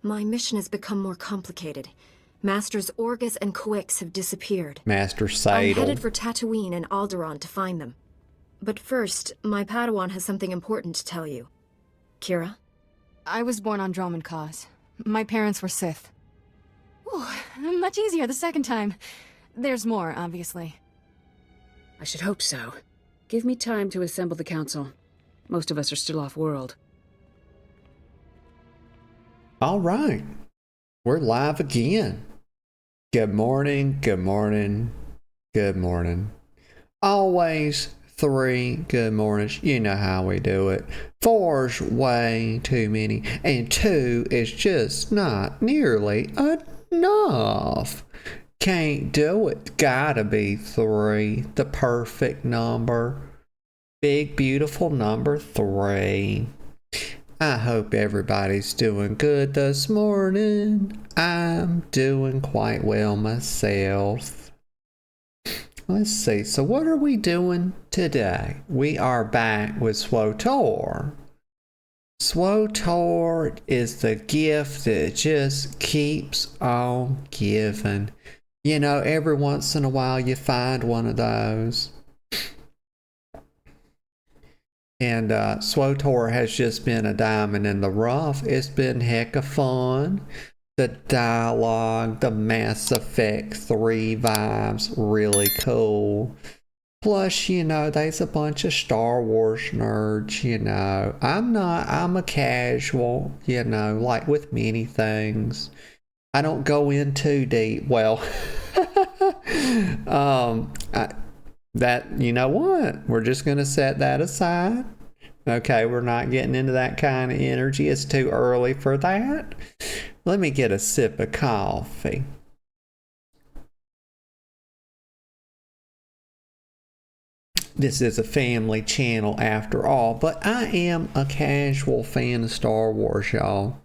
My mission has become more complicated. Masters Orgus and Quix have disappeared. Master I'm Seidel. headed for Tatooine and Alderaan to find them. But first, my Padawan has something important to tell you. Kira? I was born on Droman Cause. My parents were Sith. Ooh, much easier the second time. There's more, obviously. I should hope so. Give me time to assemble the council. Most of us are still off-world. All right. We're live again. Good morning, good morning, good morning. Always 3 good mornings. You know how we do it. 4's way too many, and 2 is just not nearly enough. Can't do it. Gotta be 3. The perfect number. Big, beautiful number 3. I hope everybody's doing good this morning. I'm doing quite well myself. Let's see. So what are we doing today? We are back with SWTOR. SWTOR is the gift that just keeps on giving. You know, every once in a while you find one of those. And SWTOR has just been a diamond in the rough. It's been hecka fun. The dialogue, the Mass Effect 3 vibes, really cool. Plus, you know, there's a bunch of Star Wars nerds, you know. I'm a casual, you know, like with many things. I don't go in too deep. Well, you know what? We're just going to set that aside. Okay, we're not getting into that kind of energy. It's too early for that. Let me get a sip of coffee. This is a family channel after all, but I am a casual fan of Star Wars, y'all.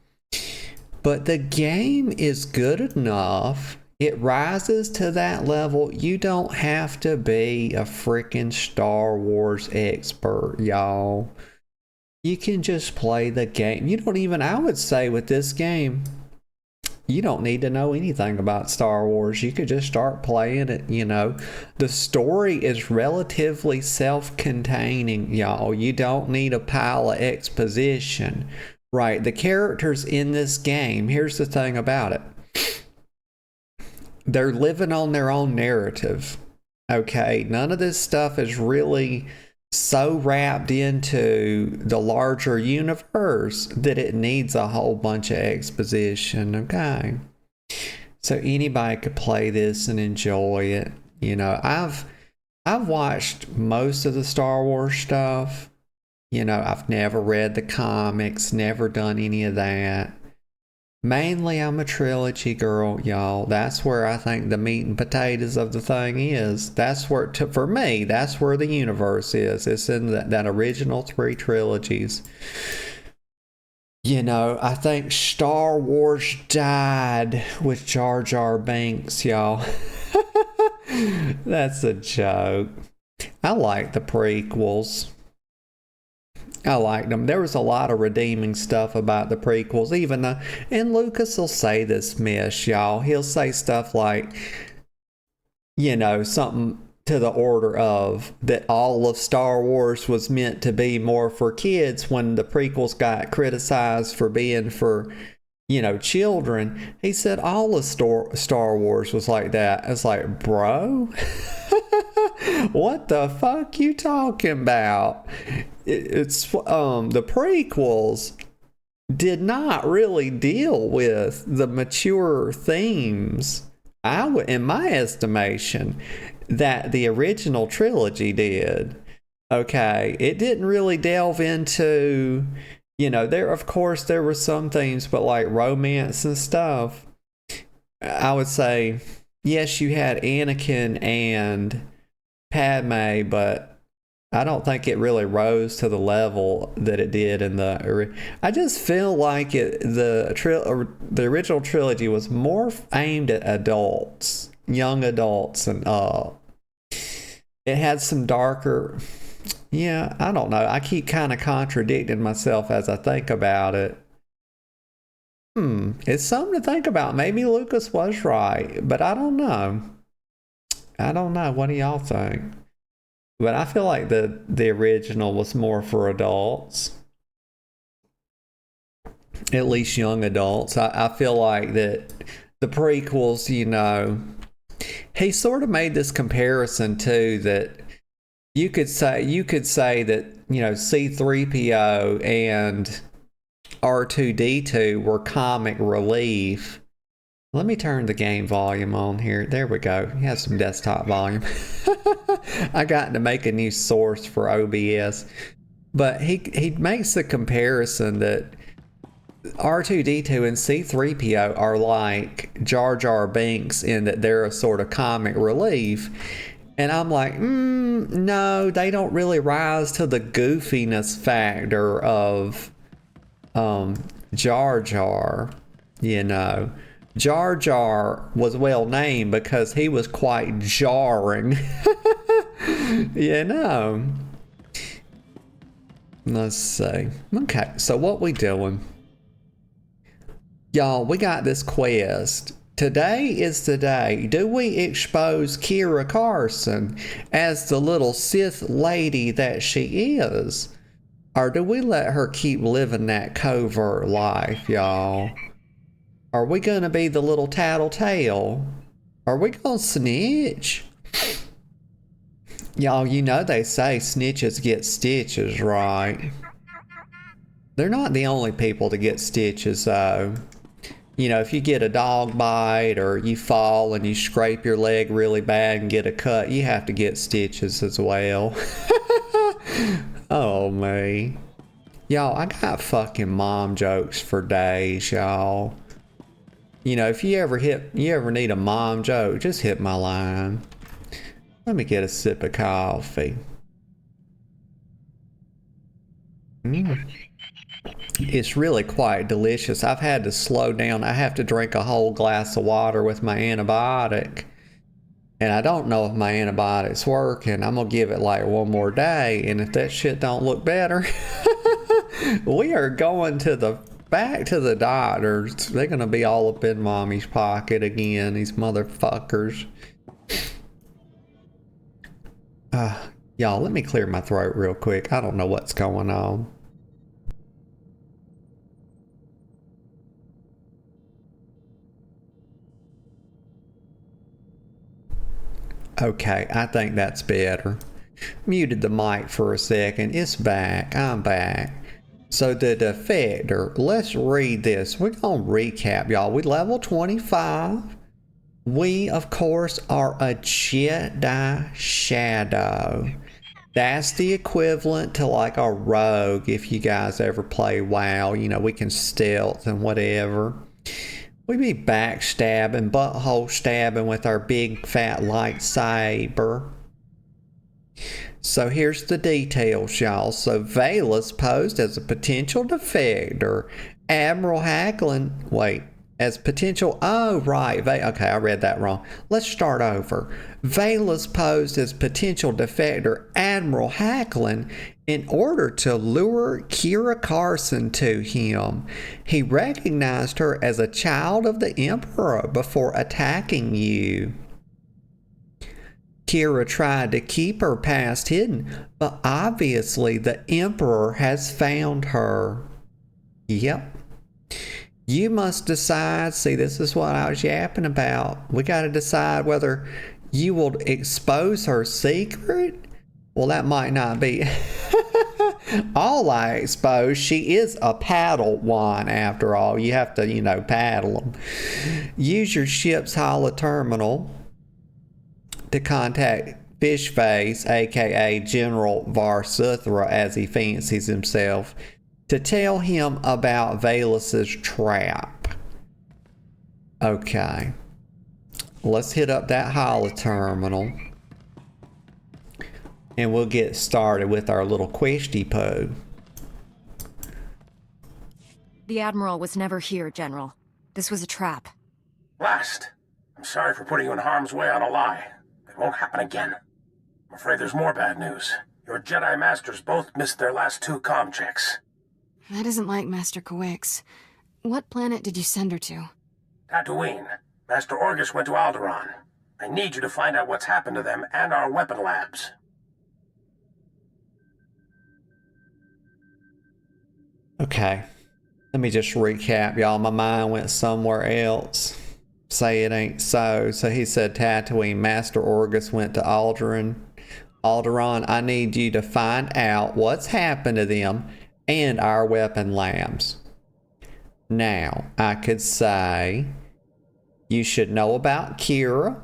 But the game is good enough. It rises to that level. You don't have to be a freaking Star Wars expert, y'all. You can just play the game. You don't even, I would say with this game, you don't need to know anything about Star Wars. You could just start playing it, you know. The story is relatively self-containing, y'all. You don't need a pile of exposition, right? The characters in this game, here's the thing about it. They're living on their own narrative, okay? None of this stuff is really so wrapped into the larger universe that it needs a whole bunch of exposition, okay? So anybody could play this and enjoy it. You know, I've watched most of the Star Wars stuff. You know, I've never read the comics, never done any of that. Mainly, I'm a trilogy girl, y'all. That's where I think the meat and potatoes of the thing is. That's where, for me, that's where the universe is. It's in that original 3 trilogies. You know, I think Star Wars died with Jar Jar Binks, y'all. That's a joke. I like the prequels. I liked them. There was a lot of redeeming stuff about the prequels, even and Lucas will say this mess, y'all. He'll say stuff like, you know, something to the order of that all of Star Wars was meant to be more for kids when the prequels got criticized for being for, you know, children. He said all of Star Wars was like that. It's like, bro, what the fuck you talking about? It's the prequels did not really deal with the mature themes, in my estimation, that the original trilogy did. Okay, it didn't really delve into, you know, of course there were some themes, but like romance and stuff, I would say, yes, you had Anakin and Padme, but I don't think it really rose to the level that it did in the. I just feel like the original trilogy was more aimed at adults, young adults, and up. It had some darker. Yeah, I don't know. I keep kind of contradicting myself as I think about it. It's something to think about. Maybe Lucas was right, but I don't know. I don't know. What do y'all think? But I feel like the original was more for adults. At least young adults. I feel like that the prequels, he sort of made this comparison too, that you could say that, C3PO and R2D2 were comic relief. Let me turn the game volume on here. There we go. He has some desktop volume. I got to make a new source for OBS. But he makes the comparison that R2D2 and C3PO are like Jar Jar Binks in that they're a sort of comic relief. And I'm like, no, they don't really rise to the goofiness factor of Jar Jar, Jar Jar was well named because he was quite jarring. Let's see. Okay, so what we doing? Y'all, we got this quest. Today is the day. Do we expose Kira Carson as the little Sith lady that she is? Or do we let her keep living that covert life, y'all? Are we gonna be the little tattletale? Are we gonna snitch? Y'all, they say snitches get stitches, right? They're not the only people to get stitches, though. If you get a dog bite or you fall and you scrape your leg really bad and get a cut, you have to get stitches as well. Oh, me. Y'all, I got fucking mom jokes for days, y'all. If you ever need a mom joke, just hit my line. Let me get a sip of coffee. It's really quite delicious. I've had to slow down. I have to drink a whole glass of water with my antibiotic. And I don't know if my antibiotic's working. I'm going to give it like one more day. And if that shit don't look better, we are going back to the doctors. They're going to be all up in mommy's pocket again, these motherfuckers. Y'all, let me clear my throat real quick. I don't know what's going on. Okay, I think that's better. Muted the mic for a second. It's back. I'm back. So the defector, let's read this. We're going to recap, y'all. We level 25. We, of course, are a Jedi Shadow. That's the equivalent to like a rogue if you guys ever play WoW. We can stealth and whatever. We be backstabbing, butthole stabbing with our big fat lightsaber. So here's the details, y'all. So Valus posed as a potential defector. Admiral Hacklin, as potential, okay, I read that wrong. Let's start over. Valus posed as potential defector Admiral Hacklin in order to lure Kira Carson to him. He recognized her as a child of the Emperor before attacking you. Kira tried to keep her past hidden, but obviously the Emperor has found her. Yep. You must decide, see, this is what I was yapping about. We got to decide whether you will expose her secret. Well, that might not be all I expose. She is a Padawan after all. You have to, paddle them. Use your ship's holoterminal to contact Fishface, aka General Varsuthra as he fancies himself, to tell him about Valus's trap. Okay. Let's hit up that holoterminal. And we'll get started with our little questy poo. The Admiral was never here, General. This was a trap. Blast. I'm sorry for putting you in harm's way on a lie. It won't happen again. I'm afraid there's more bad news. Your Jedi Masters both missed their last 2 comm checks. That isn't like Master Kawix. What planet did you send her to? Tatooine. Master Orgus went to Alderaan. I need you to find out what's happened to them and our weapon labs. Okay. Let me just recap, y'all. My mind went somewhere else. Say it ain't so. So he said Tatooine. Master Orgus went to Alderaan. Alderaan, I need you to find out what's happened to them and our weapon labs. Now, I could say you should know about Kira.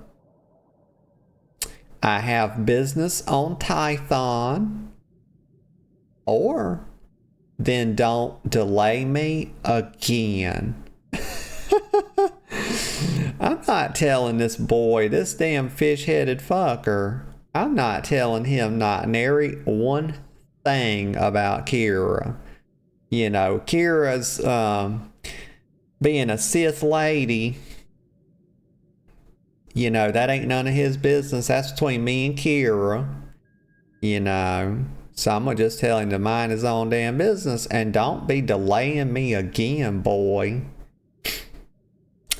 I have business on Tython. Or then don't delay me again. I'm not telling this boy, this damn fish-headed fucker, I'm not telling him not nary one thing about Kira. You know, Kira's being a Sith lady, you know, that ain't none of his business. That's between me and Kira, you know. So I'm going to just tell him to mind his own damn business and don't be delaying me again, boy.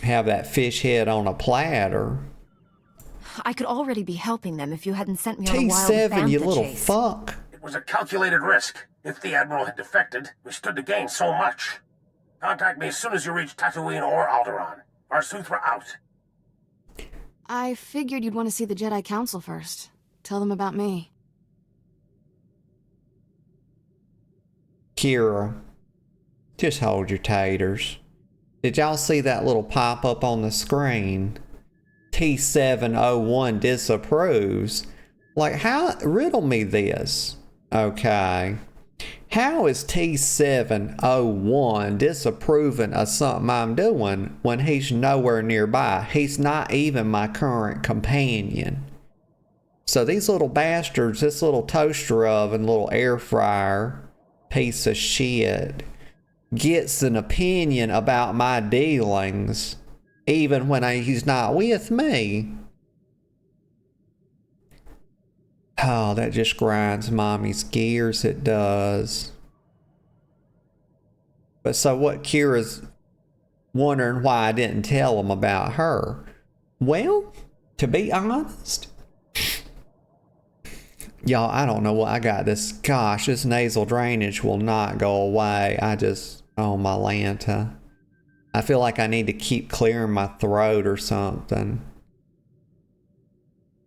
Have that fish head on a platter. I could already be helping them if you hadn't sent me on a wild T7, bantha you little chase. fuck. It was a calculated risk. If the Admiral had defected, we stood to gain so much. Contact me as soon as you reach Tatooine or Alderaan. Our SWTOR out. I figured you'd want to see the Jedi Council first. Tell them about me. Kira, just hold your taters. Did y'all see that little pop-up on the screen? T701 disapproves. Like, how? Riddle me this. Okay. How is T701 disapproving of something I'm doing when he's nowhere nearby? He's not even my current companion. So these little bastards, this little toaster oven, little air fryer, piece of shit, gets an opinion about my dealings even when he's not with me. Oh, that just grinds mommy's gears, it does. But so what, Kira's wondering why I didn't tell him about her. Well, to be honest, y'all, I don't know what I got this. Gosh, this nasal drainage will not go away. Oh my Lanta. I feel like I need to keep clearing my throat or something.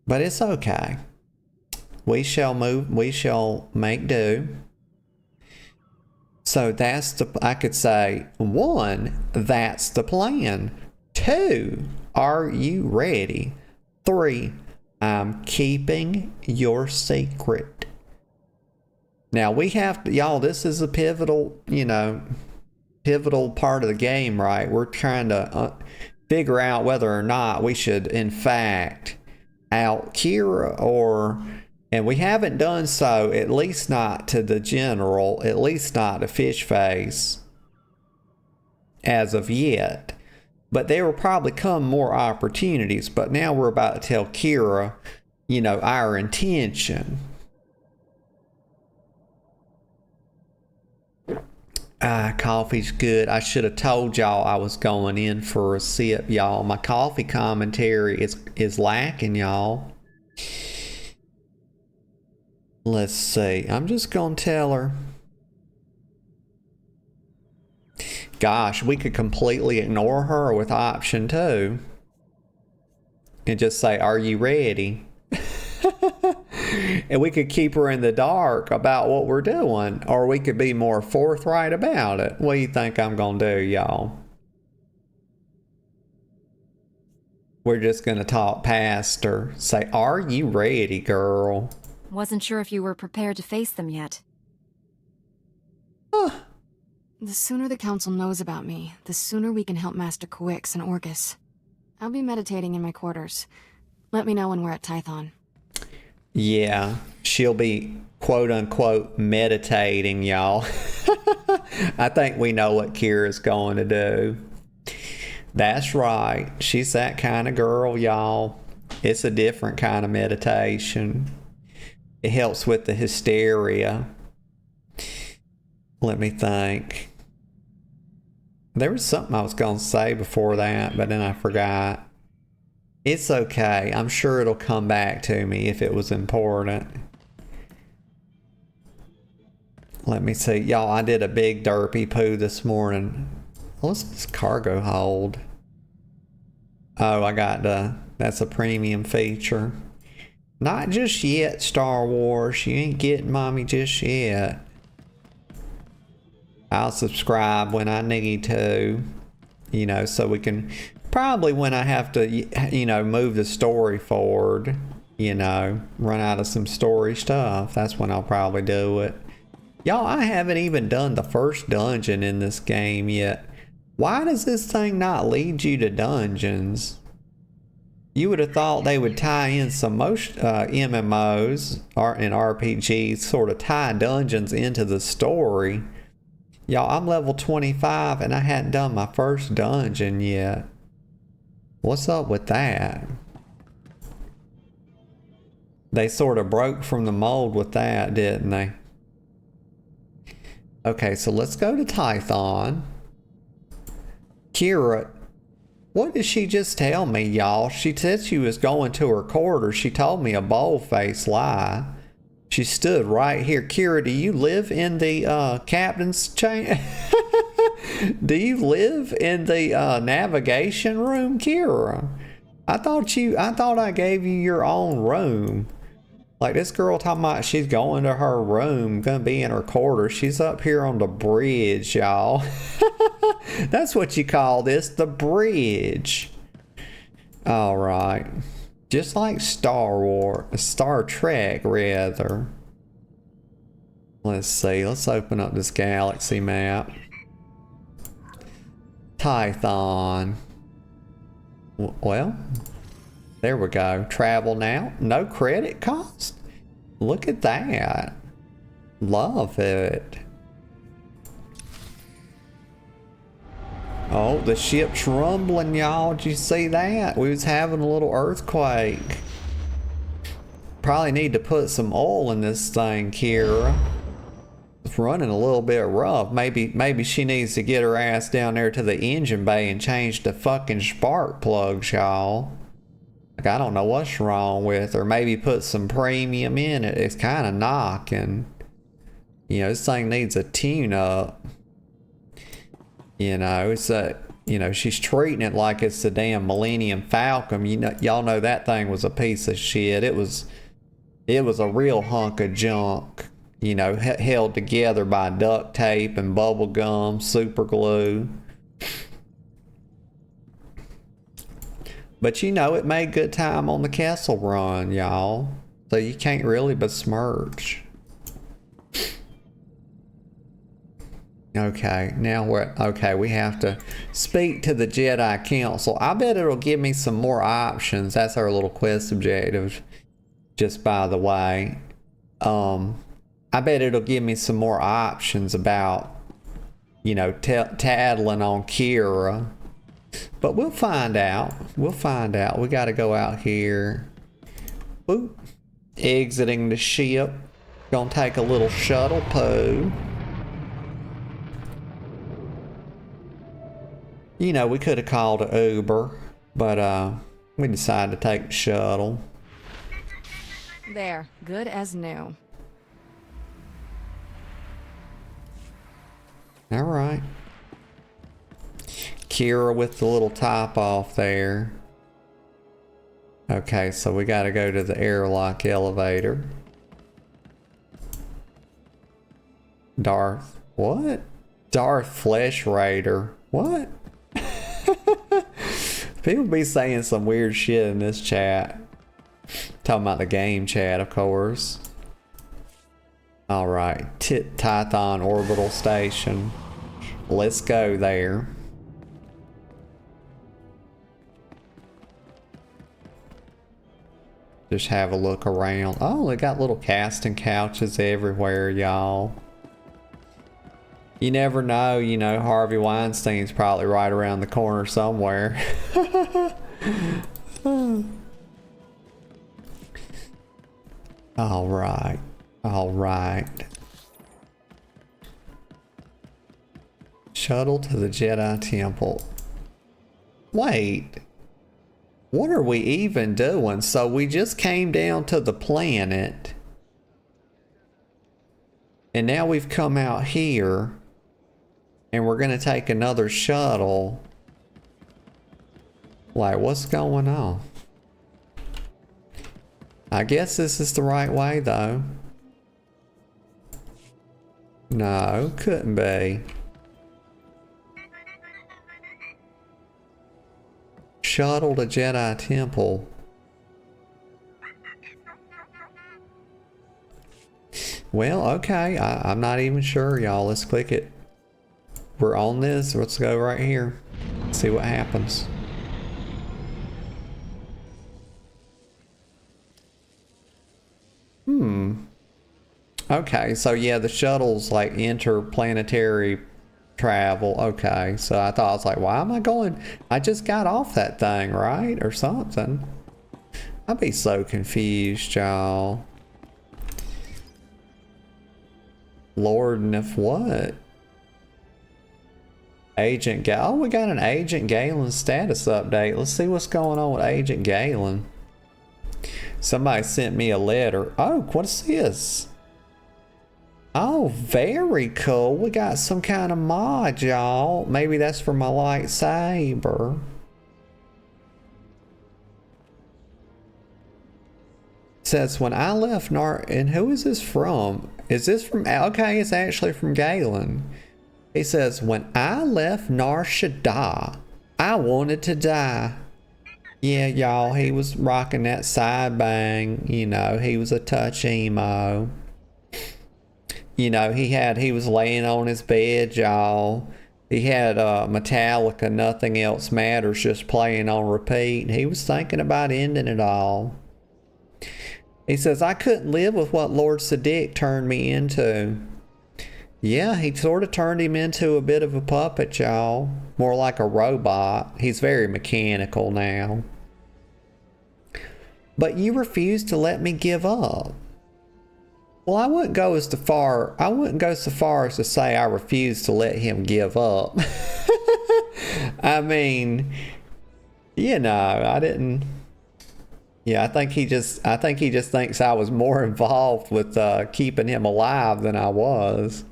But it's okay. We shall make do. So I could say, 1, that's the plan. 2, are you ready? 3, I'm keeping your secret. Now we have to, y'all, this is a pivotal part of the game, right? We're trying to figure out whether or not we should, in fact, out Kira and we haven't done so, at least not to the general, at least not to Fish Face, as of yet. But there will probably come more opportunities. But now we're about to tell Kira, our intention. Coffee's good. I should have told y'all I was going in for a sip, y'all. My coffee commentary is lacking, y'all. Let's see. I'm just going to tell her. Gosh, we could completely ignore her with option 2. And just say, are you ready? And we could keep her in the dark about what we're doing. Or we could be more forthright about it. What do you think I'm going to do, y'all? We're just going to talk past her. Say, are you ready, girl? Wasn't sure if you were prepared to face them yet. The sooner the Council knows about me, the sooner we can help Master Quix and Orgus. I'll be meditating in my quarters. Let me know when we're at Tython. Yeah, she'll be quote-unquote meditating, y'all. I think we know what Kira's going to do. That's right. She's that kind of girl, y'all. It's a different kind of meditation. It helps with the hysteria. Let me think. There was something I was going to say before that, but then I forgot. It's okay. I'm sure it'll come back to me if it was important. Let me see. Y'all, I did a big derpy poo this morning. What's this cargo hold? Oh, I got that's a premium feature. Not just yet, Star Wars. You ain't getting mommy just yet. I'll subscribe when I need to, you know, so we can, probably when I have to, you know, move the story forward, you know, run out of some story stuff. That's when I'll probably do it. Y'all, I haven't even done the first dungeon in this game yet. Why does this thing not lead you to dungeons? You would have thought they would tie in some most MMOs and RPGs, sort of tie dungeons into the story. Y'all, I'm level 25 and I hadn't done my first dungeon yet. What's up with that? They sort of broke from the mold with that, didn't they? Okay, so let's go to Tython. Kira, what did she just tell me, y'all? She said she was going to her quarters. She told me a bold-faced lie. She stood right here. Kira, do you live in the captain's chain? Do you live in the navigation room, Kira? I thought I gave you your own room. Like, this girl talking about she's going to her room, gonna be in her quarters. She's up here on the bridge, y'all. That's what you call this, the bridge. All right. Just like Star Trek, rather. Let's see. Let's open up this galaxy map. Tython. Well, there we go. Travel now. No credit cost. Look at that. Love it. Oh, the ship's rumbling, y'all. Did you see that? We was having a little earthquake. Probably need to put some oil in this thing, Kira. It's running a little bit rough. Maybe she needs to get her ass down there to the engine bay and change the fucking spark plugs, y'all. Like, I don't know what's wrong with her. Maybe put some premium in it. It's kind of knocking. You know, this thing needs a tune-up. You know, it's you know, she's treating it like it's the damn Millennium Falcon. You know, y'all know that thing was a piece of shit. It was a real hunk of junk. You know, held together by duct tape and bubble gum, super glue. But you know, it made good time on the Kessel Run, y'all. So you can't really besmirch. Okay, now we have to speak to the Jedi Council. I bet it'll give me some more options. That's our little quest objective, just by the way. I bet it'll give me some more options about, you know, tattling on Kira. But we'll find out. We'll find out. We got to go out here. Boop. Exiting the ship. Gonna take a little shuttle poo. You know, we could have called an Uber, but we decided to take the shuttle. There, good as new. All right. Kira with the little top off there. Okay, so we got to go to the airlock elevator. Darth. What? Darth Flesh Raider. What? People be saying some weird shit in this chat. Talking about the game chat, of course. Alright, Tython Orbital Station. Let's go there. Just have a look around. Oh, they got little casting couches everywhere, y'all. You never know, you know, Harvey Weinstein's probably right around the corner somewhere. All right. Shuttle to the Jedi Temple. Wait. What are we even doing? So we just came down to the planet. And now we've come out here. And we're going to take another shuttle. Like, what's going on? I guess this is the right way, though. No, couldn't be. Shuttle to Jedi Temple. Well, okay. I'm not even sure, y'all. Let's click it. We're on this. Let's go right here. See what happens. Okay, so yeah, the shuttle's like interplanetary travel. Okay, so I thought, I was like, why am I going? I just got off that thing, right? Or something. I'd be so confused, y'all. Lord, and if what? Agent Galen. Oh, we got an Agent Galen status update. Let's see what's going on with Agent Galen. Somebody sent me a letter. Oh, what is this? Oh, very cool. We got some kind of mod, y'all. Maybe that's for my lightsaber. It says, when I left and who is this from? Is this from, okay, it's actually from Galen. He says, when I left Nar Shaddaa, I wanted to die. Yeah, y'all, he was rocking that side bang. You know, he was a touch emo. You know, he was laying on his bed, y'all. He had Metallica, Nothing Else Matters, just playing on repeat. He was thinking about ending it all. He says, I couldn't live with what Lord Siddiq turned me into. Yeah, he sort of turned him into a bit of a puppet, y'all. More like a robot. He's very mechanical now. But you refused to let me give up. Well, I wouldn't go so far as to say I refused to let him give up. I mean, you know, I didn't. Yeah, I think he just thinks I was more involved with keeping him alive than I was.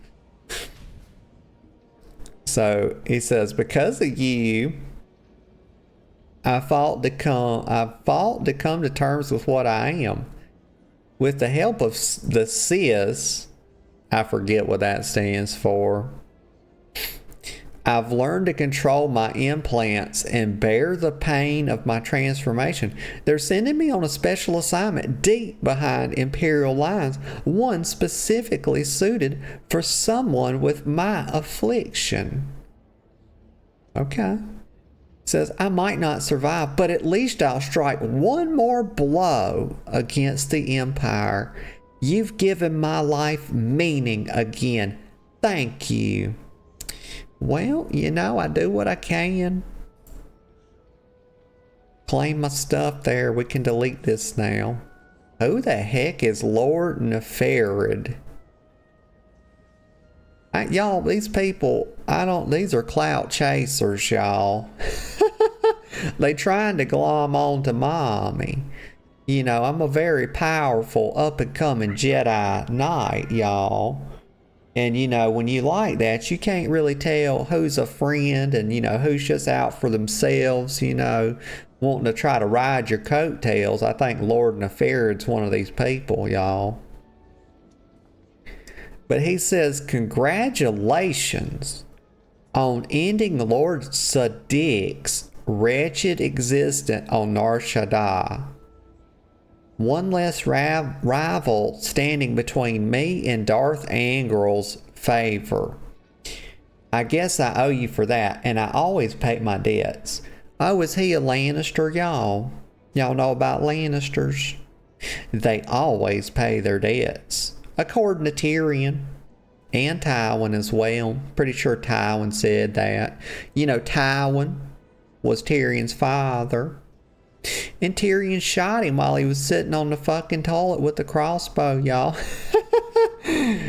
So he says, because of you, I fought to come to terms with what I am. With the help of the Sith, I forget what that stands for. I've learned to control my implants and bear the pain of my transformation. They're sending me on a special assignment deep behind Imperial lines, one specifically suited for someone with my affliction. Okay. Says, I might not survive, but at least I'll strike one more blow against the Empire. You've given my life meaning again. Thank you. Well, you know, I do what I can. Claim my stuff there. We can delete this now. Who the heck is Lord Nefarid? Y'all, these people, these are clout chasers, y'all. They trying to glom on to mommy. You know, I'm a very powerful up-and-coming Jedi Knight, y'all. And, you know, when you like that, you can't really tell who's a friend and, you know, who's just out for themselves, you know, wanting to try to ride your coattails. I think Lord Nefarid's one of these people, y'all. But he says, congratulations on ending Lord Siddiq's wretched existence on Nar Shaddaa. One less rival standing between me and Darth Angrel's favor. I guess I owe you for that, and I always pay my debts. Oh, is he a Lannister, y'all? Y'all know about Lannisters? They always pay their debts. According to Tyrion. And Tywin as well. Pretty sure Tywin said that. You know, Tywin was Tyrion's father. And Tyrion shot him while he was sitting on the fucking toilet with the crossbow, y'all.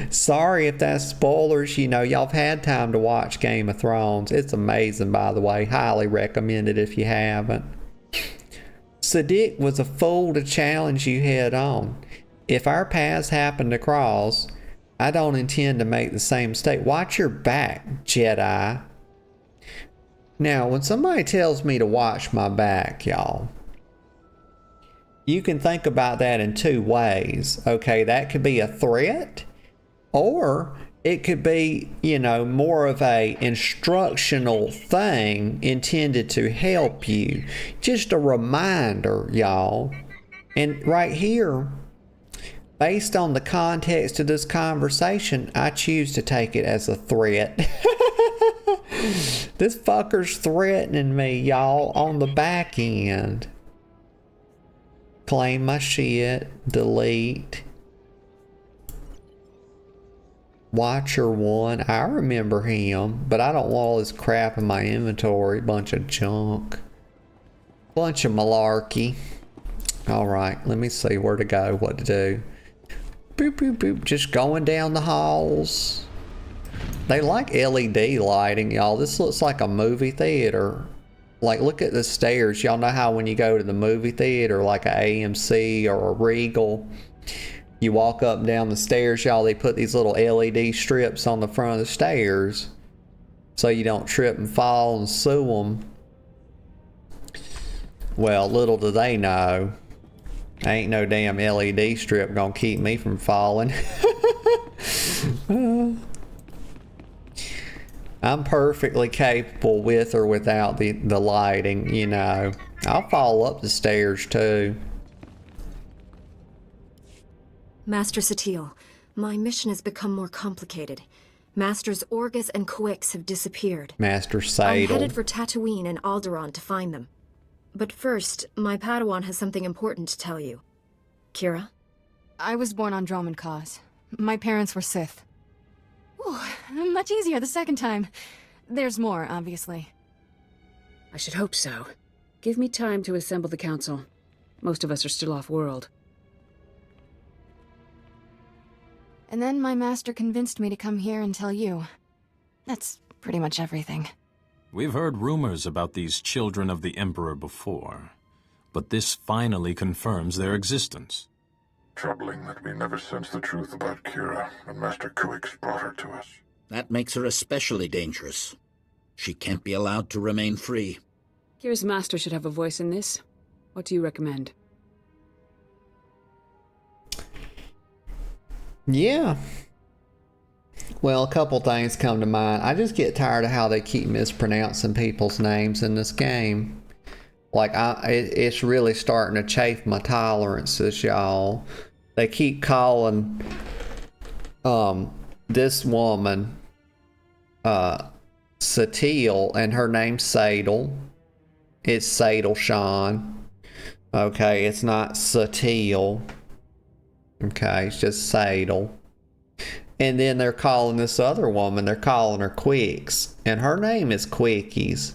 Sorry if that's spoilers. You know, y'all have had time to watch Game of Thrones. It's amazing, by the way. Highly recommend it if you haven't. Sadiq was a fool to challenge you head on. If our paths happen to cross, I don't intend to make the same mistake. Watch your back, Jedi. Now, when somebody tells me to watch my back, y'all, you can think about that in two ways. Okay, that could be a threat, or it could be, you know, more of a instructional thing intended to help you. Just a reminder, y'all. And right here, based on the context of this conversation, I choose to take it as a threat. This fucker's threatening me, y'all, on the back end. Claim my shit. Delete. Watcher 1. I remember him, but I don't want all this crap in my inventory. Bunch of junk. Bunch of malarkey. Alright, let me see where to go, what to do. Boop, boop, boop. Just going down the halls. They like LED lighting, y'all. This looks like a movie theater. Like, look at the stairs. Y'all know how when you go to the movie theater, like a AMC or a Regal, you walk up and down the stairs, y'all, they put these little LED strips on the front of the stairs so you don't trip and fall and sue them. Well, little do they know, ain't no damn LED strip gonna keep me from falling. I'm perfectly capable with or without the lighting, you know. I'll fall up the stairs too. Master SWTOR, my mission has become more complicated. Masters Orgus and Quix have disappeared. Master I'm Sadel. headed for Tatooine and Alderaan to find them. But first, my Padawan has something important to tell you. Kira? I was born on Droman cause. My parents were Sith. Ooh, much easier the second time. There's more, obviously. I should hope so. Give me time to assemble the council. Most of us are still off-world. And then my master convinced me to come here and tell you. That's pretty much everything. We've heard rumors about these children of the Emperor before, but this finally confirms their existence. Troubling that we never sensed the truth about Kira when Master Quix brought her to us. That makes her especially dangerous. She can't be allowed to remain free. Kira's master should have a voice in this. What do you recommend? Yeah. Well, a couple things come to mind. I just get tired of how they keep mispronouncing people's names in this game. Like, it's really starting to chafe my tolerances, y'all. They keep calling this woman Satil, and her name's Sadel. It's Sadel Sean. Okay, it's not Satil. Okay, it's just Sadel. And then they're calling this other woman, they're calling her Quix. And her name is Quickies.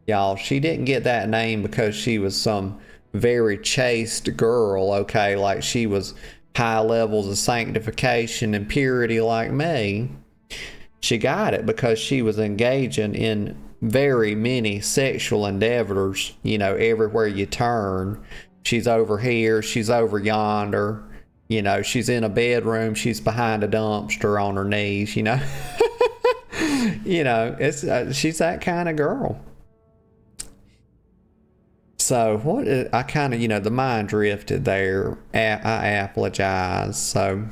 Y'all, she didn't get that name because she was some very chaste girl, okay? Like she was high levels of sanctification and purity like me. She got it because she was engaging in very many sexual endeavors, you know, everywhere you turn. She's over here, she's over yonder. You know, she's in a bedroom, she's behind a dumpster on her knees, you know. You know, it's she's that kind of girl. So I kind of, you know, the mind drifted there. I apologize. So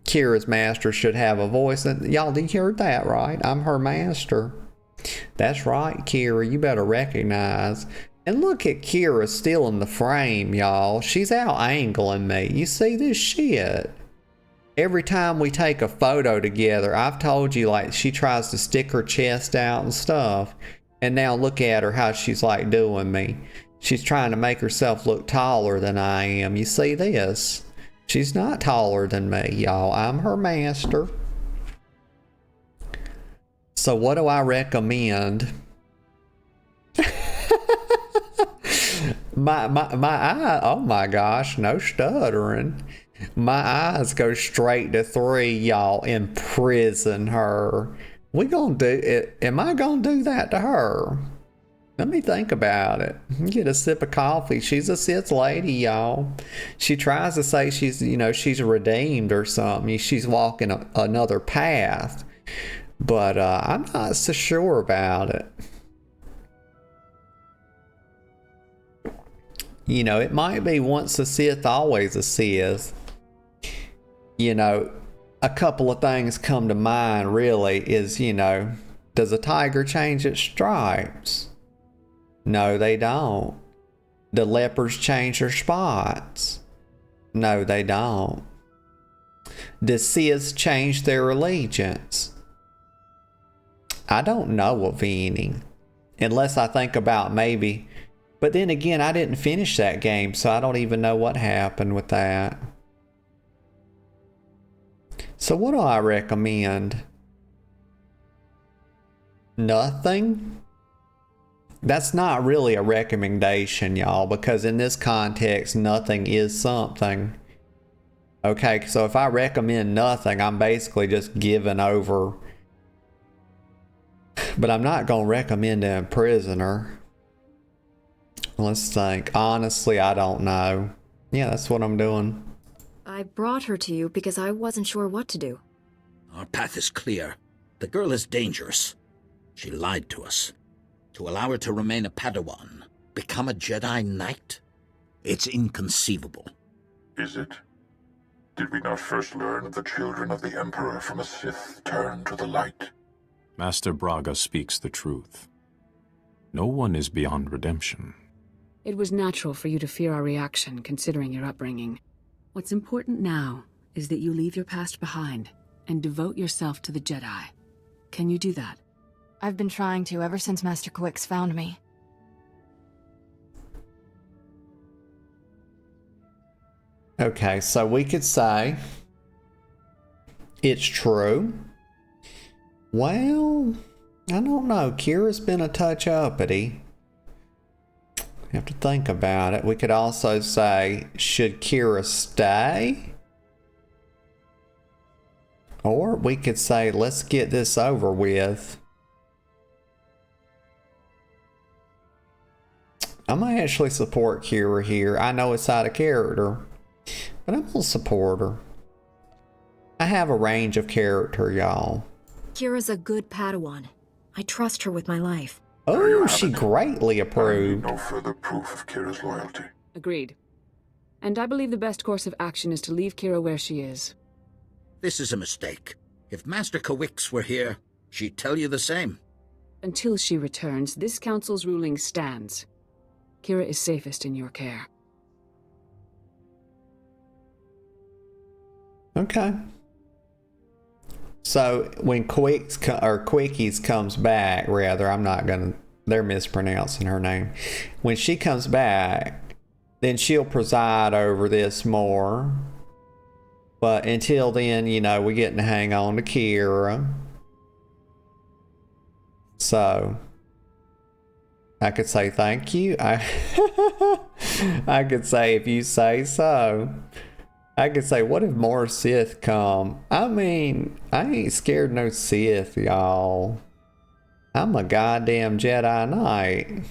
Kira's master should have a voice. And y'all, did you hear that right? I'm her master. That's right, Kira. You better recognize. And look at Kira still in the frame, y'all. She's out angling me. You see this shit? Every time we take a photo together, I've told you, like, she tries to stick her chest out and stuff. And now look at her, how she's, like, doing me. She's trying to make herself look taller than I am. You see this? She's not taller than me, y'all. I'm her master. So what do I recommend? my eye, oh my gosh, no stuttering. My eyes go straight to 3, y'all. Imprison her. We gonna do it? Am I gonna do that to her? Let me think about it. Get a sip of coffee. She's a Sith lady, y'all. She tries to say she's, she's redeemed or something. She's walking another path. But I'm not so sure about it. It might be once a Sith, always a Sith. A couple of things come to mind really is, does a tiger change its stripes? No, they don't. Do leopards change their spots? No, they don't. Does Siths change their allegiance? I don't know of any. Unless I think about maybe. But then again, I didn't finish that game, so I don't even know what happened with that. So what do I recommend? Nothing? That's not really a recommendation, y'all, because in this context, nothing is something. Okay, so if I recommend nothing, I'm basically just giving over. But I'm not going to recommend a prisoner. Let's think. Honestly, I don't know. Yeah, that's what I'm doing. I brought her to you because I wasn't sure what to do. Our path is clear. The girl is dangerous. She lied to us. To allow her to remain a Padawan, become a Jedi Knight? It's inconceivable. Is it? Did we not first learn of the children of the Emperor from a Sith turn to the light? Master Braga speaks the truth. No one is beyond redemption. It was natural for you to fear our reaction, considering your upbringing. What's important now is that you leave your past behind and devote yourself to the Jedi. Can you do that? I've been trying to ever since Master Quix found me. Okay, so we could say it's true. Well, I don't know. Kira's been a touch uppity. Have to think about it. We could also say, should Kira stay? Or we could say, let's get this over with. I'm going to actually support Kira here. I know it's out of character, but I'm going to support her. I have a range of character, y'all. Kira's a good Padawan. I trust her with my life. Oh, she greatly approved. No further proof of Kira's loyalty. Agreed. And I believe the best course of action is to leave Kira where she is. This is a mistake. If Master Quix were here, she'd tell you the same. Until she returns, this council's ruling stands. Kira is safest in your care. Okay. So when Quickies comes back, rather, I'm not gonna. They're mispronouncing her name. When she comes back, then she'll preside over this more. But until then, we're getting to hang on to Kira. So I could say thank you. I could say if you say so. I could say, what if more Sith come? I mean, I ain't scared no Sith, y'all. I'm a goddamn Jedi Knight.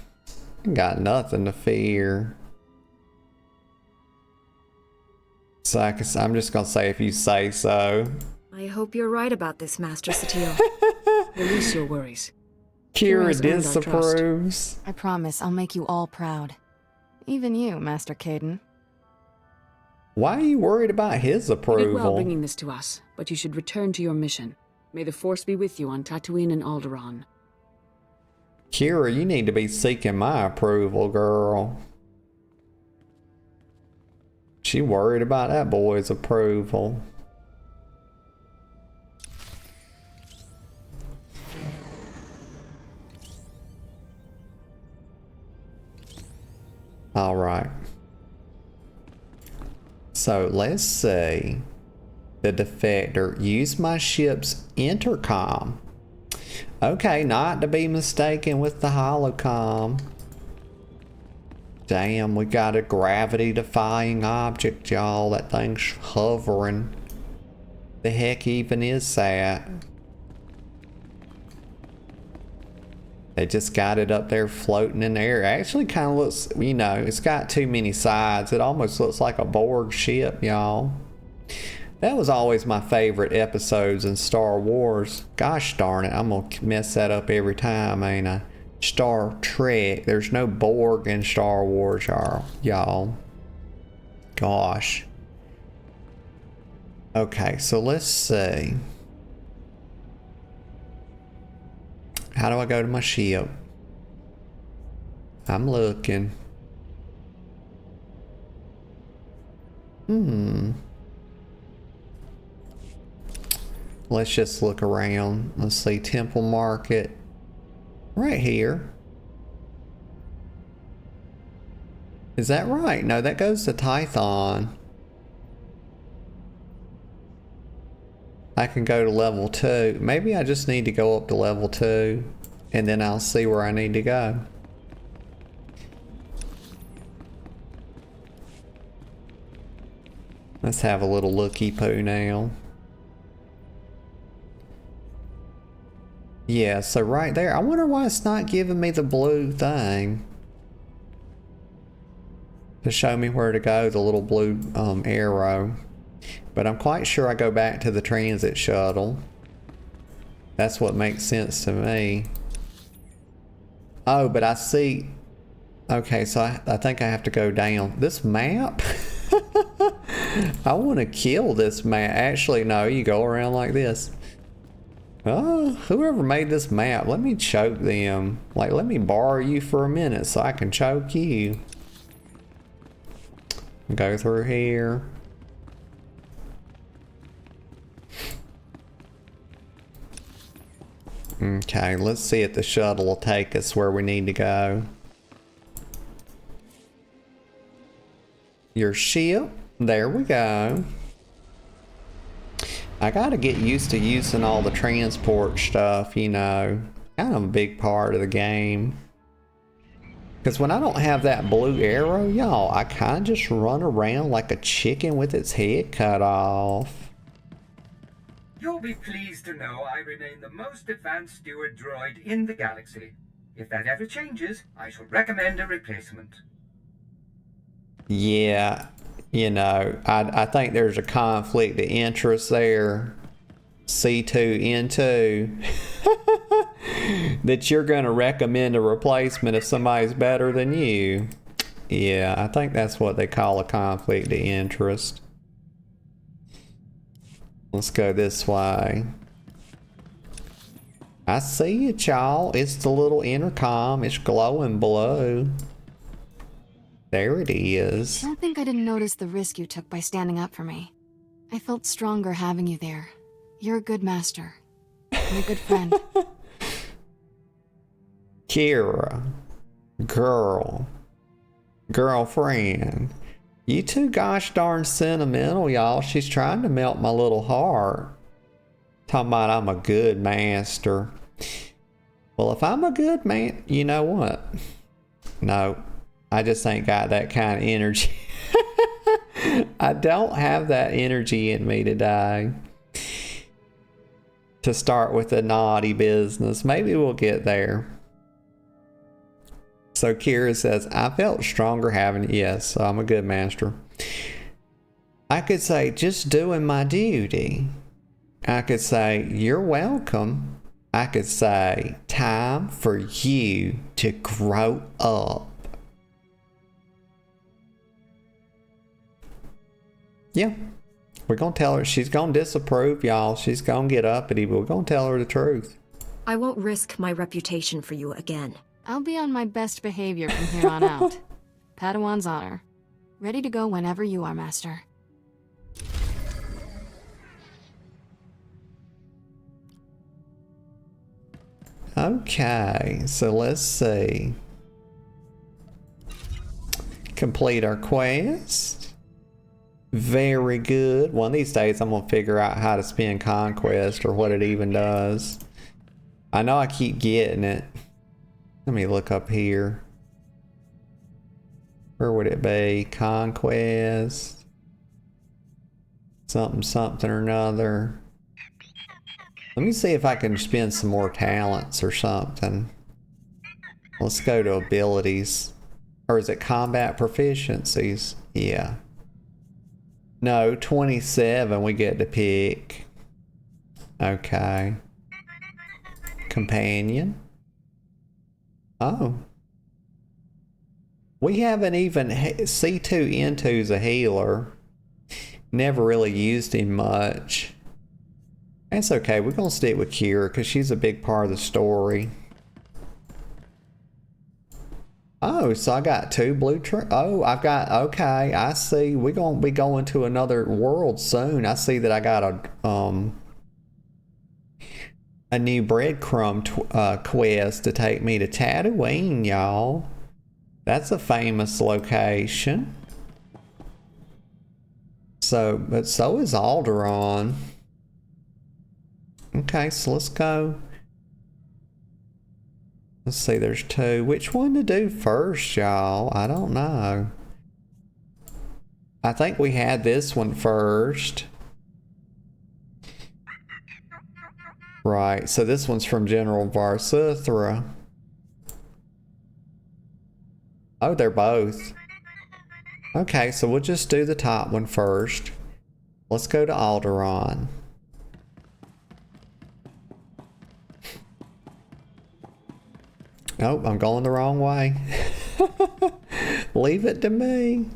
I got nothing to fear. So I'm just gonna say if you say so. I hope you're right about this, Master SWTOR. Release your worries. Kira has earned our disapproves. I promise I'll make you all proud. Even you, Master Caden. Why are you worried about his You did well approval? bringing this to us, but you should return to your mission. May the Force be with you on Tatooine and Alderaan. Kira, you need to be seeking my approval, girl. She worried about that boy's approval. All right. So let's see. The defector. Use my ship's intercom. Okay, not to be mistaken with the holocom. Damn, we got a gravity-defying object, y'all. That thing's hovering. The heck even is that? They just got it up there floating in the air. It actually kind of looks, you know, it's got too many sides. It almost looks like a Borg ship, y'all. That was always my favorite episodes in Star Wars. Gosh darn it, I'm gonna mess that up every time, ain't I? Star Trek. There's no Borg in Star Wars, y'all. Gosh. Okay, so let's see. How do I go to my ship? I'm looking. Let's just look around. Let's see, Temple Market. Right here. Is that right? No, that goes to Tython. I can go to level 2. Maybe I just need to go up to level 2 and then I'll see where I need to go. Let's have a little looky-poo now. Yeah, so right there. I wonder why it's not giving me the blue thing to show me where to go, the little blue arrow. But I'm quite sure I go back to the transit shuttle. That's what makes sense to me. Oh, but I see. Okay, so I think I have to go down. This map? I want to kill this map. Actually, no, you go around like this. Oh, whoever made this map, let me choke them. Like, let me borrow you for a minute so I can choke you. Go through here. Okay, let's see if the shuttle will take us where we need to go. Your ship. There we go. I gotta get used to using all the transport stuff, you know. Kind of a big part of the game. Because when I don't have that blue arrow, y'all, I kind of just run around like a chicken with its head cut off. You'll be pleased to know I remain the most advanced steward droid in the galaxy. If that ever changes, I shall recommend a replacement. Yeah, you know, I think there's a conflict of interest there. C2N2. That you're going to recommend a replacement if somebody's better than you. Yeah, I think that's what they call a conflict of interest. Let's go this way. I see it, y'all. It's the little intercom. It's glowing blue. There it is. I don't think I didn't notice the risk you took by standing up for me. I felt stronger having you there. You're a good master. And a good friend. Kira. Girlfriend. You too gosh darn sentimental, y'all. She's trying to melt my little heart. Talking about I'm a good master. Well, if I'm a good man, you know what? No, I just ain't got that kind of energy. I don't have that energy in me today. To start with the naughty business. Maybe we'll get there. So Kira says, I felt stronger having it. Yes, so I'm a good master. I could say, just doing my duty. I could say, you're welcome. I could say, time for you to grow up. Yeah. We're going to tell her. She's going to disapprove, y'all. She's going to get uppity, but we're going to tell her the truth. I won't risk my reputation for you again. I'll be on my best behavior from here on out. Padawan's honor. Ready to go whenever you are, Master. Okay, so let's see. Complete our quest. Very good. One of these days I'm going to figure out how to spin Conquest or what it even does. I know I keep getting it. Let me look up here. Where would it be? Conquest. Something or another. Let me see if I can spend some more talents or something. Let's go to abilities. Or is it combat proficiencies? Yeah. No, 27 we get to pick. Okay. Companion. Oh. We haven't even... C2N2's a healer. Never really used him much. That's okay. We're going to stick with Kira because she's a big part of the story. Oh, so I got 2 blue oh, I've got... Okay, I see. We're going to be going to another world soon. I see that I got a new breadcrumb quest to take me to Tatooine, y'all. That's a famous location. So, but so is Alderaan. Okay, so let's go. Let's see, there's 2. Which one to do first, y'all? I don't know. I think we had this one first. Right, so this one's from General SWTOR. Oh, they're both. Okay, so we'll just do the top one first. Let's go to Alderaan. Oh, I'm going the wrong way. Leave it to me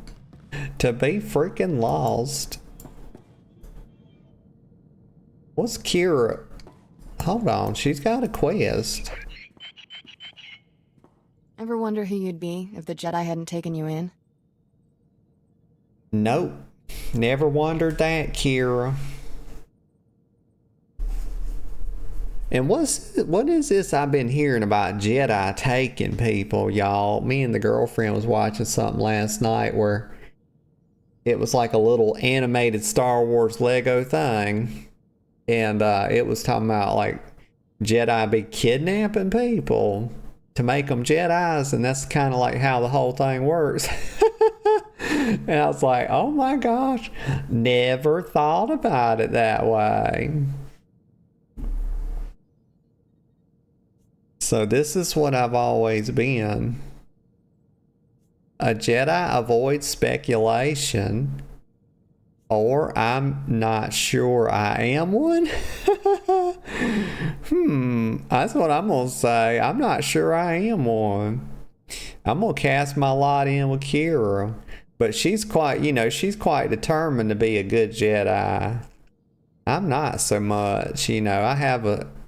to be freaking lost. What's Kira? Hold on, she's got a quest. Ever wonder who you'd be if the Jedi hadn't taken you in? Nope. Never wondered that, Kira. And what is this I've been hearing about Jedi taking people, y'all? Me and the girlfriend was watching something last night where it was like a little animated Star Wars Lego thing. And it was talking about like Jedi be kidnapping people to make them Jedis. And that's kind of like how the whole thing works. And I was like, oh my gosh, never thought about it that way. So this is what I've always been. A Jedi avoids speculation, or I'm not sure I am one. That's what I'm going to say. I'm not sure I am one. I'm going to cast my lot in with Kira. But she's quite, she's quite determined to be a good Jedi. I'm not so much,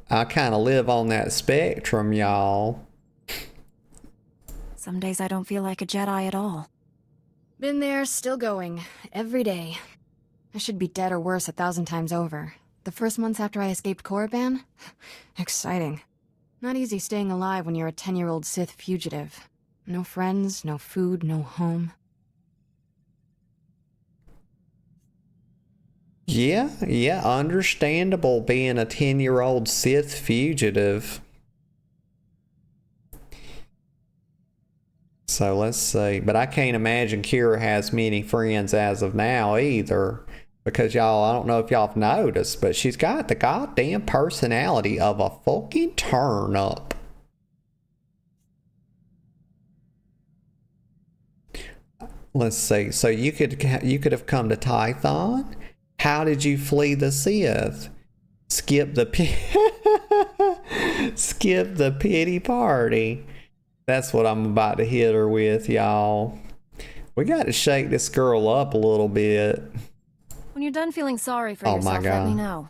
I kind of live on that spectrum, y'all. Some days I don't feel like a Jedi at all. Been there, still going. Every day. I should be dead or worse 1,000 times over. The first months after I escaped Korriban? Exciting. Not easy staying alive when you're a 10-year-old Sith fugitive. No friends, no food, no home. Yeah, understandable being a 10-year-old Sith fugitive. So let's see. But I can't imagine Kira has many friends as of now either. Because y'all, I don't know if y'all have noticed, but she's got the goddamn personality of a fucking turnip. Let's see. So you could have come to Tython. How did you flee the Sith? Skip the pity party. That's what I'm about to hit her with, y'all. We got to shake this girl up a little bit. When you're done feeling sorry for yourself, let me know.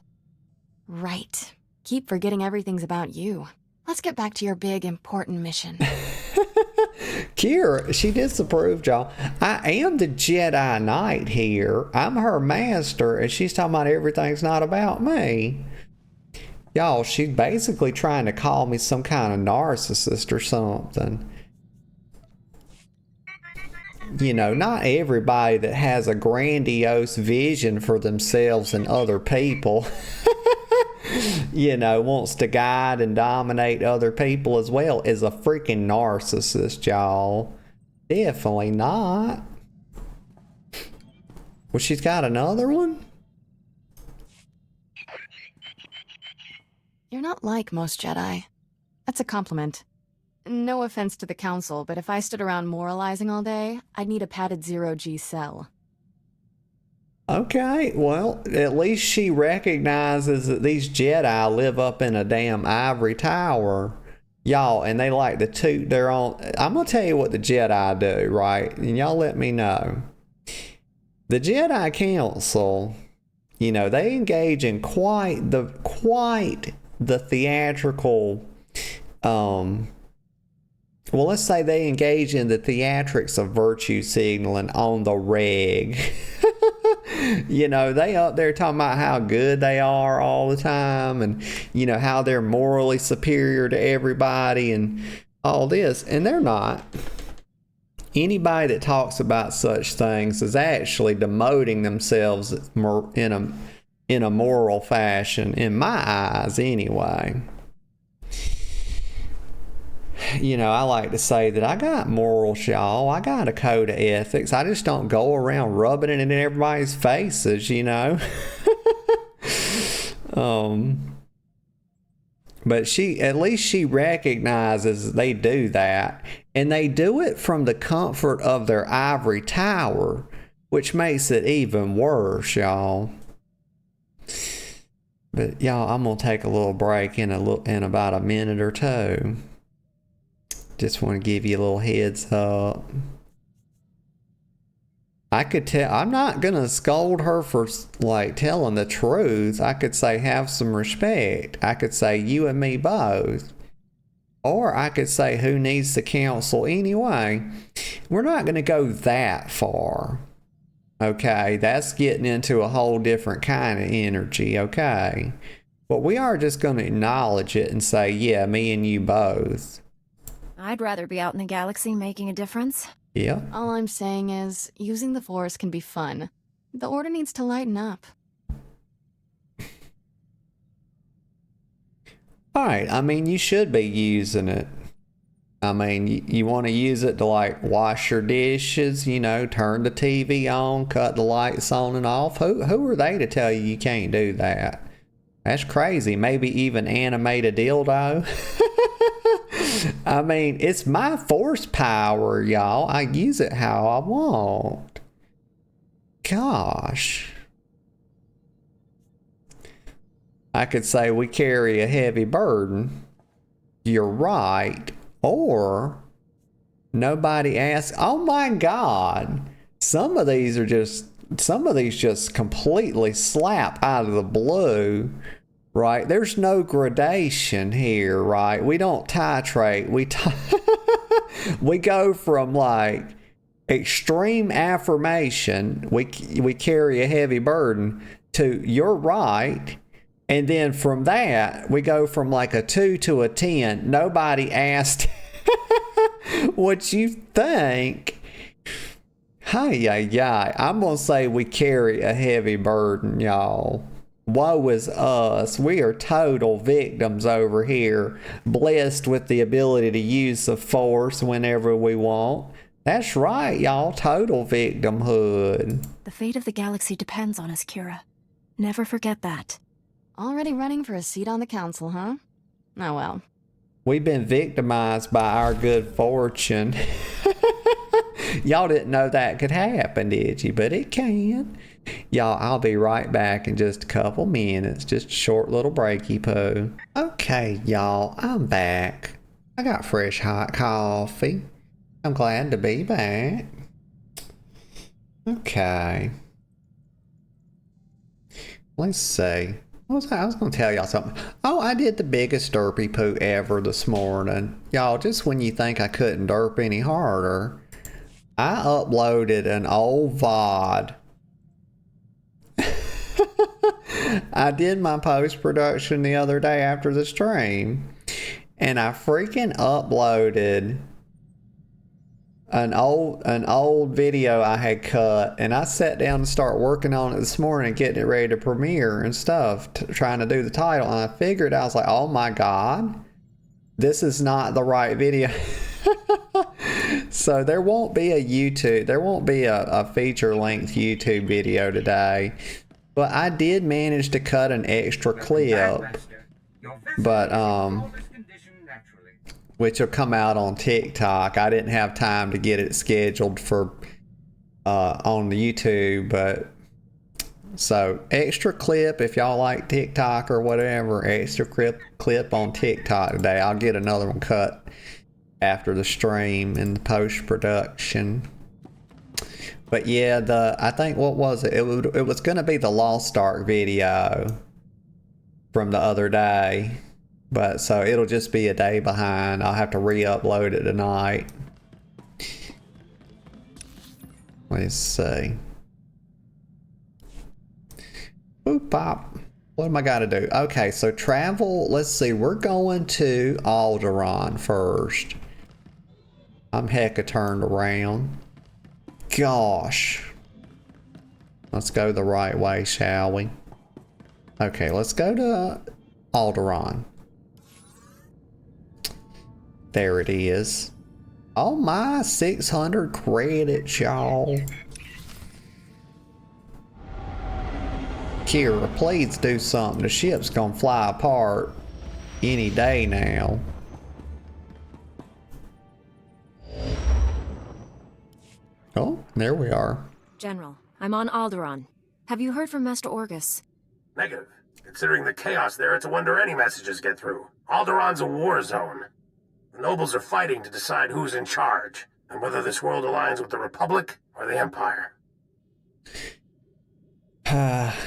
Right. Keep forgetting everything's about you. Let's get back to your big, important mission. Kira, she disapproved, y'all. I am the Jedi Knight here. I'm her master, and she's talking about everything's not about me. Y'all, she's basically trying to call me some kind of narcissist or something. Not everybody that has a grandiose vision for themselves and other people, wants to guide and dominate other people as well is a freaking narcissist, y'all. Definitely not. Well, she's got another one? You're not like most Jedi. That's a compliment. No offense to the Council, but if I stood around moralizing all day, I'd need a padded zero-G cell. Okay, well, at least she recognizes that these Jedi live up in a damn ivory tower. Y'all, and they like to toot their own. I'm going to tell you what the Jedi do, right? And y'all let me know. The Jedi Council, you know, they engage in quite the theatrical, well, let's say they engage in the theatrics of virtue signaling on the reg. You know, they up there talking about how good they are all the time, and, you know, how they're morally superior to everybody and all this, and they're not. Anybody that talks about such things is actually demoting themselves in a moral fashion, in my eyes anyway. You know, I like to say that I got morals, y'all. I got a code of ethics. I just don't go around rubbing it in everybody's faces, you know. But at least she recognizes they do that. And they do it from the comfort of their ivory tower, which makes it even worse, y'all. But y'all, I'm going to take a little break in about a minute or two. Just want to give you a little heads up. I could tell, I'm not going to scold her for like telling the truth. I could say have some respect. I could say you and me both. Or I could say who needs the council anyway. We're not going to go that far. Okay, that's getting into a whole different kind of energy, okay? But we are just going to acknowledge it and say, yeah, me and you both. I'd rather be out in the galaxy making a difference. Yeah. All I'm saying is, using the Force can be fun. The Order needs to lighten up. Alright, I mean, you should be using it. I mean, you want to use it to, like, wash your dishes, you know, turn the TV on, cut the lights on and off. Who are they to tell you can't do that? That's crazy. Maybe even animate a dildo. I mean, it's my force power, y'all. I use it how I want. Gosh. I could say we carry a heavy burden. You're right. Or nobody asks. Oh my God. Some of these just completely slap out of the blue. Right? There's no gradation here, right? We don't titrate. We go from like extreme affirmation, we carry a heavy burden, to you're right. And then from that, we go from like a 2 to a 10. Nobody asked what you think. Hi. I'm going to say we carry a heavy burden, y'all. Woe is us. We are total victims over here, blessed with the ability to use the Force whenever we want. That's right, y'all. Total victimhood. The fate of the galaxy depends on us, Kira. Never forget that. Already running for a seat on the council, huh? Oh well. We've been victimized by our good fortune. Y'all didn't know that could happen, did you? But it can. Y'all, I'll be right back in just a couple minutes. Just a short little breaky poo. Okay, y'all, I'm back. I got fresh hot coffee. I'm glad to be back. Okay. Let's see. I was going to tell y'all something. Oh, I did the biggest derpy poo ever this morning. Y'all, just when you think I couldn't derp any harder, I uploaded an old VOD. I did my post-production the other day after the stream, and I freaking uploaded an old video I had cut, and I sat down and started working on it this morning and getting it ready to premiere and stuff, trying to do the title, and I figured, I was like, oh my God, this is not the right video. So there won't be a feature-length YouTube video today. But I did manage to cut an extra clip, but which will come out on TikTok. I didn't have time to get it scheduled for on the YouTube, but so extra clip if y'all like TikTok or whatever, extra clip on TikTok today. I'll get another one cut after the stream in the post-production. But yeah, I think, what was it? It was going to be the Lost Ark video from the other day. But so it'll just be a day behind. I'll have to re-upload it tonight. Let's see. Boop pop. What am I got to do? Okay, so travel. Let's see. We're going to Alderaan first. I'm hecka turned around. Gosh. Let's go the right way, shall we? Okay, let's go to Alderaan. There it is. Oh my, 600 credits, y'all. Kira, please do something. The ship's gonna fly apart any day now. Oh, there we are. General, I'm on Alderaan. Have you heard from Master Orgus? Negative. Considering the chaos there, it's a wonder any messages get through. Alderaan's a war zone. The nobles are fighting to decide who's in charge, and whether this world aligns with the Republic or the Empire.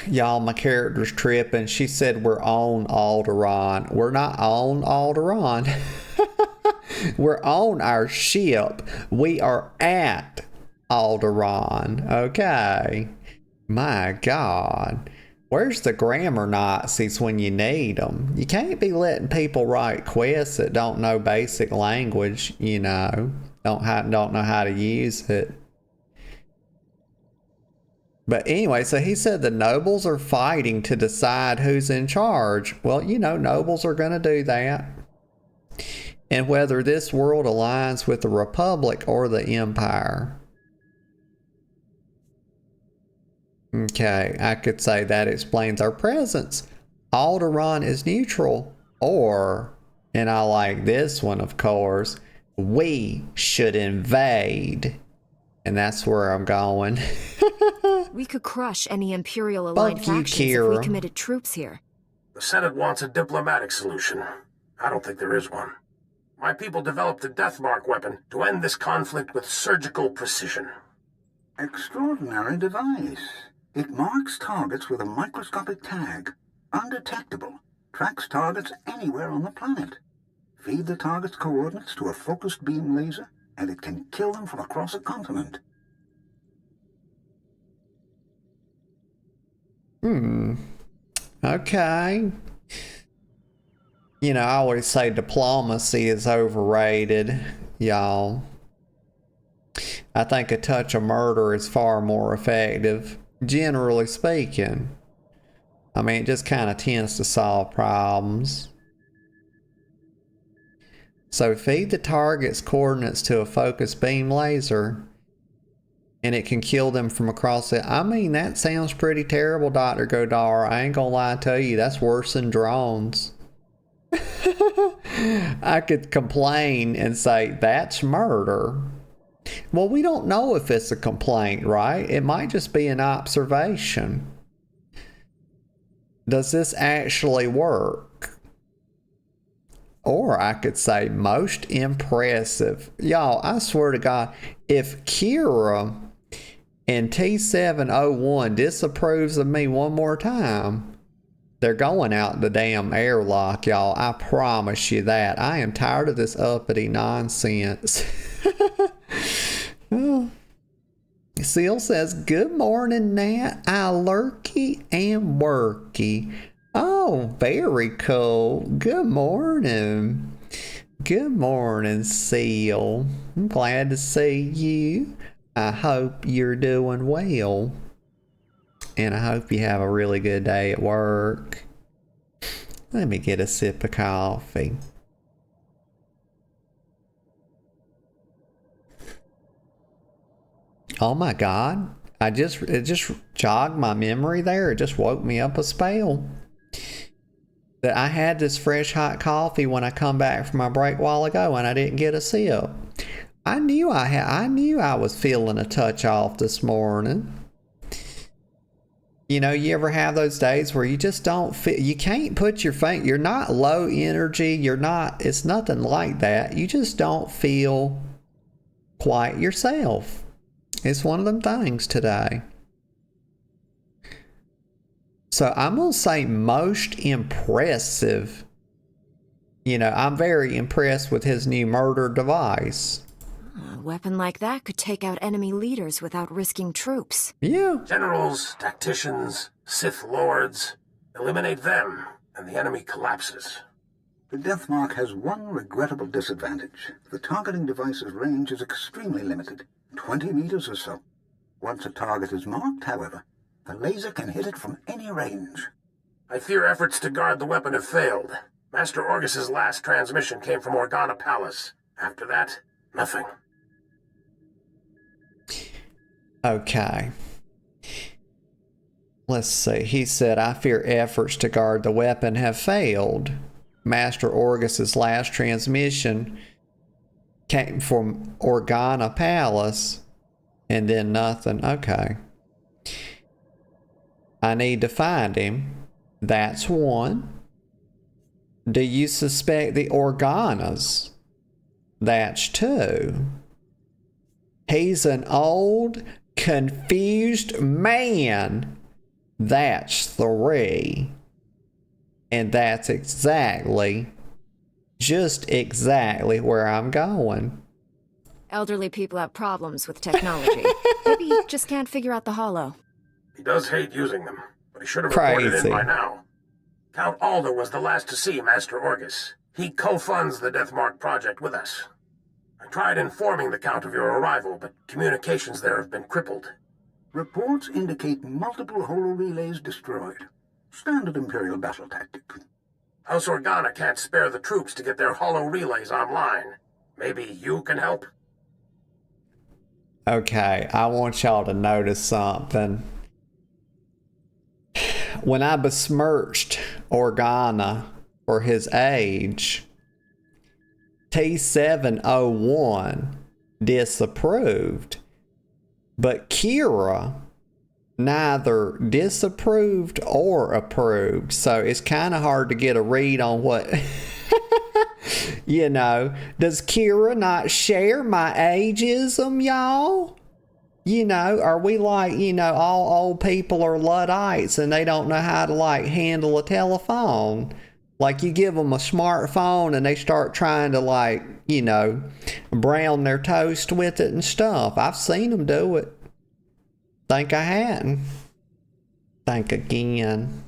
Y'all, my character's tripping. She said we're on Alderaan. We're not on Alderaan. We're on our ship. We are at Alderaan. Okay. My God. Where's the grammar Nazis when you need them? You can't be letting people write quests that don't know basic language, you know. Don't know how to use it. But anyway, so he said the nobles are fighting to decide who's in charge. Well, you know, nobles are going to do that. And whether this world aligns with the Republic or the Empire. Okay, I could say that explains our presence. Alderaan is neutral. Or, and I like this one, of course, we should invade. And that's where I'm going. We could crush any Imperial-aligned factions if we committed troops here. The Senate wants a diplomatic solution. I don't think there is one. My people developed a death mark weapon to end this conflict with surgical precision. Extraordinary device. It marks targets with a microscopic tag. Undetectable. Tracks targets anywhere on the planet. Feed the target's coordinates to a focused beam laser, and it can kill them from across a continent. Okay. You know, I always say diplomacy is overrated, y'all. I think a touch of murder is far more effective, generally speaking. I mean, it just kind of tends to solve problems. So feed the target's coordinates to a focused beam laser, and it can kill them from across it. I mean, that sounds pretty terrible, Dr. Godar. I ain't gonna lie to you, that's worse than drones. I could complain and say, that's murder. Well, we don't know if it's a complaint, right? It might just be an observation. Does this actually work? Or I could say, most impressive. Y'all, I swear to God, if Kira and T701 disapproves of me one more time, they're going out the damn airlock, y'all. I promise you that. I am tired of this uppity nonsense. Seal says, good morning, Nat. I lurky and worky. Oh, very cool. Good morning. Good morning, Seal. I'm glad to see you. I hope you're doing well. And I hope you have a really good day at work. Let me get a sip of coffee. Oh my God. It just jogged my memory there. It just woke me up a spell. That I had this fresh hot coffee when I come back from my break a while ago and I didn't get a sip. I knew I was feeling a touch off this morning. You know, you ever have those days where you just don't feel, you can't put your finger, you're not low energy, it's nothing like that. You just don't feel quite yourself. It's one of them things today. So I'm going to say most impressive. You know, I'm very impressed with his new murder device. A weapon like that could take out enemy leaders without risking troops. Yeah. Generals, tacticians, Sith lords. Eliminate them, and the enemy collapses. The Death Mark has one regrettable disadvantage. The targeting device's range is extremely limited, 20 meters or so. Once a target is marked, however, the laser can hit it from any range. I fear efforts to guard the weapon have failed. Master Orgus's last transmission came from Organa Palace. After that, nothing. Okay. Let's see. He said, I fear efforts to guard the weapon have failed. Master Orgus's last transmission came from Organa Palace, and then nothing. Okay. I need to find him. That's one. Do you suspect the Organas? That's two. He's an old, confused man. That's three. And that's just exactly where I'm going. Elderly people have problems with technology. Maybe he just can't figure out the holo. He does hate using them, but he should have reported Crazy. in by now. Count Alder was the last to see Master Orgus. He co-funds the Death Mark project with us. I tried informing the Count of your arrival, but communications there have been crippled. Reports indicate multiple holo relays destroyed. Standard Imperial battle tactic. House Organa can't spare the troops to get their holo relays online. Maybe you can help? Okay, I want y'all to notice something. When I besmirched Organa for his age, T701 disapproved, but Kira neither disapproved or approved. So it's kind of hard to get a read on what, you know. Does Kira not share my ageism, y'all? You know, are we like, you know, all old people are Luddites and they don't know how to like handle a telephone? Like you give them a smartphone and they start trying to like, you know, brown their toast with it and stuff. I've seen them do it. Think I hadn't. Think again.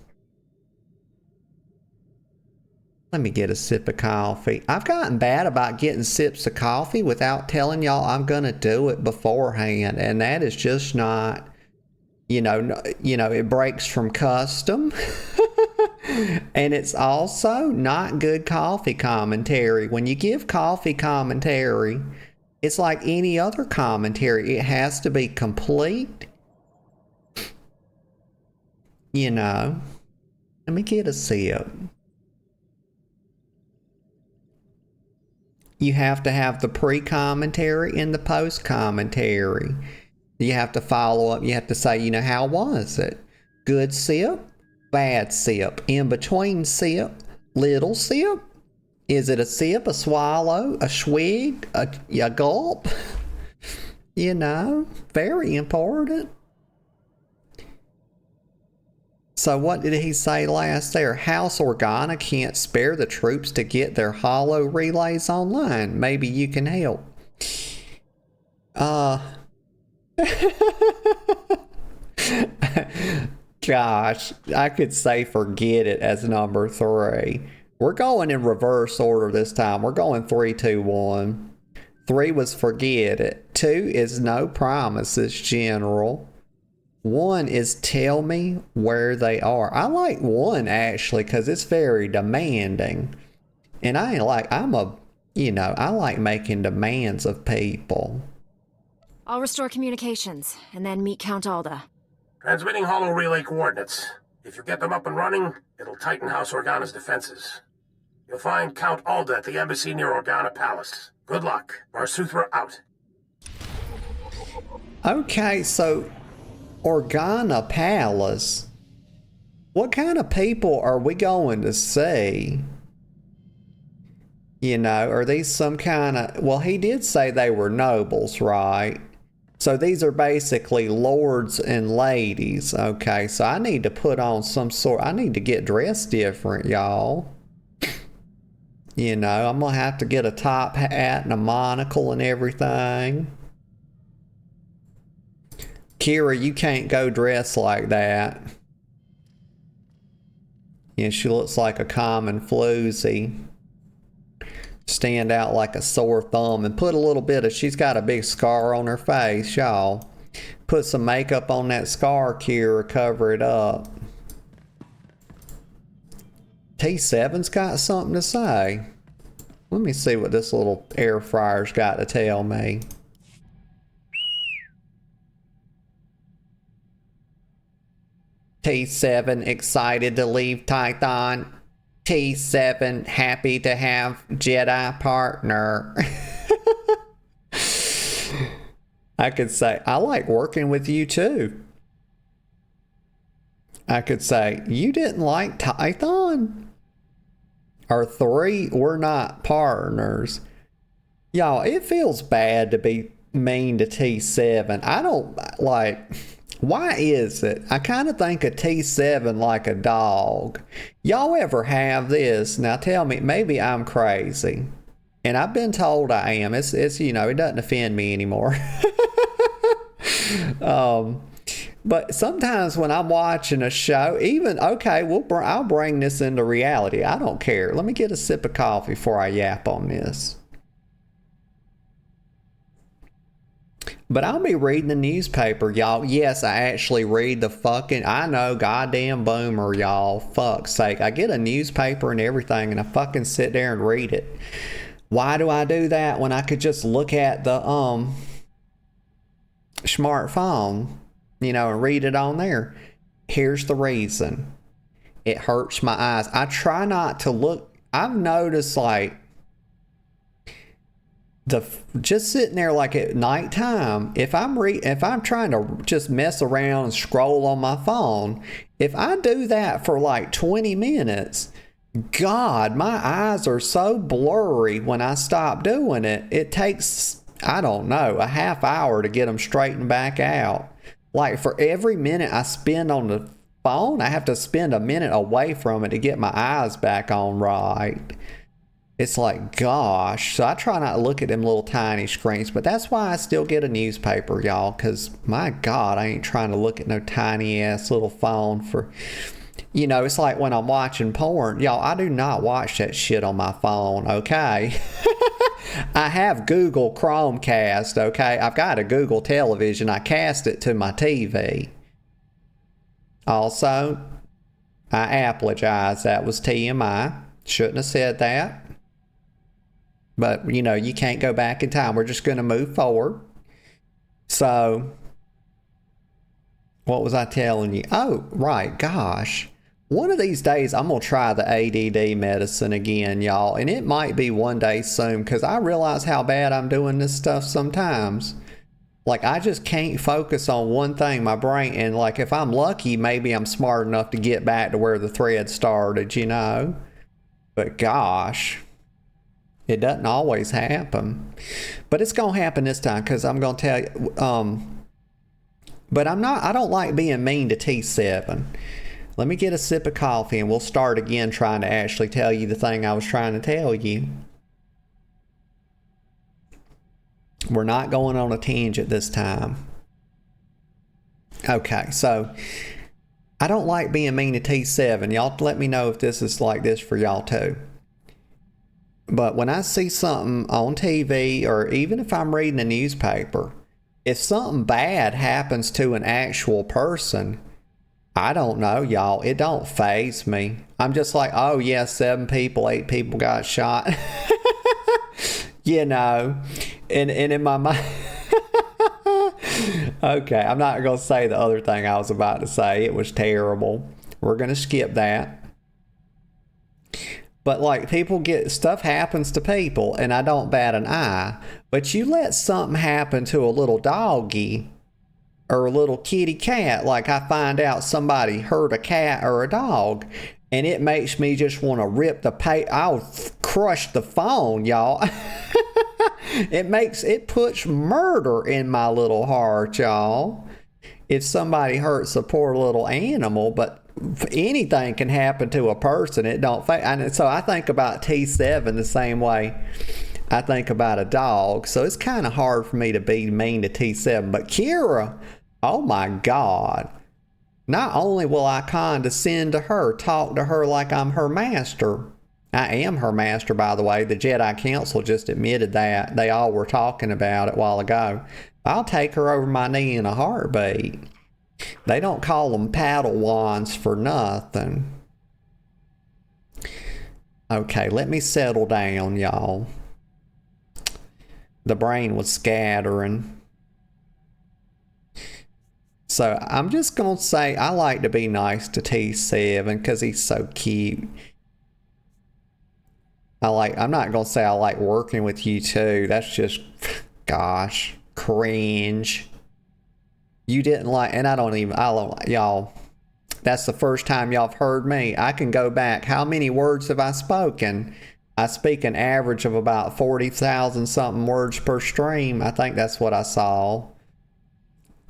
Let me get a sip of coffee. I've gotten bad about getting sips of coffee without telling y'all I'm gonna do it beforehand, and that is just not, you know, it breaks from custom. And it's also not good coffee commentary. When you give coffee commentary, it's like any other commentary. It has to be complete. You know. Let me get a sip. You have to have the pre-commentary and the post-commentary. You have to follow up. You have to say, you know, how was it? Good sip? Bad sip? In between sip? Little sip? Is it a sip, a swallow, a swig, a gulp? You know, very important. So what did he say last there? House Organa can't spare the troops to get their holo relays online. Maybe you can help. Gosh, I could say forget it as number 3. We're going in reverse order this time. We're going 3, 2, 1. 3 was forget it. 2 is no promises, General. 1 is tell me where they are. I like 1 actually because it's very demanding. And I like making demands of people. I'll restore communications, and then meet Count Alda. Transmitting holo relay coordinates. If you get them up and running, it'll tighten House Organa's defenses. You'll find Count Alda at the embassy near Organa Palace. Good luck. SWTOR out. Okay, so Organa Palace. What kind of people are we going to see? You know, are these some kind of... Well, he did say they were nobles, right? So these are basically lords and ladies. Okay, so I need to put on some sort... I need to get dressed different, y'all. You know, I'm going to have to get a top hat and a monocle and everything. Kira, you can't go dressed like that. Yeah, she looks like a common floozy. Stand out like a sore thumb and put a little bit of... She's got a big scar on her face, y'all. Put some makeup on that scar, Kira. Cover it up. T7's got something to say. Let me see what this little air fryer's got to tell me. T7 excited to leave Tython. T7 happy to have Jedi partner. I could say, I like working with you too. I could say, you didn't like Tython? Or 3, we're not partners. Y'all, it feels bad to be mean to T7. I don't like... Why is it? I kind of think of T7 like a dog. Y'all ever have this? Now tell me, maybe I'm crazy. And I've been told I am. It's you know, it doesn't offend me anymore. But sometimes when I'm watching a show, even, okay, I'll bring this into reality. I don't care. Let me get a sip of coffee before I yap on this. But I'll be reading the newspaper, y'all. Yes, I actually read the fucking... I know, goddamn boomer, y'all. Fuck's sake. I get a newspaper and everything, and I fucking sit there and read it. Why do I do that when I could just look at the smartphone, you know, and read it on there? Here's the reason. It hurts my eyes. I try not to look... I've noticed, like... just sitting there like at nighttime, if I'm trying to just mess around and scroll on my phone, if I do that for like 20 minutes, God, my eyes are so blurry when I stop doing it. It takes, I don't know, a half hour to get them straightened back out. Like for every minute I spend on the phone, I have to spend a minute away from it to get my eyes back on right. It's like, gosh. So I try not to look at them little tiny screens, but that's why I still get a newspaper, y'all, because my God, I ain't trying to look at no tiny ass little phone for, you know, it's like when I'm watching porn. Y'all, I do not watch that shit on my phone, okay? I have Google Chromecast, okay? I've got a Google television. I cast it to my TV. Also, I apologize. That was TMI. Shouldn't have said that. But, you know, you can't go back in time. We're just going to move forward. So, what was I telling you? Oh, right. Gosh. One of these days, I'm going to try the ADD medicine again, y'all. And it might be one day soon, because I realize how bad I'm doing this stuff sometimes. Like, I just can't focus on one thing, my brain. And, like, if I'm lucky, maybe I'm smart enough to get back to where the thread started, you know. But, gosh. It doesn't always happen. But it's going to happen this time, because I'm going to tell you. But I don't like being mean to T7. Let me get a sip of coffee and we'll start again trying to actually tell you the thing I was trying to tell you. We're not going on a tangent this time. Okay, so I don't like being mean to T7. Y'all let me know if this is like this for y'all too. But when I see something on TV, or even if I'm reading a newspaper, if something bad happens to an actual person, I don't know, y'all. It don't faze me. I'm just like, oh yeah, 7 people, 8 people got shot. You know, and in my mind, Okay, I'm not going to say the other thing I was about to say. It was terrible. We're going to skip that. But like, people get, stuff happens to people, and I don't bat an eye. But you let something happen to a little doggy or a little kitty cat, like I find out somebody hurt a cat or a dog, and it makes me just want to rip the I'll crush the phone, y'all. It puts murder in my little heart, y'all. If somebody hurts a poor little animal, but anything can happen to a person, it don't. And so I think about T7 the same way I think about a dog. So it's kind of hard for me to be mean to T7. But Kira, oh my God. Not only will I condescend to her, talk to her like I'm her master. I am her master, by the way. The Jedi Council just admitted that. They all were talking about it a while ago. I'll take her over my knee in a heartbeat. They don't call them Padawans for nothing. Okay, let me settle down, y'all. The brain was scattering. So I'm just going to say I like to be nice to T7 because he's so cute. I'm not going to say I like working with you too. That's just, gosh, cringe. You didn't like, and y'all, that's the first time y'all have heard me. I can go back. How many words have I spoken? I speak an average of about 40,000 something words per stream. I think that's what I saw.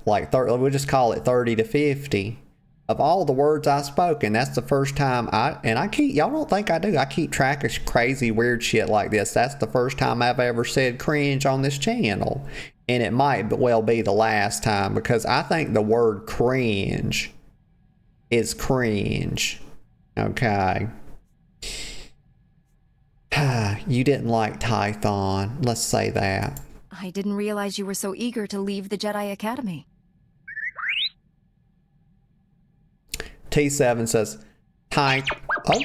Like, we'll just call it 30 to 50. Of all the words I've spoken, that's the first time y'all don't think I do. I keep track of crazy, weird shit like this. That's the first time I've ever said cringe on this channel. And it might well be the last time, because I think the word cringe is cringe. Okay. You didn't like Tython. Let's say that. I didn't realize you were so eager to leave the Jedi Academy. T7 says, oh.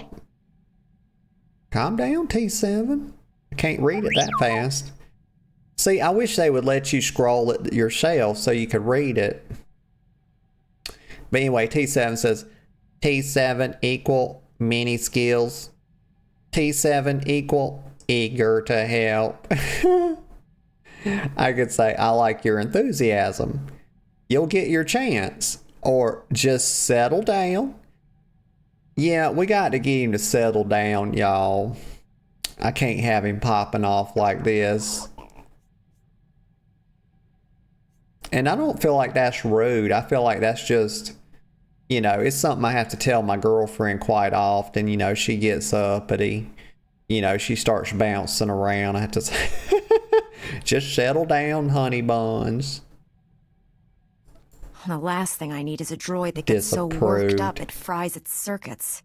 Calm down, T7. I can't read it that fast. See, I wish they would let you scroll it yourself so you could read it. But anyway, T7 says, T7 equal mini skills. T7 equal eager to help. I could say, I like your enthusiasm. You'll get your chance. Or just settle down. Yeah, we got to get him to settle down, y'all. I can't have him popping off like this. And I don't feel like that's rude. I feel like that's just, you know, it's something I have to tell my girlfriend quite often. You know, she gets uppity. You know, she starts bouncing around. I have to say, just settle down, honey buns. The last thing I need is a droid that gets so worked up it fries its circuits.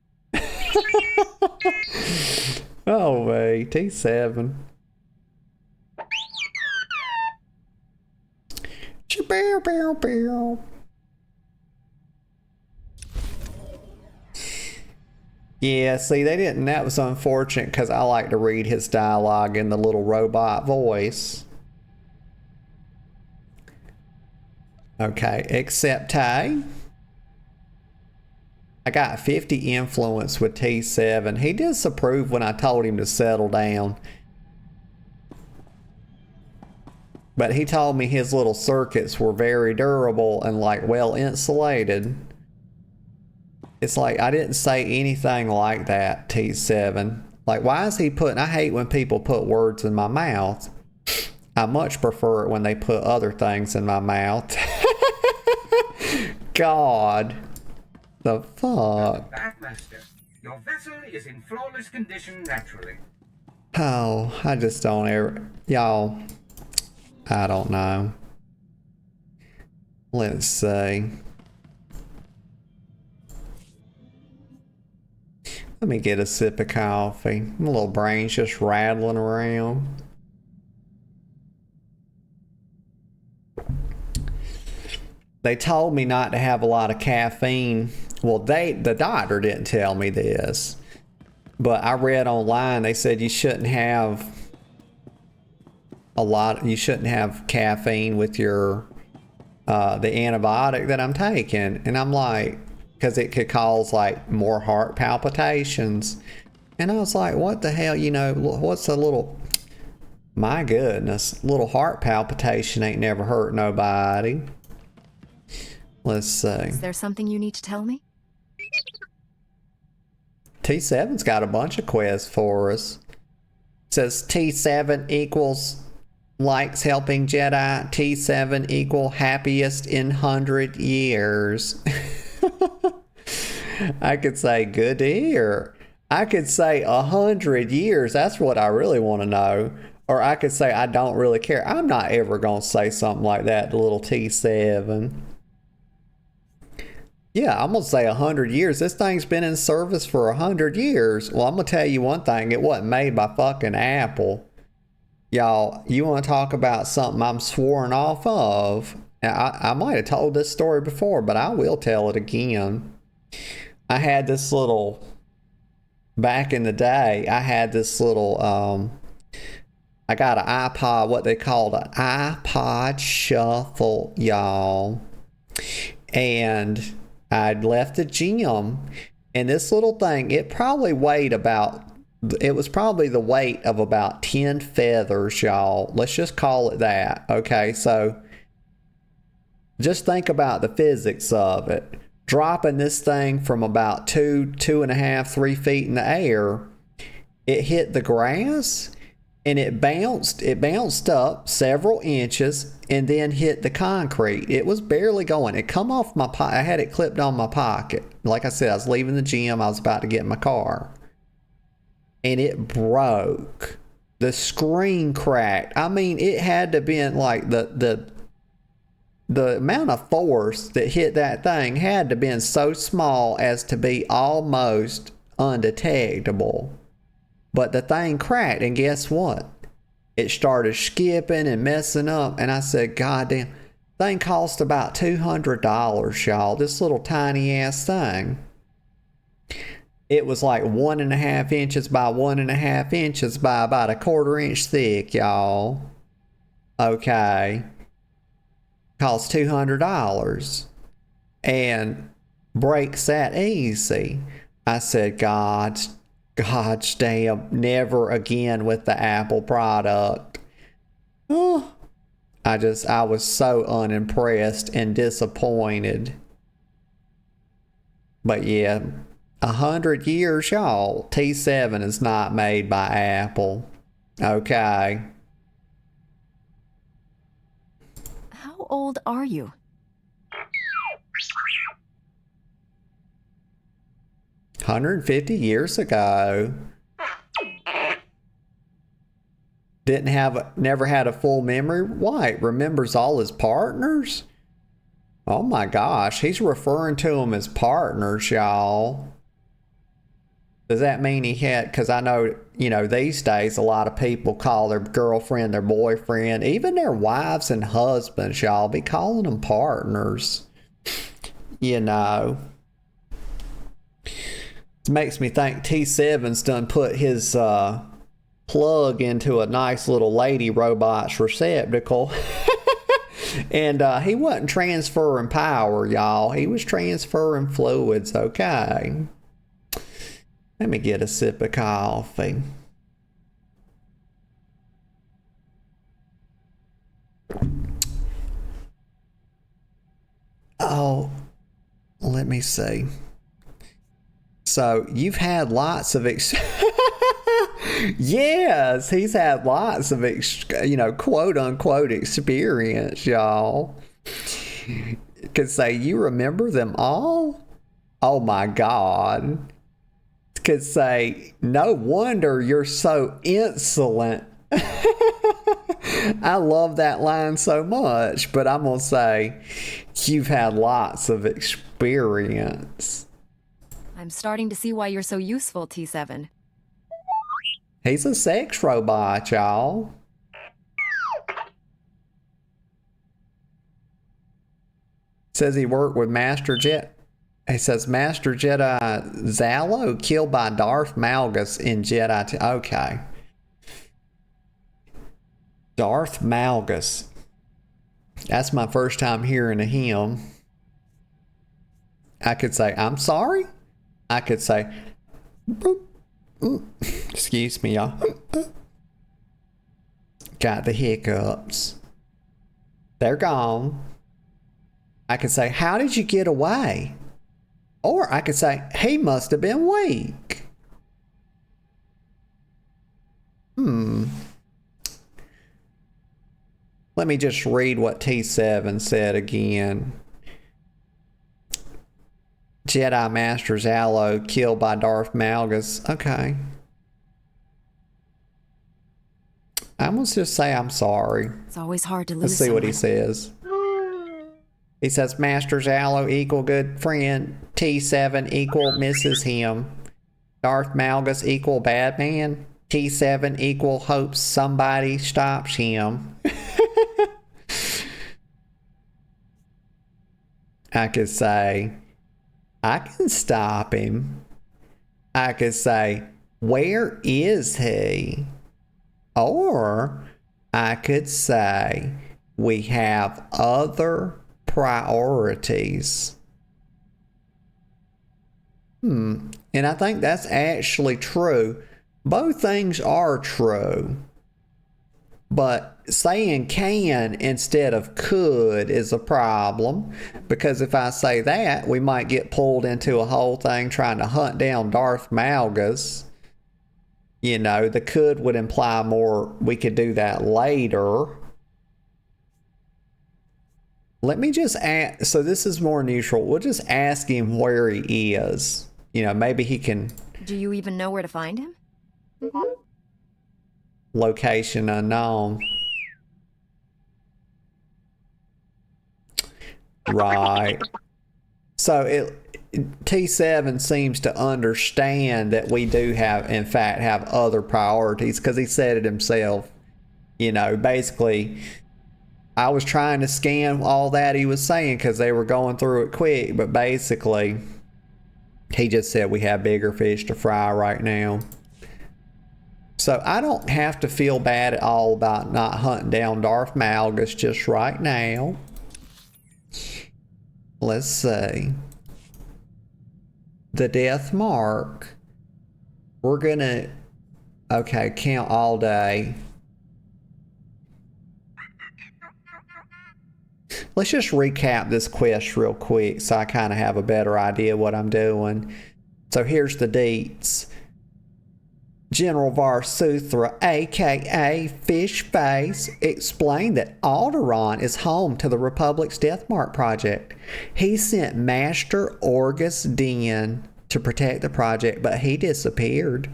Oh, wait, T7. Yeah, see, they didn't. That was unfortunate because I like to read his dialogue in the little robot voice. Okay, except I got 50 influence with T7. He disapproved when I told him to settle down. But he told me his little circuits were very durable and like well insulated. It's like, I didn't say anything like that, T7. Like, why is he putting, I hate when people put words in my mouth. I much prefer it when they put other things in my mouth. God. The fuck? Master, your vessel is in flawless condition naturally. Oh, I just don't ever... Y'all, I don't know. Let's see. Let me get a sip of coffee. My little brain's just rattling around. They told me not to have a lot of caffeine. Well, the doctor didn't tell me this, but I read online, they said you shouldn't have caffeine with your the antibiotic that I'm taking. And I'm like, because it could cause like more heart palpitations. And I was like, what the hell, you know, what's a little, my goodness, little heart palpitation ain't never hurt nobody. Let's see. Is there something you need to tell me? T7's got a bunch of quests for us. It says T7 equals likes helping Jedi. T7 equal happiest in 100 years. I could say good to hear. I could say 100 years. That's what I really want to know. Or I could say I don't really care. I'm not ever going to say something like that to little T7. Yeah, I'm going to say 100 years. This thing's been in service for 100 years. Well, I'm going to tell you one thing. It wasn't made by fucking Apple. Y'all, you want to talk about something I'm sworn off of? I might have told this story before, but I will tell it again. I had this little... Back in the day, I had this little... I got an iPod, what they called an iPod Shuffle, y'all. And... I'd left the gym, and this little thing, it probably weighed about, it was probably the weight of about 10 feathers, y'all. Let's just call it that. Okay, so just think about the physics of it. Dropping this thing from about 2.5, 3 feet in the air, it hit the grass, and it bounced up several inches and then hit the concrete. It was barely going. It come off my pocket. I had it clipped on my pocket. Like I said, I was leaving the gym. I was about to get in my car. And it broke. The screen cracked. I mean, it had to been like the amount of force that hit that thing had to been so small as to be almost undetectable. But the thing cracked, and guess what? It started skipping and messing up, and I said, God damn, thing cost about $200, y'all. This little tiny ass thing. It was like 1.5 inches by 1.5 inches by about 1/4 inch thick, y'all. Okay. Cost $200. And breaks that easy. I said, God damn, never again with the Apple product. Oh, I was so unimpressed and disappointed. But yeah, 100 years, y'all. T7 is not made by Apple. Okay. How old are you? $150 ago. Never had a full memory. White remembers all his partners. Oh my gosh, he's referring to them as partners, y'all. Does that mean he had, because I know, you know, these days a lot of people call their girlfriend their boyfriend, even their wives and husbands, y'all, be calling them partners. You know. It makes me think T7's done put his plug into a nice little lady robot's receptacle. And he wasn't transferring power, y'all. He was transferring fluids, okay. Let me get a sip of coffee. Oh, let me see. So you've had lots of yes, he's had lots of quote unquote experience, y'all. Could say you remember them all. Oh my God. Could say no wonder you're so insolent. I love that line so much, but I'm gonna say you've had lots of experience. I'm starting to see why you're so useful, T7. He's a sex robot, y'all. Says he worked with Master Jet. He says Master Jedi Zalo killed by Darth Malgus in Jedi. Okay. Darth Malgus. That's my first time hearing a hymn. I could say, I'm sorry. I could say, excuse me, y'all. Got the hiccups. They're gone. I could say, how did you get away? Or I could say, he must have been weak. Let me just read what T7 said again. Jedi Master Zalo killed by Darth Malgus. Okay. I'm going to just say I'm sorry. It's always hard to lose Let's see what he someone. says. He says Master Zalo equal good friend. T7 equal misses him. Darth Malgus equal bad man. T7 equal hopes somebody stops him. I could say, I can stop him. I could say, where is he? Or I could say, we have other priorities. And I think that's actually true. Both things are true. But saying can instead of could is a problem, because if I say that, we might get pulled into a whole thing trying to hunt down Darth Malgus. You know, the could would imply more we could do that later. Let me just ask, so this is more neutral. We'll just ask him where he is. You know, maybe he can... Do you even know where to find him? Location unknown. Right. So T7 seems to understand that we do have, in fact, have other priorities, because he said it himself. You know, basically, I was trying to scan all that he was saying because they were going through it quick, but basically, he just said we have bigger fish to fry right now. So I don't have to feel bad at all about not hunting down Darth Malgus just right now. Let's see. The death mark. We're gonna... Okay, count all day. Let's just recap this quest real quick so I kind of have a better idea what I'm doing. So here's the deets. General Var Suthra, aka Fish Face, explained that Alderaan is home to the Republic's Death Mark project. He sent Master Orgus Den to protect the project, but he disappeared.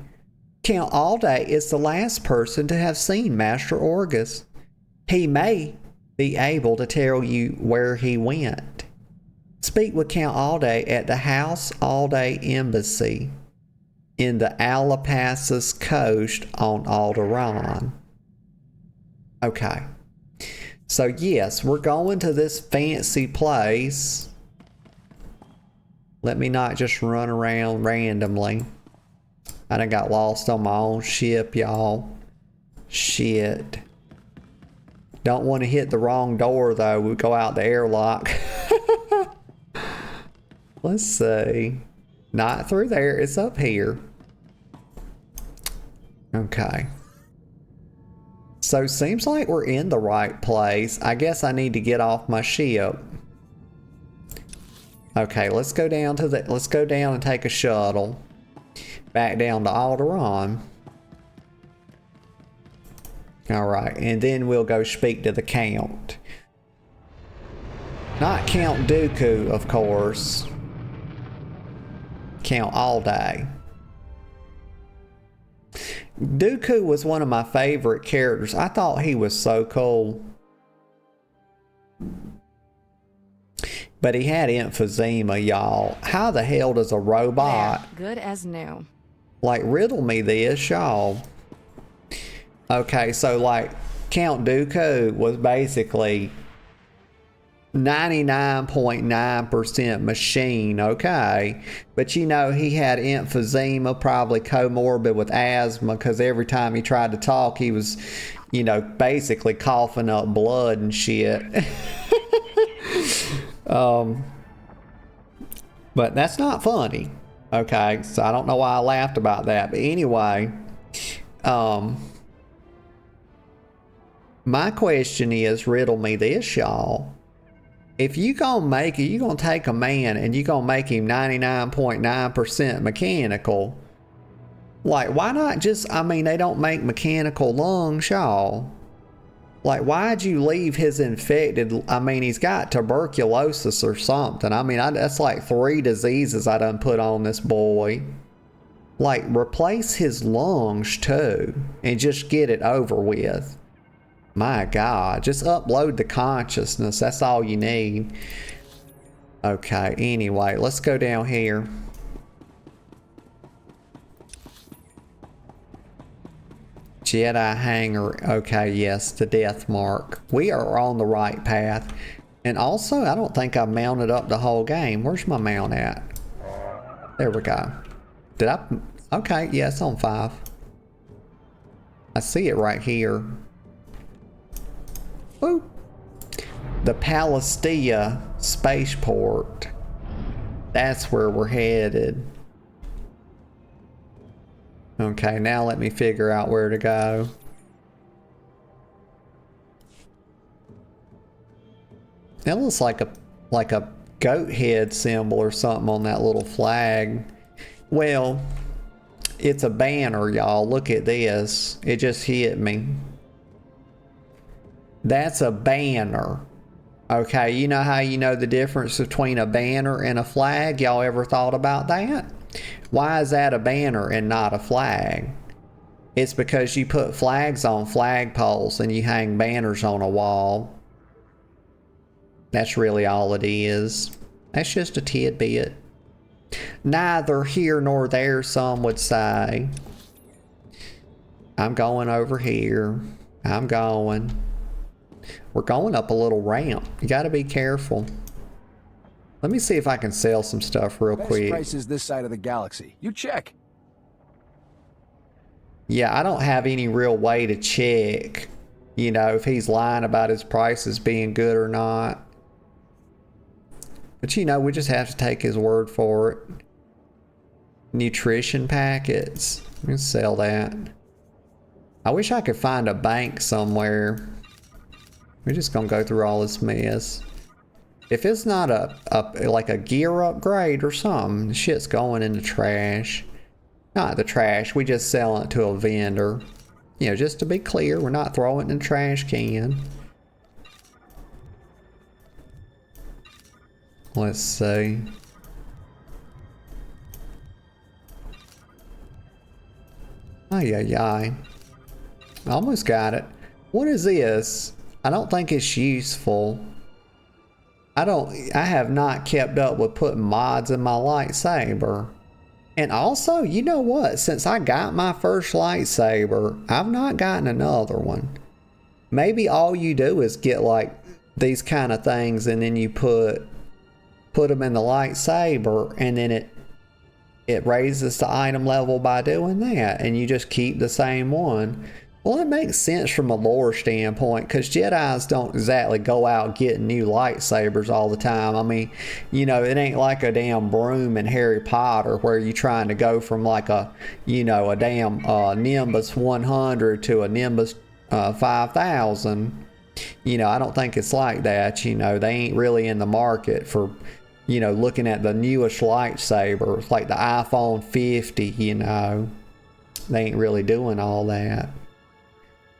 Count Alday is the last person to have seen Master Orgus. He may be able to tell you where he went. Speak with Count Alday at the House Alday Embassy in the Alapasas Coast on Alderaan. Okay. So yes, we're going to this fancy place. Let me not just run around randomly. I done got lost on my own ship, y'all. Shit. Don't want to hit the wrong door though. We go out the airlock. Let's see. Not through there, it's up here. Okay. So seems like we're in the right place. I guess I need to get off my ship. Okay, let's go down and take a shuttle. Back down to Alderaan. Alright, and then we'll go speak to the Count. Not Count Dooku, of course. Count Alday. Dooku was one of my favorite characters. I thought he was so cool. But he had emphysema, y'all. How the hell does a robot... There, good as new. Like, riddle me this, y'all. Okay, so like, Count Dooku was basically 99.9% machine, okay? But you know, he had emphysema, probably comorbid with asthma, because every time he tried to talk, he was, you know, basically coughing up blood and shit. But that's not funny. Okay, so I don't know why I laughed about that. But anyway, my question is, riddle me this, y'all. If you gonna make it, you gonna take a man and you gonna make him 99.9% mechanical. Like, why not just, I mean, they don't make mechanical lungs, y'all. Like, why'd you leave his infected, I mean, he's got tuberculosis or something. I mean, that's like 3 diseases I done put on this boy. Like, replace his lungs too and just get it over with. My God, just upload the consciousness. That's all you need. Okay, anyway, let's go down here. Jedi hangar. Okay, yes, the death mark. We are on the right path. And also, I don't think I've mounted up the whole game. Where's my mount at? There we go. Did I? Okay, yeah, it's on 5. I see it right here. Woo. The Palestia spaceport. That's where we're headed. Okay, now let me figure out where to go. That looks like a goat head symbol or something on that little flag. Well, it's a banner, y'all. Look at this. It just hit me. That's a banner. Okay, you know how you know the difference between a banner and a flag? Y'all ever thought about that? Why is that a banner and not a flag? It's because you put flags on flagpoles and you hang banners on a wall. That's really all it is. That's just a tidbit. Neither here nor there, some would say. I'm going over here. I'm going. We're going up a little ramp. You gotta be careful. Let me see if I can sell some stuff real quick. Best prices this side of the galaxy. You check. Yeah, I don't have any real way to check, you know, if he's lying about his prices being good or not. But you know, we just have to take his word for it. Nutrition packets. We can sell that. I wish I could find a bank somewhere. We're just gonna go through all this mess. If it's not like a gear upgrade or something, the shit's going in the trash. Not the trash, we just sell it to a vendor. You know, just to be clear, we're not throwing it in the trash can. Let's see. Ay, ay, ay. Almost got it. What is this? I don't think it's useful. I have not kept up with putting mods in my lightsaber. And also, you know what? Since I got my first lightsaber, I've not gotten another one. Maybe all you do is get like these kind of things and then you put them in the lightsaber and then it raises the item level by doing that and you just keep the same one. Well, it makes sense from a lore standpoint because Jedis don't exactly go out getting new lightsabers all the time. I mean, you know, it ain't like a damn broom in Harry Potter where you're trying to go from like a, you know, a damn Nimbus 100 to a Nimbus 5000. You know, I don't think it's like that. You know, they ain't really in the market for, you know, looking at the newest lightsabers like the iPhone 50, you know. They ain't really doing all that.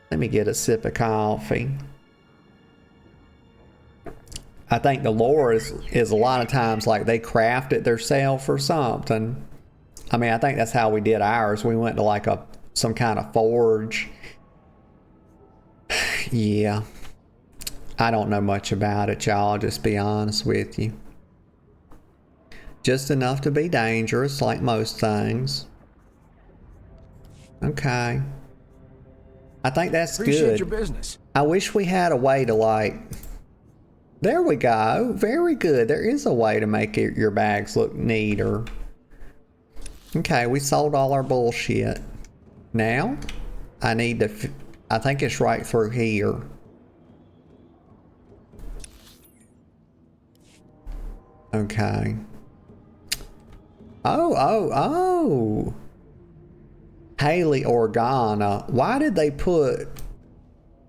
Let me get a sip of coffee. I think the lore is a lot of times like they craft it themselves or something. I mean, I think that's how we did ours. We went to like some kind of forge. Yeah. I don't know much about it, y'all. I'll just be honest with you. Just enough to be dangerous, like most things. Okay. I think that's Appreciate good. your business. I wish we had a way to like... There we go. Very good. There is a way to make your bags look neater. Okay, we sold all our bullshit. Now, I need to I think it's right through here. Okay. Oh. Haley Organa. Why did they put...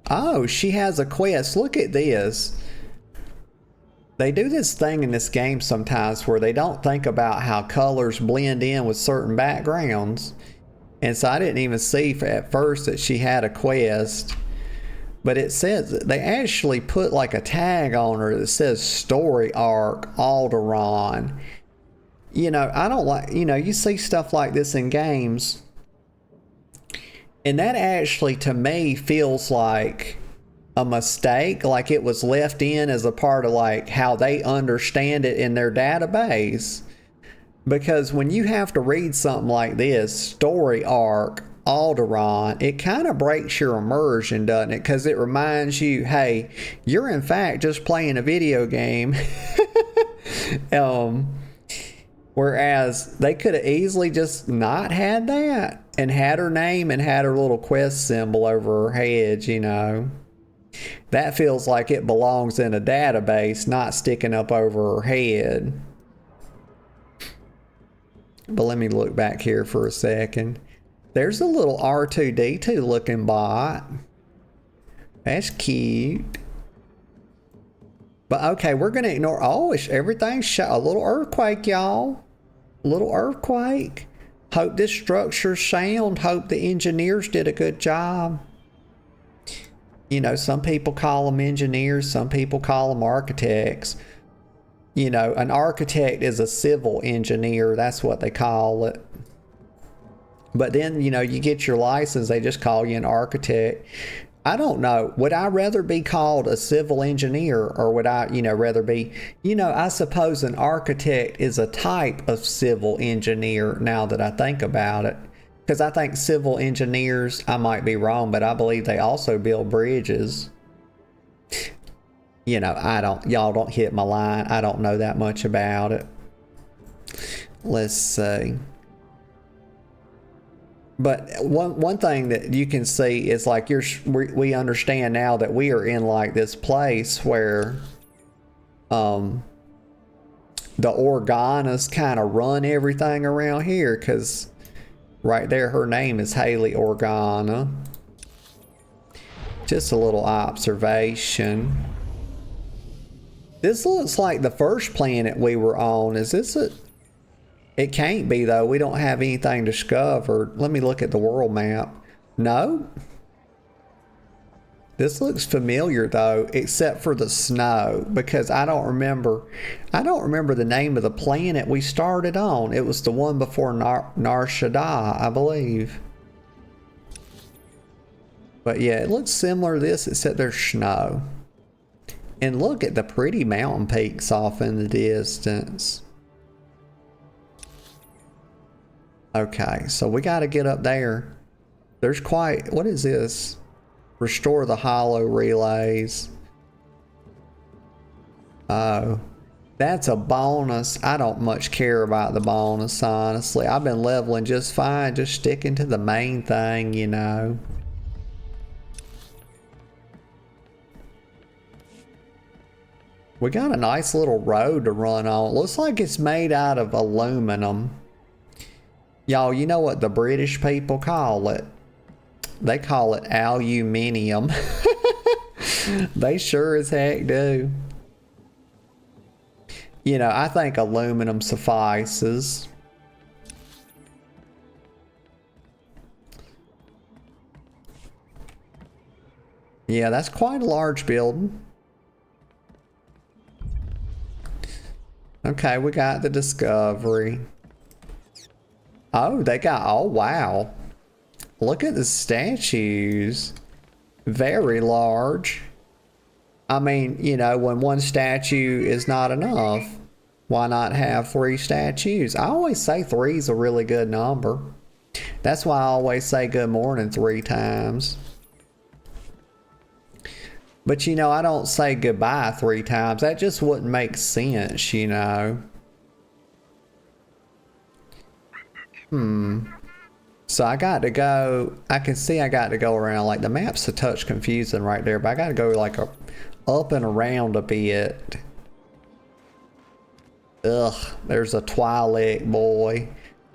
Oh, she has a quest. Look at this. They do this thing in this game sometimes where they don't think about how colors blend in with certain backgrounds. And so I didn't even see at first that she had a quest. But it says they actually put like a tag on her that says story arc Alderaan. You know, I don't like, you know, you see stuff like this in games. And that actually, to me, feels like a mistake, like it was left in as a part of like how they understand it in their database. Because when you have to read something like this, story arc, Alderaan, it kind of breaks your immersion, doesn't it? Because it reminds you, hey, you're in fact just playing a video game. Whereas they could have easily just not had that and had her name and had her little quest symbol over her head, you know. That feels like it belongs in a database, not sticking up over her head. But let me look back here for a second. There's a little R2-D2 looking bot. That's cute. But okay, we're going to ignore... Oh, everything's shot. A little earthquake, y'all. A little earthquake. Hope this structure's sound. Hope the engineers did a good job. You know, some people call them engineers. Some people call them architects. You know, an architect is a civil engineer. That's what they call it. But then, you know, you get your license, they just call you an architect. I don't know. Would I rather be called a civil engineer, or would I, you know, rather be, you know, I suppose an architect is a type of civil engineer now that I think about it. Because I think civil engineers, I might be wrong, but I believe they also build bridges. You know, y'all don't hit my line. I don't know that much about it. Let's see. But one thing that you can see is like we understand now that we are in like this place where the Organas kind of run everything around here, because right there her name is Haley Organa. Just a little observation. This looks like the first planet we were on. Is this it? It can't be, though. We don't have anything discovered. Let me look at the world map. No. This looks familiar, though, except for the snow, because I don't remember the name of the planet we started on. It was the one before Nar Shaddaa, I believe. But yeah, it looks similar to this, except there's snow. And look at the pretty mountain peaks off in the distance. Okay, so we got to get up there. There's quite... What is this? Restore the hollow relays. Oh. That's a bonus. I don't much care about the bonus, honestly. I've been leveling just fine, just sticking to the main thing, you know. We got a nice little road to run on. It looks like it's made out of aluminum. Y'all, you know what the British people call it? They call it aluminium. They sure as heck do. You know, I think aluminum suffices. Yeah, that's quite a large building. Okay, we got the Discovery. Oh, they got, oh wow. Look at the statues. Very large. I mean, you know, when one statue is not enough, why not have 3 statues? I always say 3 is a really good number. That's why I always say good morning 3 times. But you know, I don't say goodbye 3 times. That just wouldn't make sense, you know. So I got to go, I can see I got to go around, like the map's a touch confusing right there, but I got to go like up and around a bit. Ugh, there's a Twi'lek boy.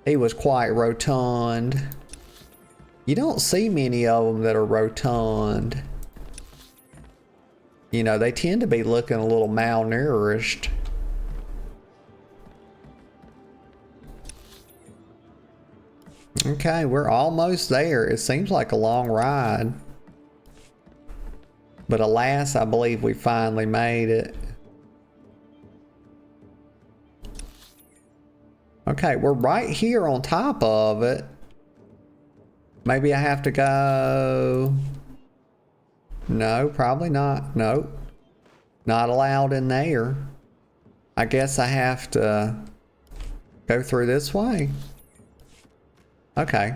He was quite rotund. You don't see many of them that are rotund. You know, they tend to be looking a little malnourished. Okay, we're almost there. It seems like a long ride. But alas, I believe we finally made it. Okay, we're right here on top of it. Maybe I have to go... No, probably not. Nope. Not allowed in there. I guess I have to go through this way. Okay.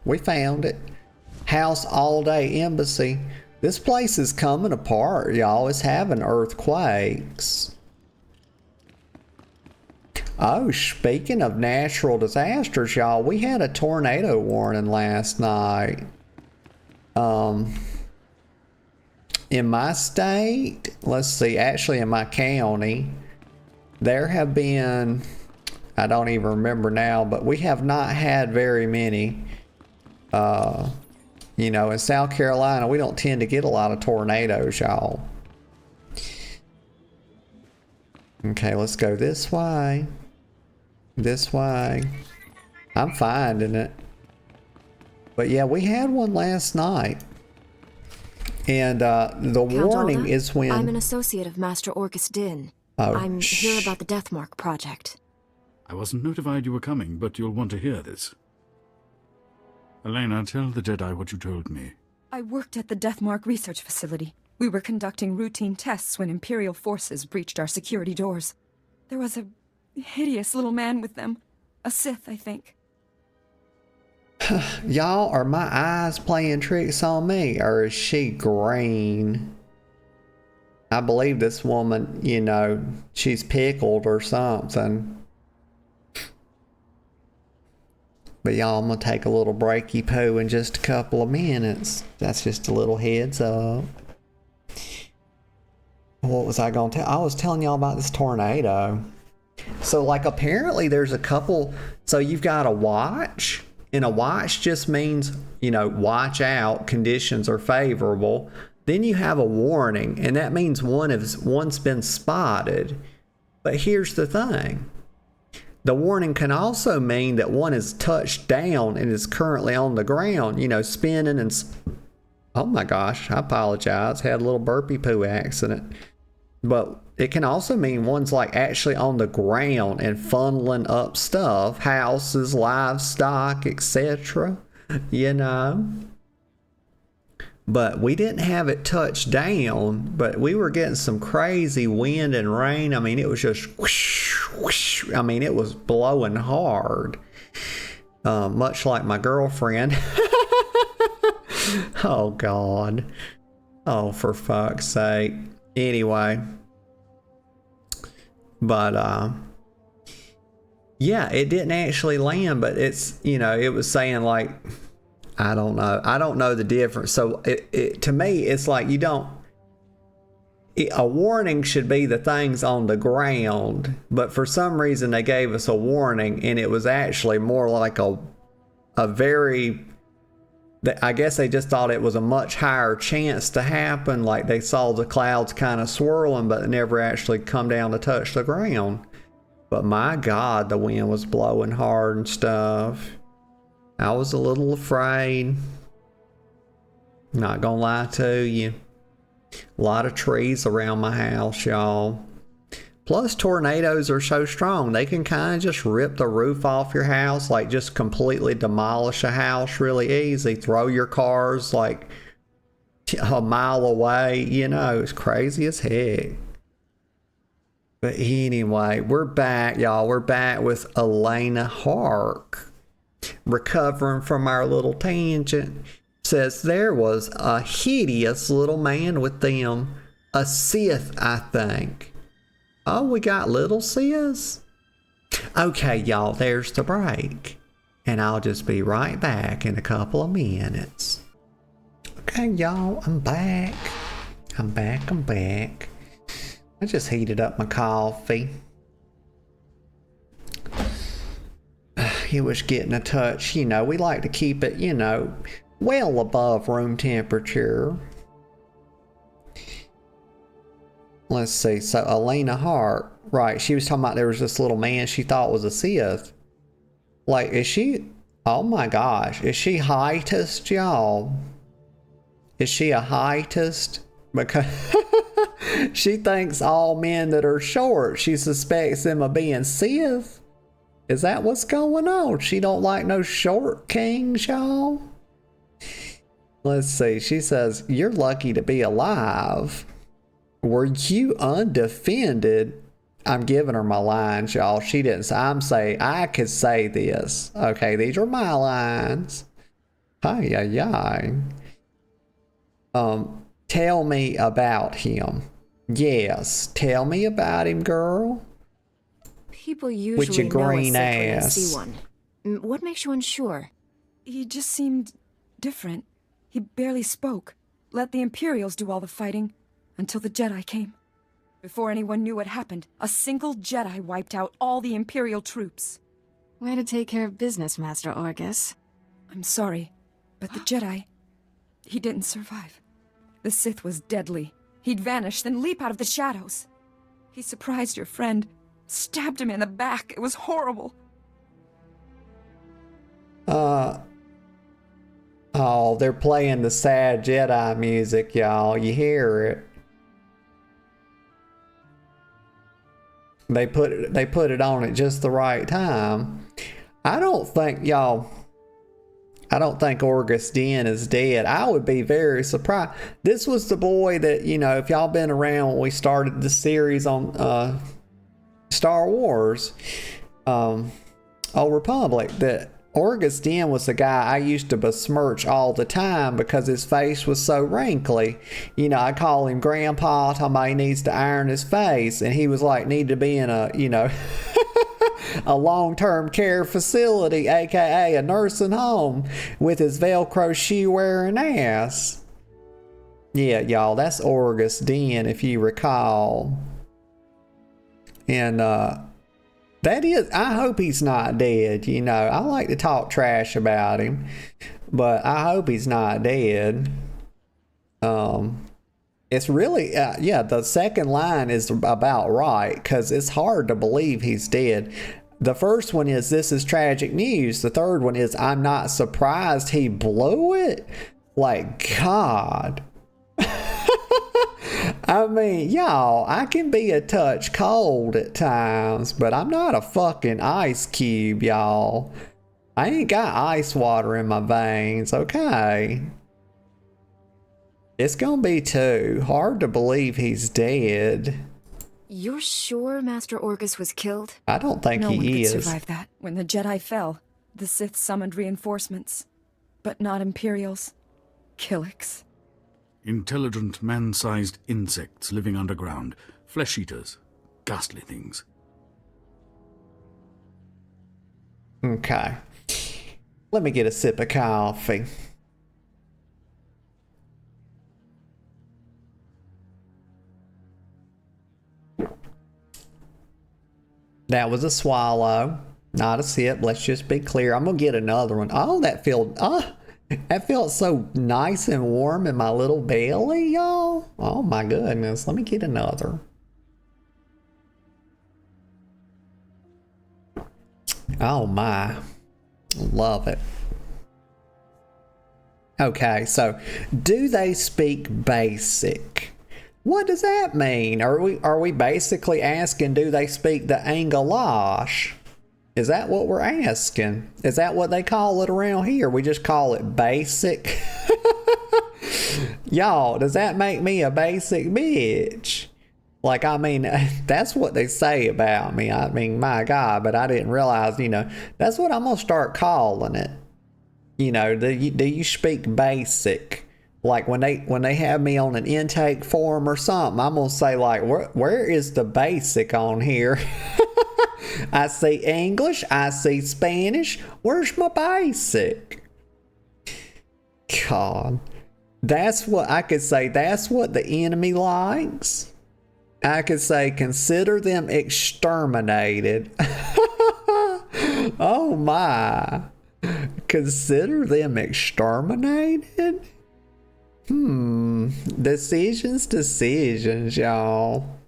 We found it. House all day embassy. This place is coming apart, y'all. It's having earthquakes. Oh, speaking of natural disasters, y'all, we had a tornado warning last night. In my state, let's see, actually in my county, there have been, I don't even remember now, but we have not had very many. You know, in South Carolina, we don't tend to get a lot of tornadoes, y'all. Okay, let's go this way. This way. I'm finding it. But yeah, we had one last night. And the warning Alda, is when... I'm an associate of Master Orgus Din. Oh, I'm here about the Deathmark project. I wasn't notified you were coming, but you'll want to hear this. Elena, tell the Jedi what you told me. I worked at the Deathmark research facility. We were conducting routine tests when Imperial forces breached our security doors. There was a hideous little man with them. A Sith, I think. Y'all, are my eyes playing tricks on me, or is she green? I believe this woman, you know, she's pickled or something. But y'all, I'm gonna take a little breaky poo in just a couple of minutes. That's just a little heads up. What was I gonna tell? I was telling y'all about this tornado. So like apparently there's a couple, so you've got a watch, and a watch just means, you know, watch out, conditions are favorable. Then you have a warning, and that means one's been spotted. But here's the thing. The warning can also mean that one is touched down and is currently on the ground, you know, spinning and... Oh my gosh, I apologize. Had a little burpee poo accident. But it can also mean one's like actually on the ground and funneling up stuff, houses, livestock, etc. You know. But we didn't have it touch down, but we were getting some crazy wind and rain. I mean, it was just whoosh, whoosh. I mean, it was blowing hard. Much like my girlfriend. Oh, God. Oh, for fuck's sake. Anyway. But, yeah, it didn't actually land, but it's, you know, it was saying like, I don't know. I don't know the difference. So to me, it's like you don't... A warning should be the things on the ground, but for some reason they gave us a warning, and it was actually more like a very... I guess they just thought it was a much higher chance to happen. Like they saw the clouds kind of swirling, but it never actually come down to touch the ground. But my God, the wind was blowing hard and stuff. I was a little afraid. Not gonna lie to you. A lot of trees around my house, y'all. Plus, tornadoes are so strong, they can kind of just rip the roof off your house, like just completely demolish a house really easy. Throw your cars like a mile away. You know, it's crazy as heck. But anyway, we're back, y'all. We're back with Elena Hark. Recovering from our little tangent. Says there was a hideous little man with them. A Sith, I think. Oh, we got little Siths? Okay, y'all, there's the break. And I'll just be right back in a couple of minutes. Okay, y'all, I'm back. I'm back. I just heated up my coffee. It was getting a touch, we like to keep it, well above room temperature. Let's see, so Elena Hart, right, she was talking about there was this little man she thought was a Sith. Like, is she, oh my gosh, is she heightist, y'all? Is she a heightist? Because she thinks all men that are short, she suspects them of being Sith. Is that what's going on? She don't like no short kings, y'all? Let's see, she says, you're lucky to be alive. Were you undefended? I'm giving her my lines, y'all. She didn't say, I could say this. Okay, these are my lines. Hi. Tell me about him. Yes, tell me about him, girl. People usually With your green know a Sith when they ass. see one. What makes you unsure? He just seemed different. He barely spoke. Let the Imperials do all the fighting until the Jedi came. Before anyone knew what happened, a single Jedi wiped out all the Imperial troops. Way to take care of business, Master Orgus. I'm sorry, but the Jedi, he didn't survive. The Sith was deadly. He'd vanish, then leap out of the shadows. He surprised your friend, stabbed him in the back. It was horrible. Oh, they're playing the sad Jedi music, y'all. You hear it. They put it on at just the right time. I don't think Orgus Den is dead. I would be very surprised. This was the boy that, if y'all been around when we started the series on Star Wars, Old Republic, that Orgus Den was the guy I used to besmirch all the time because his face was so wrinkly. I call him Grandpa, talking about he needs to iron his face, and he was like, need to be in a, a long-term care facility, aka a nursing home, with his Velcro shoe wearing ass. Yeah, y'all, that's Orgus Den, if you recall. And that is, I hope he's not dead. I like to talk trash about him, but I hope he's not dead. It's really, the second line is about right, because it's hard to believe he's dead. The first one is, this is tragic news. The third one is, I'm not surprised he blew it. Like, God. I mean, y'all, I can be a touch cold at times, but I'm not a fucking ice cube, y'all. I ain't got ice water in my veins, okay? It's gonna be too hard to believe he's dead. You're sure Master Orgus was killed? I don't think No one he could is. survive that. When the Jedi fell, the Sith summoned reinforcements. But not Imperials. Killiks. Intelligent man-sized insects living underground. Flesh-eaters. Ghastly things. Okay. Let me get a sip of coffee. That was a swallow, not a sip. Let's just be clear. I'm gonna get another one. Oh, that felt so nice and warm in my little belly, y'all. Oh my goodness. Let me get another. Oh my. Love it. Okay, so do they speak basic? What does that mean? Are we basically asking, do they speak the Angalash? Is that what we're asking? Is that what they call it around here? We just call it basic? Y'all, does that make me a basic bitch? Like, I mean, that's what they say about me. I mean, my God, but I didn't realize, that's what I'm going to start calling it. Do you speak basic? Like when they have me on an intake form or something, I'm going to say like, where is the basic on here? I see English. I see Spanish. Where's my basic? God. That's what I could say. That's what the enemy likes. I could say, consider them exterminated. Oh my. Consider them exterminated? Decisions, y'all.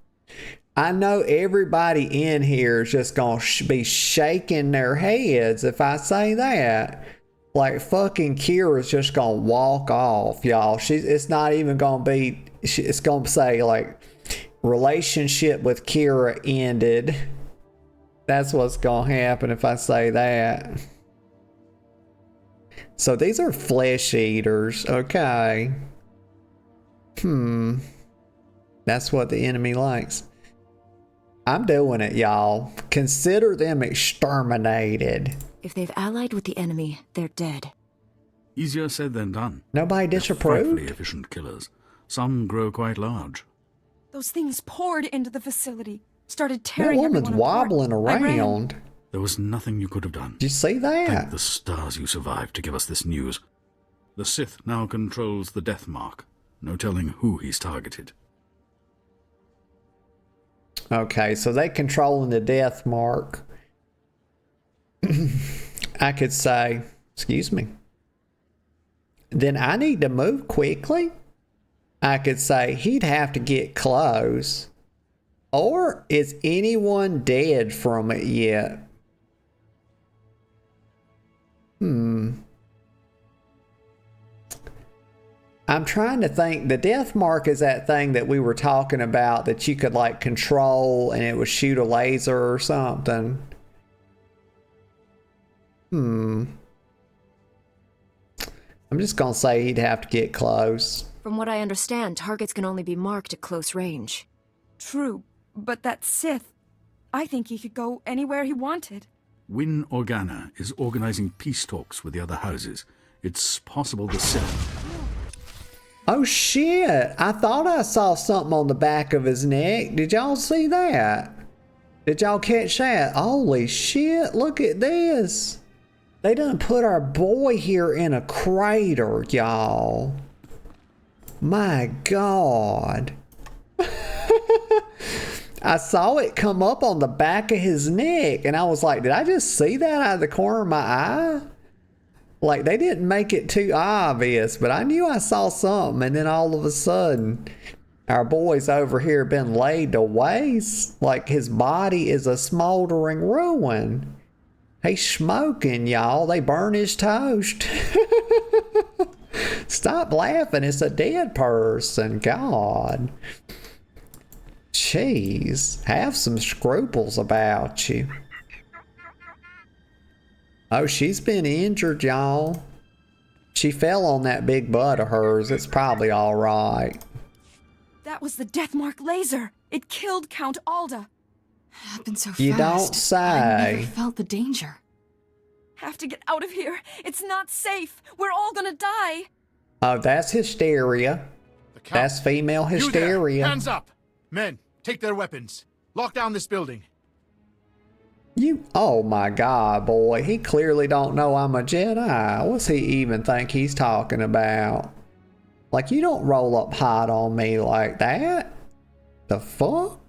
I know everybody in here is just gonna be shaking their heads if I say that. Like, fucking Kira's just gonna walk off, y'all. It's not even gonna be, it's gonna say, like, relationship with Kira ended. That's what's gonna happen if I say that. So these are flesh eaters, okay. That's what the enemy likes. I'm doing it, y'all. Consider them exterminated. If they've allied with the enemy, they're dead. Easier said than done. Nobody disapproved? Frightfully efficient killers. Some grow quite large. Those things poured into the facility, started tearing That woman's everyone apart. wobbling around. There was nothing you could have done. Did you see that? Thank the stars you survived to give us this news. The Sith now controls the Death Mark. No telling who he's targeted. Okay, so they controlling the Death Mark. I could say, excuse me. Then I need to move quickly. I could say he'd have to get close. Or is anyone dead from it yet? I'm trying to think. The Death Mark is that thing that we were talking about that you could like control and it would shoot a laser or something. I'm just gonna say he'd have to get close. From what I understand, targets can only be marked at close range. True, but that Sith, I think he could go anywhere he wanted. Win Organa is organizing peace talks with the other houses. It's possible the Sith... Oh shit! I thought I saw something on the back of his neck. Did y'all see that? Did y'all catch that? Holy shit, look at this. They done put our boy here in a crater, y'all. My God. I saw it come up on the back of his neck and I was like, did I just see that out of the corner of my eye? Like, they didn't make it too obvious, but I knew I saw something, and then all of a sudden, our boy's over here been laid to waste. Like, his body is a smoldering ruin. He's smoking, y'all. They burn his toast. Stop laughing. It's a dead person. God. Jeez. Have some scruples about you. Oh, she's been injured, y'all. She fell on that big butt of hers. It's probably all right. That was the Death Mark laser. It killed Count Alda. Happened so fast. You don't say. I never felt the danger. Have to get out of here. It's not safe. We're all gonna die. Oh, that's hysteria. That's female hysteria. You there. Hands up. Men, take their weapons. Lock down this building. Oh my God, boy. He clearly don't know I'm a Jedi. What's he even think he's talking about? Like, you don't roll up hot on me like that. The fuck?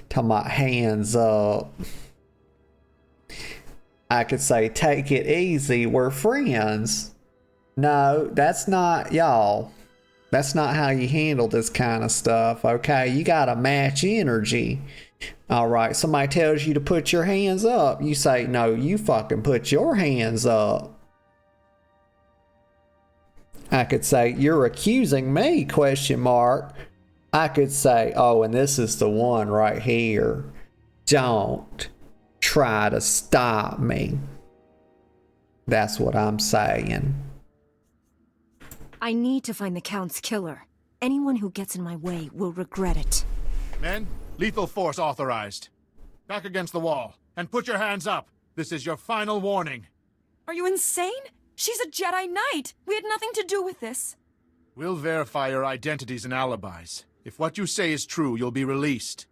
Talking about hands up. I could say, take it easy. We're friends. No, that's not, y'all. That's not how you handle this kind of stuff, okay? You gotta match energy. All right, somebody tells you to put your hands up. You say, no, you fucking put your hands up. I could say, you're accusing me, question mark. I could say, oh, and this is the one right here. Don't try to stop me. That's what I'm saying. I need to find the Count's killer. Anyone who gets in my way will regret it. Men, lethal force authorized. Back against the wall, and put your hands up. This is your final warning. Are you insane? She's a Jedi Knight. We had nothing to do with this. We'll verify your identities and alibis. If what you say is true, you'll be released.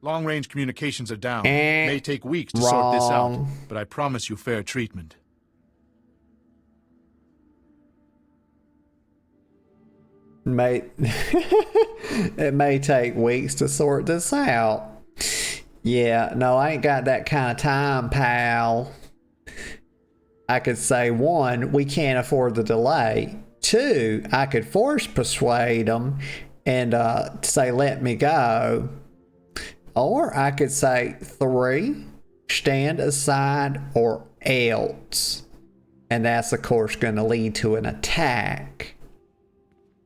Long-range communications are down. It may take weeks to sort this out, but I promise you fair treatment. It may take weeks to sort this out. Yeah, no, I ain't got that kind of time, pal. I could say, 1, we can't afford the delay. 2, I could force persuade them and say, let me go. Or I could say, 3, stand aside or else. And that's, of course, going to lead to an attack.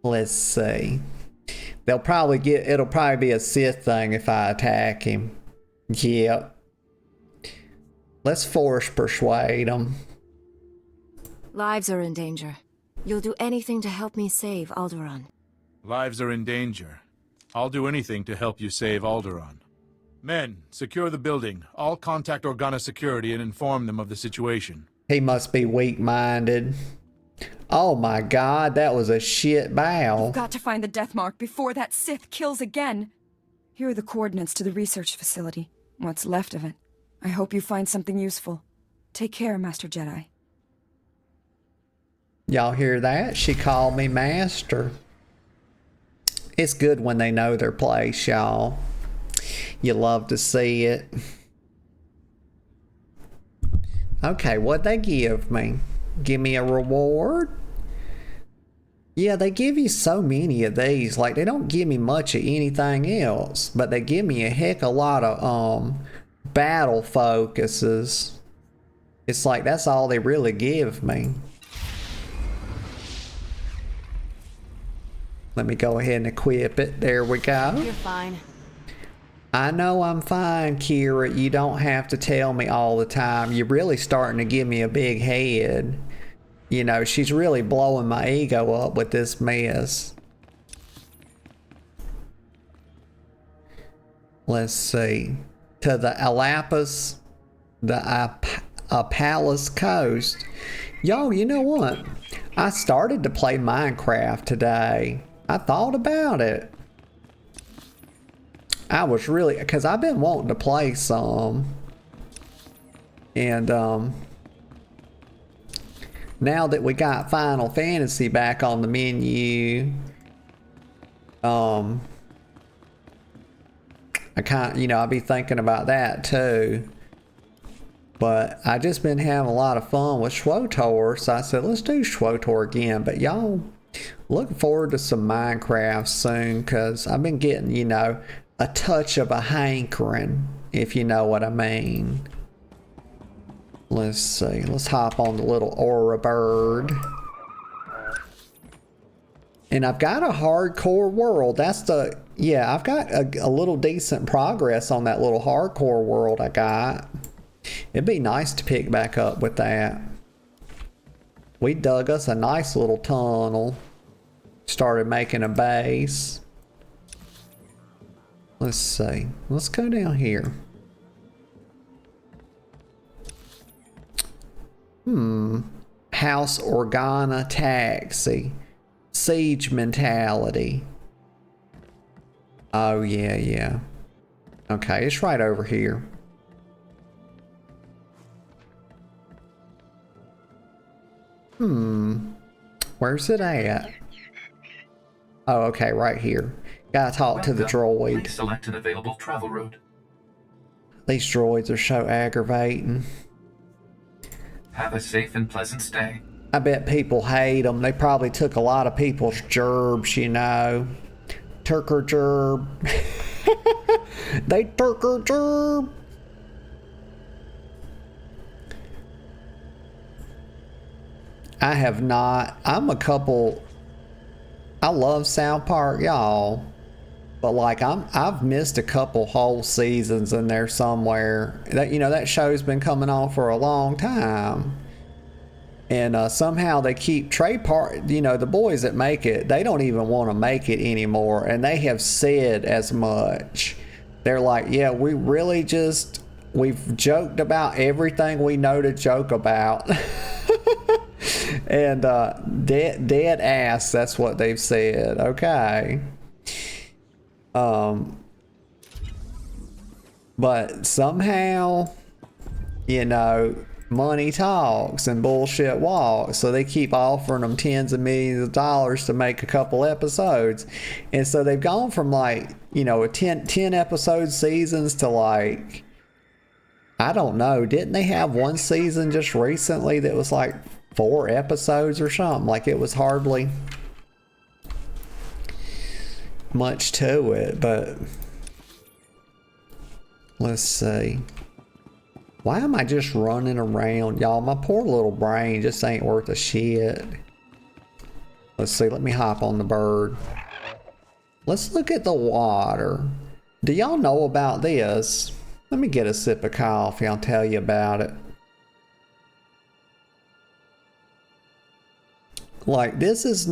Let's see. It'll probably be a Sith thing if I attack him. Yep. Let's force persuade him. Lives are in danger. You'll do anything to help me save Alderaan. Lives are in danger. I'll do anything to help you save Alderaan. Men, secure the building. All contact Organa security and inform them of the situation. He must be weak-minded. Oh my god, that was a shit bow. We've got to find the death mark before that Sith kills again. Here are the coordinates to the research facility. What's left of it. I hope you find something useful. Take care, Master Jedi. Y'all hear that? She called me Master. It's good when they know their place, y'all. You love to see it. Okay, what'd they give me? Give me a reward? Yeah, they give you so many of these. Like, they don't give me much of anything else, but they give me a heck of a lot of battle focuses. It's like that's all they really give me. Let me go ahead and equip it. There we go. You're fine. I know I'm fine, Kira. You don't have to tell me all the time. You're really starting to give me a big head. You know, she's really blowing my ego up with this mess. Let's see. To the Alapis, the Apalis Coast. Yo, you know what? I started to play Minecraft today. I thought about it. I was really, because I've been wanting to play some. And, now that we got Final Fantasy back on the menu, I can't, you know, I'll be thinking about that too. But I just been having a lot of fun with SWTOR, so I said, let's do SWTOR again. But y'all, looking forward to some Minecraft soon, because I've been getting, you know, a touch of a hankering, if you know what I mean. Let's see. Let's hop on the little Aura bird. And I've got a hardcore world. That's the... Yeah, I've got a little decent progress on that little hardcore world I got. It'd be nice to pick back up with that. We dug us a nice little tunnel. Started making a base. Let's see. Let's go down here. House Organa Taxi. Siege mentality. Oh, yeah, yeah. Okay, it's right over here. Where's it at? Oh, okay, right here. Gotta talk to the droid. Please select an available travel route. These droids are so aggravating. Have a safe and pleasant stay. I bet people hate them. They probably took a lot of people's gerbs, you know. Turker gerb. They Turker gerb. I have not. I'm a couple. I love South Park, y'all. But like I've missed a couple whole seasons in there somewhere. That, you know, that show's been coming on for a long time. And somehow they keep Trey Park, you know, the boys that make it, they don't even want to make it anymore. And they have said as much. They're like, yeah, we really just, we've joked about everything we know to joke about. And dead ass, that's what they've said. Okay. But somehow, you know, money talks and bullshit walks, so they keep offering them tens of millions of dollars to make a couple episodes. And so they've gone from like, you know, 10 episode seasons to like, I don't know, didn't they have one season just recently that was like 4 episodes or something? Like it was hardly much to it. But let's see. Why am I just running around? Y'all, my poor little brain just ain't worth a shit. Let's see, let me hop on the bird. Let's look at the water. Do y'all know about this? Let me get a sip of coffee, I'll tell you about it. Like, this is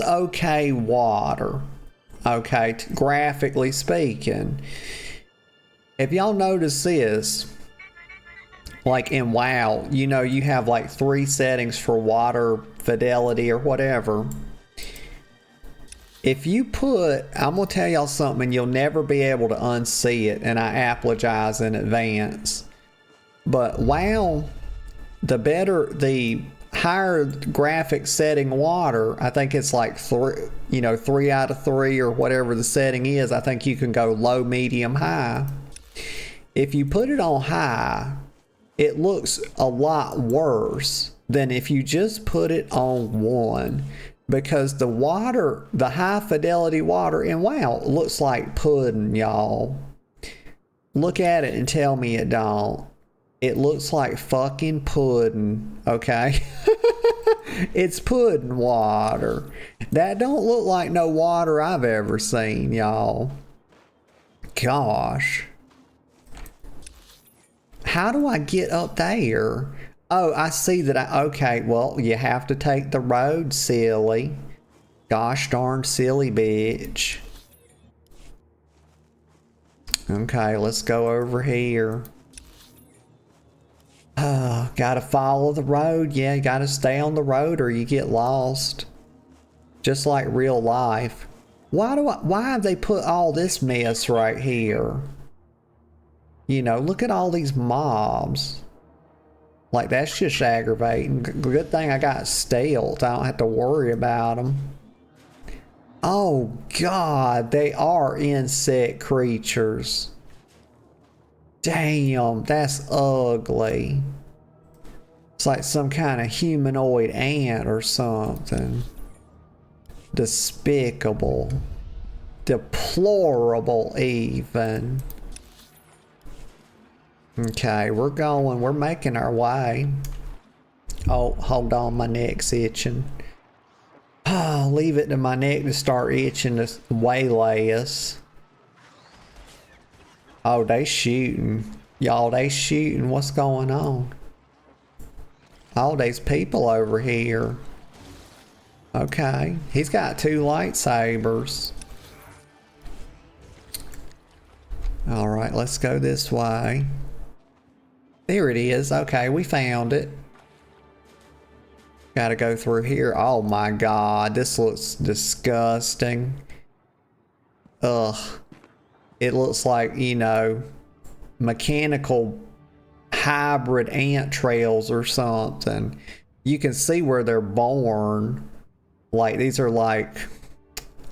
okay water. Okay, graphically speaking. If y'all notice this, like in WoW, you know, you have like 3 settings for water fidelity or whatever. If you put, I'm going to tell y'all something, you'll never be able to unsee it, and I apologize in advance. But WoW, the higher graphic setting water, I think it's like 3 out of 3 or whatever the setting is. I think you can go low, medium, high. If you put it on high, it looks a lot worse than if you just put it on 1, because the water, the high fidelity water in WoW looks like pudding, y'all. Look at it and tell me it don't. It looks like fucking pudding, okay? It's pudding water. That don't look like no water I've ever seen, y'all. Gosh. How do I get up there? Oh, I see that okay, well, you have to take the road, silly. Gosh darn silly bitch. Okay, let's go over here. Gotta follow the road. Yeah, you gotta stay on the road or you get lost. Just like real life. Why have they put all this mess right here? You know, look at all these mobs. Like, that's just aggravating. Good thing I got stealth. I don't have to worry about them. Oh, God. They are insect creatures. Damn, that's ugly. It's like some kind of humanoid ant or something. Despicable. Deplorable, even. Okay, we're making our way. Oh, hold on, my neck's itching. Oh, leave it to my neck to start itching to waylay us. Oh, they shooting. Y'all, they shooting. What's going on? Oh, there's people over here. Okay, he's got 2 lightsabers. All right, let's go this way. There it is. Okay, we found it. Gotta go through here. Oh my God, this looks disgusting. Ugh. It looks like, you know, mechanical hybrid ant trails or something. You can see where they're born. Like, these are like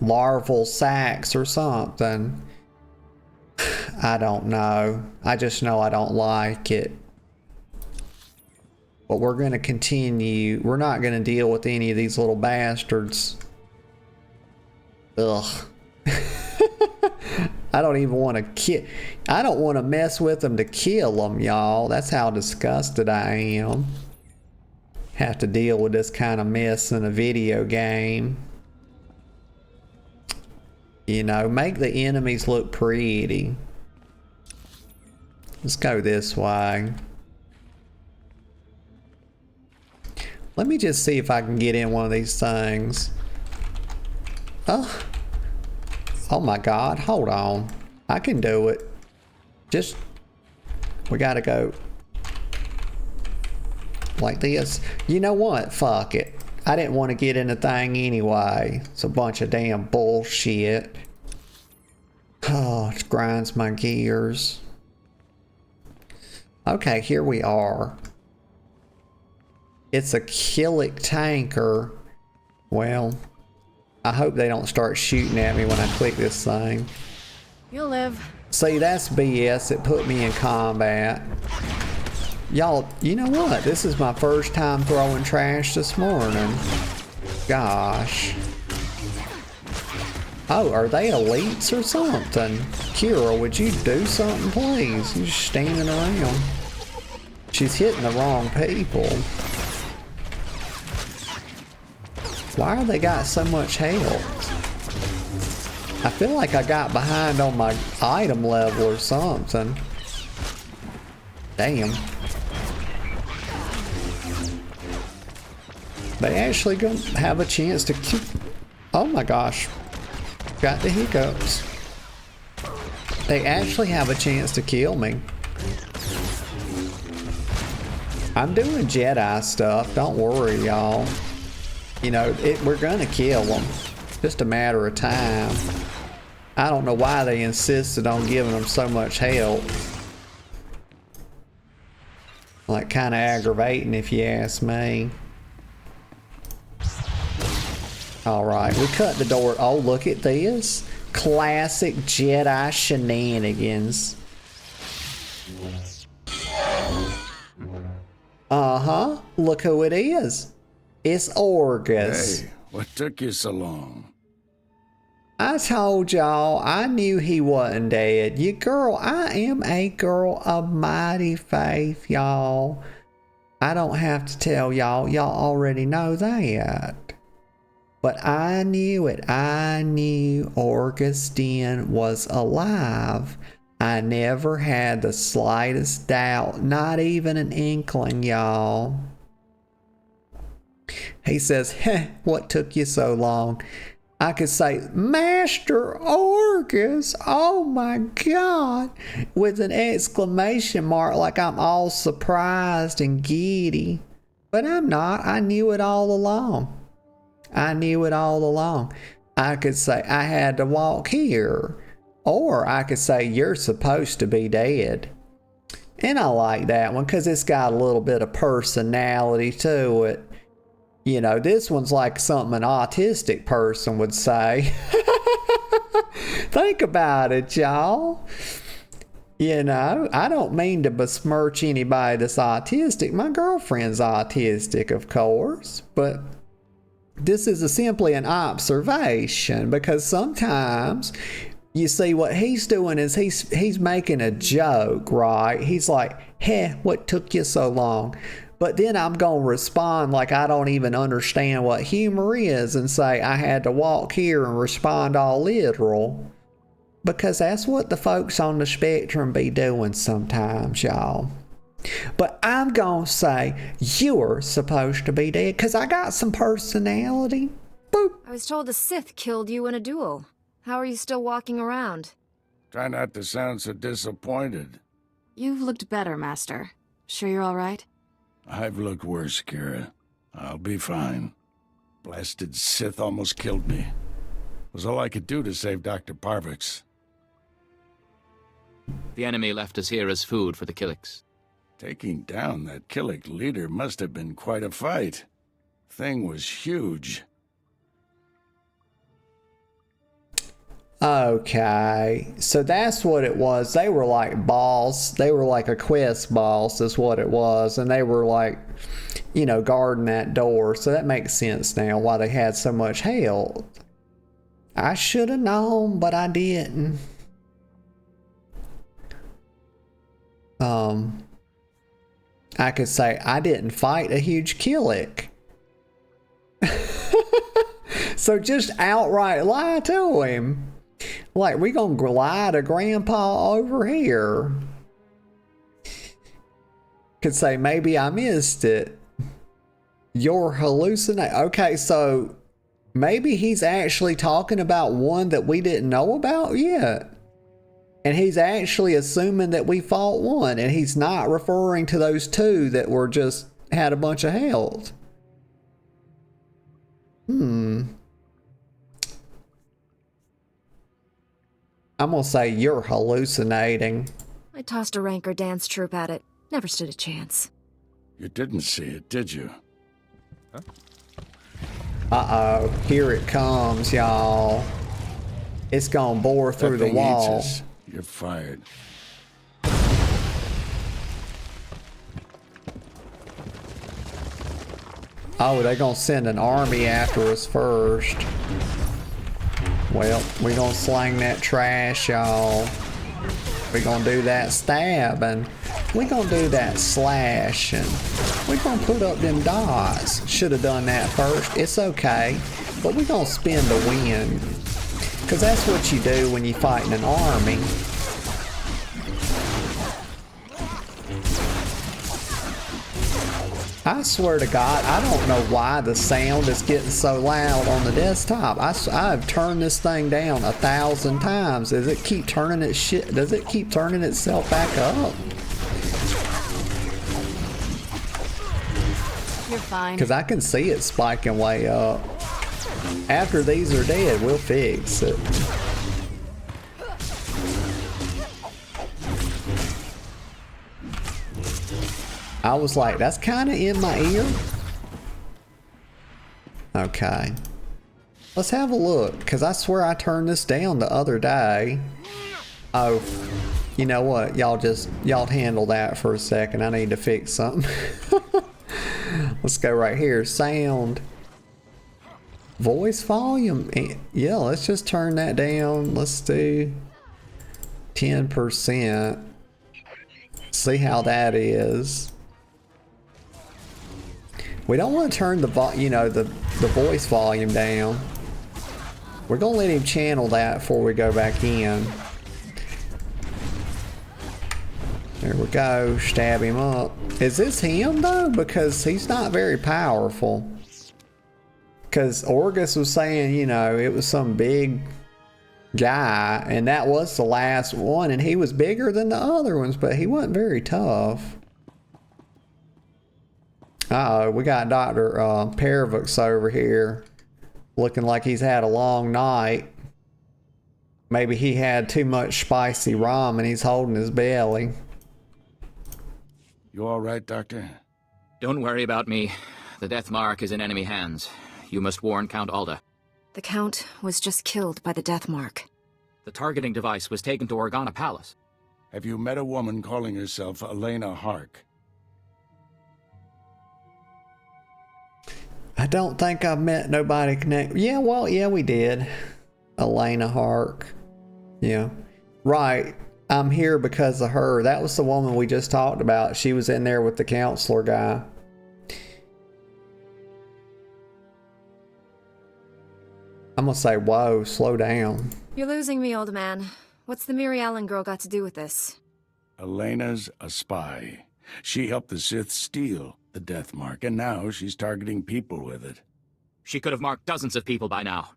larval sacs or something. I don't know. I just know I don't like it. But we're going to continue. We're not going to deal with any of these little bastards. Ugh. I don't even want to kill. I don't want to mess with them to kill them, y'all. That's how disgusted I am. Have to deal with this kind of mess in a video game. You know, make the enemies look pretty. Let's go this way. Let me just see if I can get in one of these things. Oh. Oh my God, hold on. I can do it. Just, we gotta go like this. You know what? Fuck it. I didn't want to get in the thing anyway. It's a bunch of damn bullshit. Oh, it grinds my gears. Okay, here we are. It's a Killick tanker. Well, I hope they don't start shooting at me when I click this thing. You'll live. See, that's BS. It put me in combat. Y'all, you know what? This is my first time throwing trash this morning. Gosh. Oh, are they elites or something? Kira, would you do something, please? You're just standing around. She's hitting the wrong people. Why are they got so much health? I feel like I got behind on my item level or something. Damn. They actually gonna have a chance to keep... Oh my gosh. Got the hiccups. They actually have a chance to kill me. I'm doing Jedi stuff. Don't worry, y'all. You know, we're gonna kill them. Just a matter of time. I don't know why they insisted on giving them so much help. Like, kind of aggravating if you ask me. Alright, we cut the door. Oh, look at this. Classic Jedi shenanigans. Uh-huh. Look who it is. It's Orgus. Hey, what took you so long? I told y'all, I knew he wasn't dead. I am a girl of mighty faith, y'all. I don't have to tell y'all. Y'all already know that. But I knew it. I knew Augustine was alive. I never had the slightest doubt. Not even an inkling, y'all. He says, heh, what took you so long? I could say, Master Orgus, oh my God, with an exclamation mark like I'm all surprised and giddy. But I'm not. I knew it all along. I knew it all along. I could say, I had to walk here. Or I could say, you're supposed to be dead. And I like that one because it's got a little bit of personality to it. You know, this one's like something an autistic person would say. Think about it, y'all. You know, I don't mean to besmirch anybody that's autistic. My girlfriend's autistic, of course. But this is simply an observation because sometimes... You see, what he's doing is he's making a joke, right? He's like, hey, what took you so long? But then I'm going to respond like I don't even understand what humor is and say I had to walk here and respond all literal. Because that's what the folks on the spectrum be doing sometimes, y'all. But I'm going to say you're supposed to be dead because I got some personality. Boop. I was told a Sith killed you in a duel. How are you still walking around? Try not to sound so disappointed. You've looked better, Master. Sure you're all right? I've looked worse, Kira. I'll be fine. Blasted Sith almost killed me. It was all I could do to save Dr. Parvix. The enemy left us here as food for the Killicks. Taking down that Killick leader must have been quite a fight. Thing was huge. Okay, so that's what it was. They were like boss. They were like a quest boss is what it was. And they were like, you know, guarding that door. So that makes sense now why they had so much health. I should have known, but I didn't. I could say I didn't fight a huge Killick. So just outright lie to him. Like, we gonna lie to Grandpa over here. Could say, maybe I missed it. You're hallucinating. Okay, so maybe he's actually talking about one that we didn't know about yet. And he's actually assuming that we fought one. And he's not referring to those two that were just had a bunch of health. I'm gonna say you're hallucinating. I tossed a Rancor dance troupe at it. Never stood a chance. You didn't see it, did you? Uh-oh, here it comes, y'all. It's gonna bore through the wall. You're fired. Oh, they're gonna send an army after us first. Well, we're gonna slang that trash, y'all. We're gonna do that stabbing. We're gonna do that slashing. We're gonna put up them dots. Should have done that first. It's okay. But we're gonna spin the wind. Because that's what you do when you're fighting an army. I swear to God, I don't know why the sound is getting so loud on the desktop. I've turned this thing down 1,000 times. Does it keep turning its shit? Does it keep turning itself back up? You're fine. Because I can see it spiking way up. After these are dead, we'll fix it. I was like, that's kind of in my ear. Okay. Let's have a look, because I swear I turned this down the other day. Oh, you know what? Y'all handle that for a second. I need to fix something. Let's go right here. Sound. Voice volume. Yeah, let's just turn that down. Let's do 10%. See how that is. We don't want to turn the voice volume down. We're gonna let him channel that before we go back in. There we go. Stab him up. Is this him though? Because he's not very powerful. Because Orgus was saying, you know, it was some big guy, and that was the last one, and he was bigger than the other ones, but he wasn't very tough. Uh-oh, we got Dr. Paravux over here looking like he's had a long night. Maybe he had too much spicy rum and he's holding his belly. You all right, Doctor? Don't worry about me. The death mark is in enemy hands. You must warn Count Alda. The Count was just killed by the death mark. The targeting device was taken to Organa Palace. Have you met a woman calling herself Elena Hark? I don't think I've met nobody connected. Yeah, well, yeah, we did. Elena Hark. Yeah. Right. I'm here because of her. That was the woman we just talked about. She was in there with the counselor guy. I'm gonna say, whoa, slow down. You're losing me, old man. What's the Miri Allen girl got to do with this? Elena's a spy. She helped the Sith steal the death mark, and now she's targeting people with it. She could have marked dozens of people by now.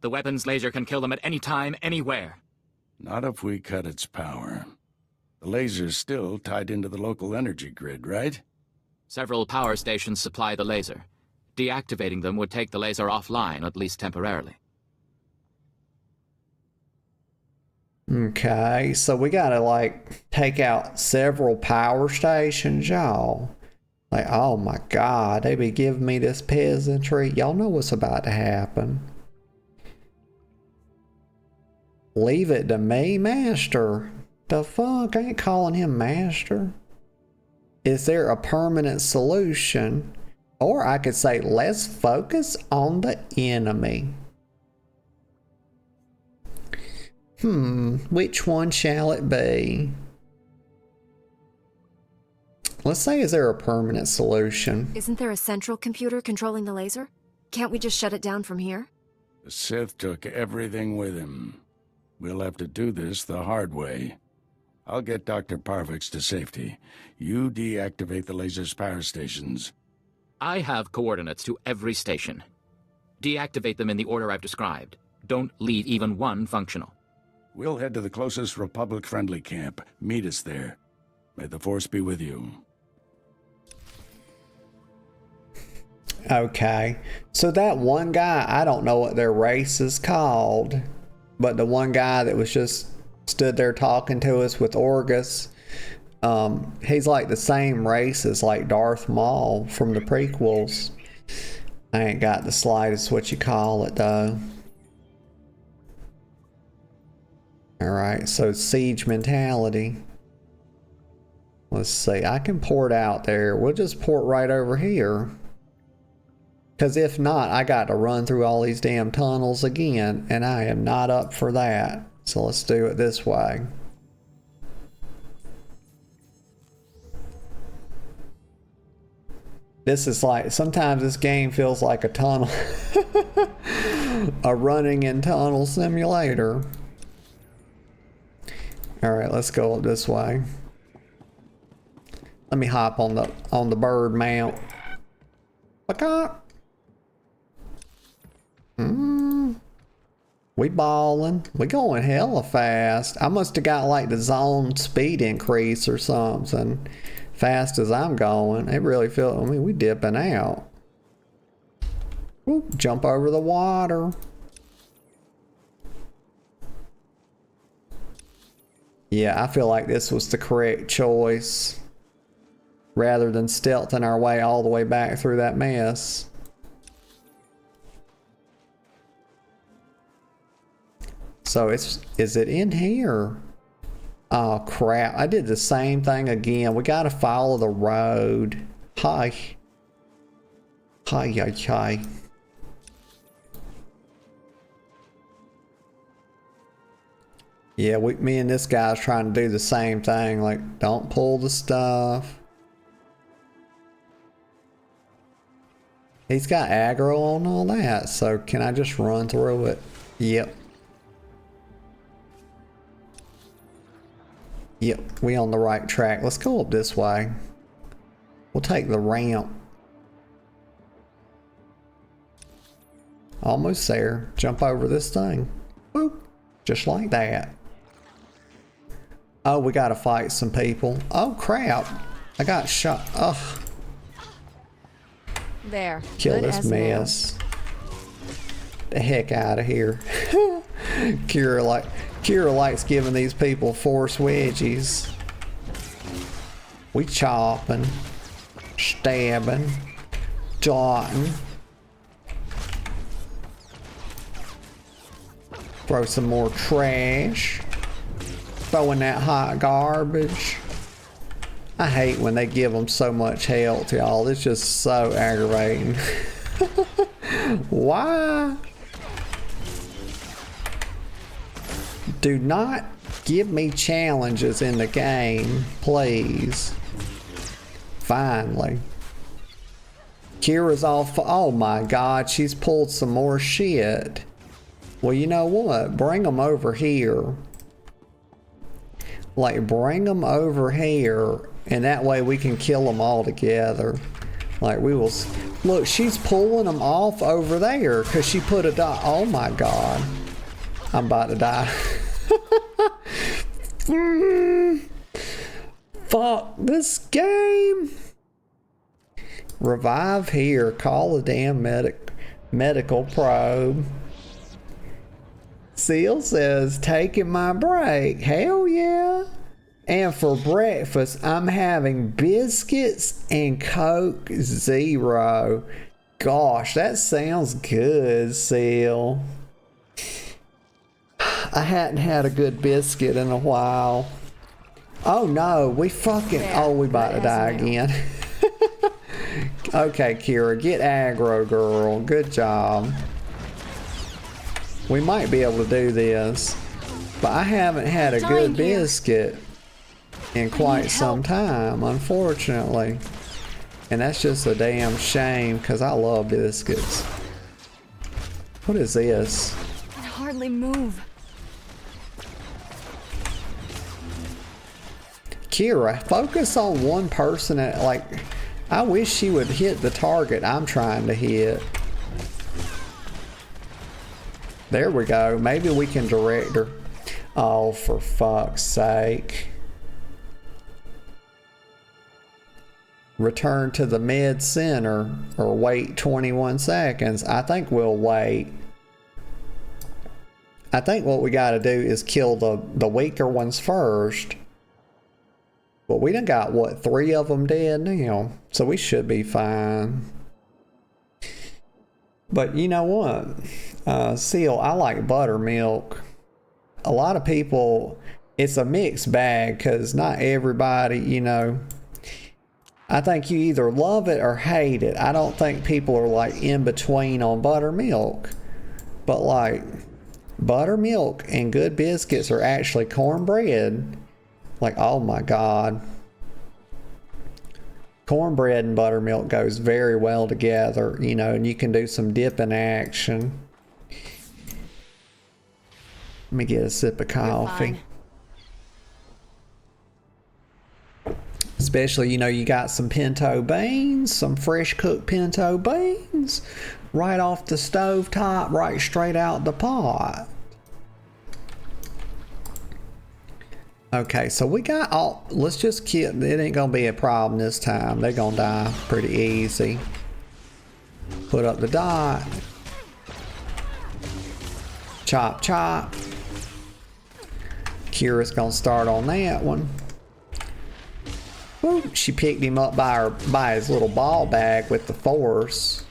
The weapon's laser can kill them at any time, anywhere. Not if we cut its power. The laser's still tied into the local energy grid, right? Several power stations supply the laser. Deactivating them would take the laser offline, at least temporarily. Okay, so we gotta, like, take out several power stations, y'all. Like, oh my god, they be giving me this peasantry. Y'all know what's about to happen. Leave it to me, Master. The fuck? I ain't calling him Master. Is there a permanent solution? Or I could say, let's focus on the enemy. Which one shall it be? Let's say, is there a permanent solution? Isn't there a central computer controlling the laser? Can't we just shut it down from here? The Sith took everything with him. We'll have to do this the hard way. I'll get Dr. Parvix to safety. You deactivate the laser's power stations. I have coordinates to every station. Deactivate them in the order I've described. Don't leave even one functional. We'll head to the closest Republic-friendly camp. Meet us there. May the Force be with you. Okay, so that one guy, I don't know what their race is called, but the one guy that was just stood there talking to us with Orgus. He's like the same race as like Darth Maul from the prequels. I ain't got the slightest what you call it though. Alright, so siege mentality. Let's see, I can port out there. We'll just port right over here. Because if not, I got to run through all these damn tunnels again, and I am not up for that. So let's do it this way. This is like, sometimes this game feels like a tunnel. A running in tunnel simulator. Alright, let's go up this way. Let me hop on the bird mount. We ballin'. We going hella fast. I must have got like the zone speed increase or something. Fast as I'm going. It really feels, I mean, we dipping out. Whoop, jump over the water. Yeah, I feel like this was the correct choice. Rather than stealthing our way all the way back through that mess. So is it in here? Oh crap, I did the same thing again. We gotta follow the road. Hi. Hi. Yeah, me and this guy's trying to do the same thing. Like, don't pull the stuff. He's got aggro on all that, so can I just run through it? Yep. Yep, we on the right track. Let's go up this way. We'll take the ramp. Almost there. Jump over this thing. Boop. Just like that. Oh, we gotta fight some people. Oh crap. I got shot. Ugh. There. Kill this mess. The heck out of here. Kira likes giving these people force wedgies. We chopping, stabbing, dotting. Throw some more trash. Throwing that hot garbage. I hate when they give them so much health, y'all. It's just so aggravating. Why? Do not give me challenges in the game, please. Finally. Kira's off. Oh my god, she's pulled some more shit. Well, you know what? Bring them over here. Like, bring them over here, and that way we can kill them all together. Like, we will... Look, she's pulling them off over there, because she put a dot... Oh my god. I'm about to die. Fuck this game. Revive here. Call a damn medical probe. Seal says, taking my break. Hell yeah. And for breakfast, I'm having biscuits and Coke Zero. Gosh, that sounds good, Seal. I hadn't had a good biscuit in a while. Oh no, we fucking... Oh, we about to die again. Okay, Kira, get aggro, girl. Good job. We might be able to do this. But I haven't had a good biscuit in quite some time, unfortunately. And that's just a damn shame, because I love biscuits. What is this? I can hardly move. Kira, focus on one person at, like... I wish she would hit the target I'm trying to hit. There we go. Maybe we can direct her. Oh, for fuck's sake. Return to the mid center or wait 21 seconds. I think we'll wait. I think what we got to do is kill the weaker ones first. But we done got, what, 3 of them dead now. So we should be fine. But you know what? Seal, I like buttermilk. A lot of people, it's a mixed bag because not everybody, you know. I think you either love it or hate it. I don't think people are like in between on buttermilk. But like, buttermilk and good biscuits are actually cornbread. Like, oh my God. Cornbread and buttermilk goes very well together, you know, and you can do some dipping action. Let me get a sip of coffee. Especially, you know, you got some pinto beans, some fresh cooked pinto beans, right off the stove top, right straight out the pot. Okay, so we got all, let's just kill, it ain't gonna be a problem this time. They're gonna die pretty easy. Put up the dot. Chop, chop. Kira's gonna start on that one. Woo, she picked him up by his little ball bag with the force.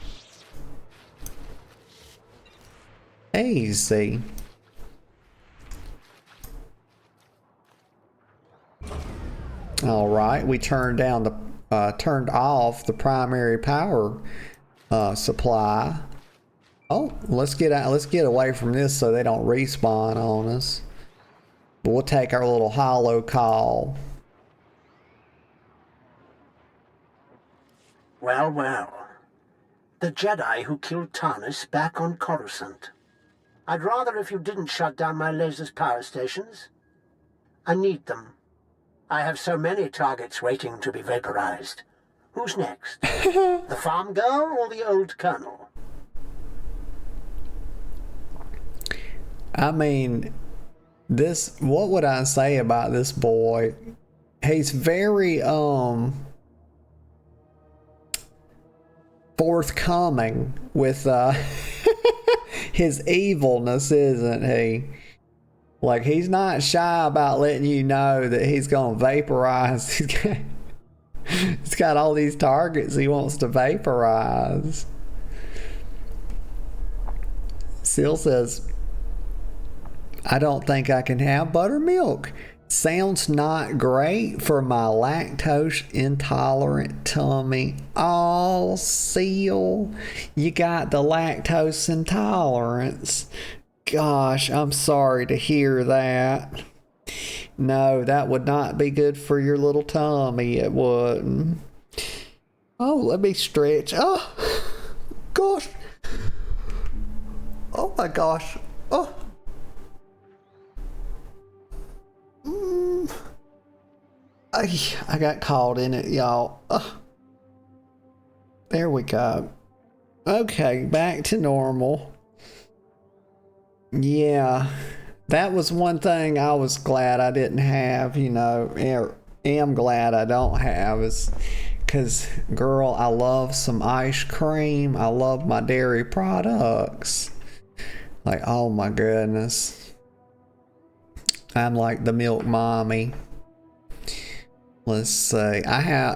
Easy. All right, we turned off the primary power supply. Oh, let's get away from this so they don't respawn on us. But we'll take our little hollow call. Well, well. The Jedi who killed Tarnis back on Coruscant. I'd rather if you didn't shut down my laser's power stations. I need them. I have so many targets waiting to be vaporized. Who's next? The farm girl or the old colonel? I mean, what would I say about this boy? He's very, forthcoming with, his evilness, isn't he? Like, he's not shy about letting you know that he's gonna vaporize. He's got all these targets he wants to vaporize. Seal says, I don't think I can have buttermilk. Sounds not great for my lactose intolerant tummy. Oh, Seal, you got the lactose intolerance. Gosh, I'm sorry to hear that. No, that would not be good for your little tummy. It wouldn't. Oh, let me stretch. Oh, gosh. Oh my gosh. Oh. I got caught in it, y'all. There we go. Okay, back to normal. Yeah, that was one thing I was glad I didn't have, you know, am glad I don't have, is because, girl, I love some ice cream. I love my dairy products. Like, oh my goodness. I'm like the milk mommy. Let's see.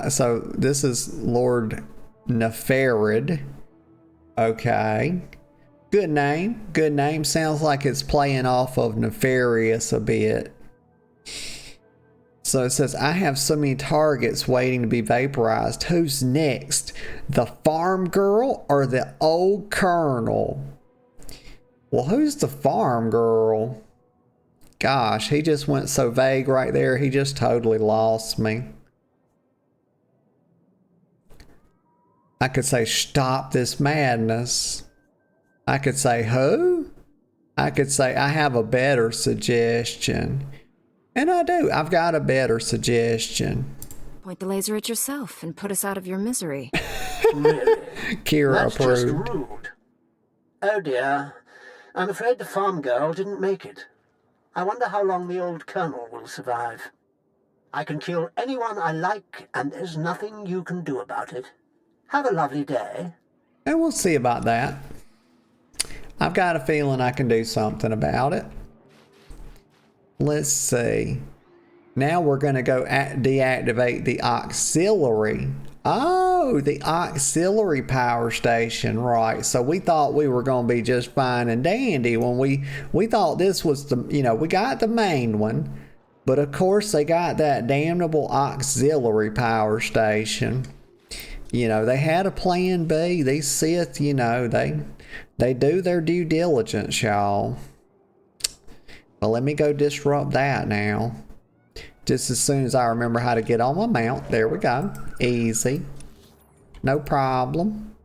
So this is Lord Nefarid. Okay. Good name. Good name. Sounds like it's playing off of Nefarious a bit. So it says, I have so many targets waiting to be vaporized. Who's next? The farm girl or the old colonel? Well, who's the farm girl? Gosh, he just went so vague right there. He just totally lost me. I could say, stop this madness. I could say, who? I could say, I have a better suggestion. And I do. I've got a better suggestion. Point the laser at yourself and put us out of your misery. Really? Kira That's approved. just rude. Oh dear. I'm afraid the farm girl didn't make it. I wonder how long the old colonel will survive. I can kill anyone I like, and there's nothing you can do about it. Have a lovely day. And we'll see about that. I've got a feeling I can do something about it. Let's see. Now we're going to go deactivate the auxiliary. Oh, the auxiliary power station, right. So we thought we were going to be just fine and dandy when we thought this was the, you know, we got the main one. But of course they got that damnable auxiliary power station. You know, they had a plan B. These Sith, you know, they do their due diligence, y'all. Well, let me go disrupt that now. Just as soon as I remember how to get on my mount. There we go. Easy. No problem.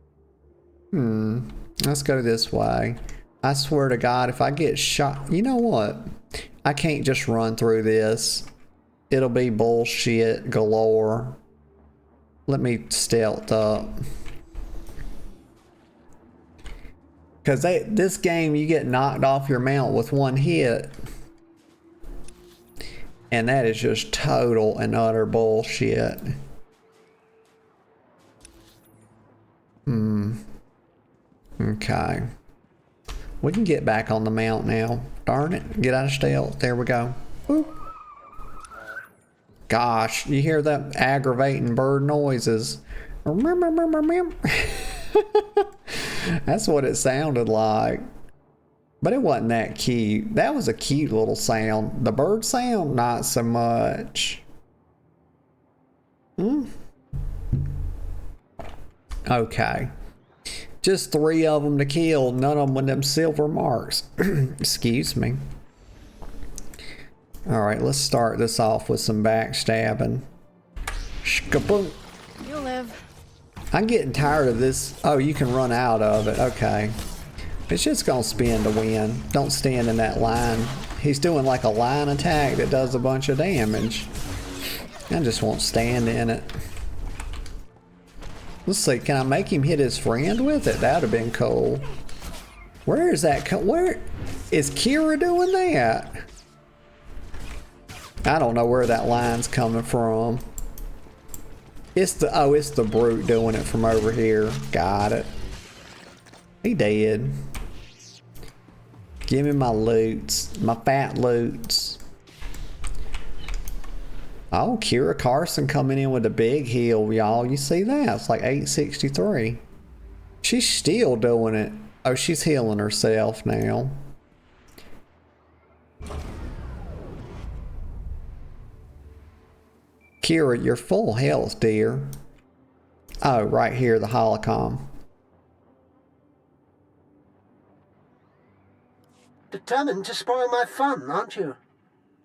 Let's go this way. I swear to God, if I get shot... You know what? I can't just run through this. It'll be bullshit galore. Let me stealth up. Because this game, you get knocked off your mount with one hit. And that is just total and utter bullshit. Okay. We can get back on the mount now. Darn it. Get out of stealth. There we go. Woo. Gosh, you hear that aggravating bird noises. That's what it sounded like. But it wasn't that cute. That was a cute little sound. The bird sound, not so much. Okay. Just 3 of them to kill. None of them with them silver marks. Excuse me. Alright, let's start this off with some backstabbing. Shkaboom. You'll live. I'm getting tired of this. Oh, you can run out of it. Okay. It's just gonna spin to win. Don't stand in that line. He's doing like a line attack that does a bunch of damage. I just won't stand in it. Let's see, can I make him hit his friend with it? That would have been cool. Where is that? Where is Kira doing that? I don't know where that line's coming from. It's the brute doing it from over here. Got it. He dead. Give me my loots. My fat loots. Oh, Kira Carson coming in with a big heal, y'all. You see that? It's like 863. She's still doing it. Oh, she's healing herself now. Kira, you're full health, dear. Oh, right here, the holocom. Determined to spoil my fun, aren't you?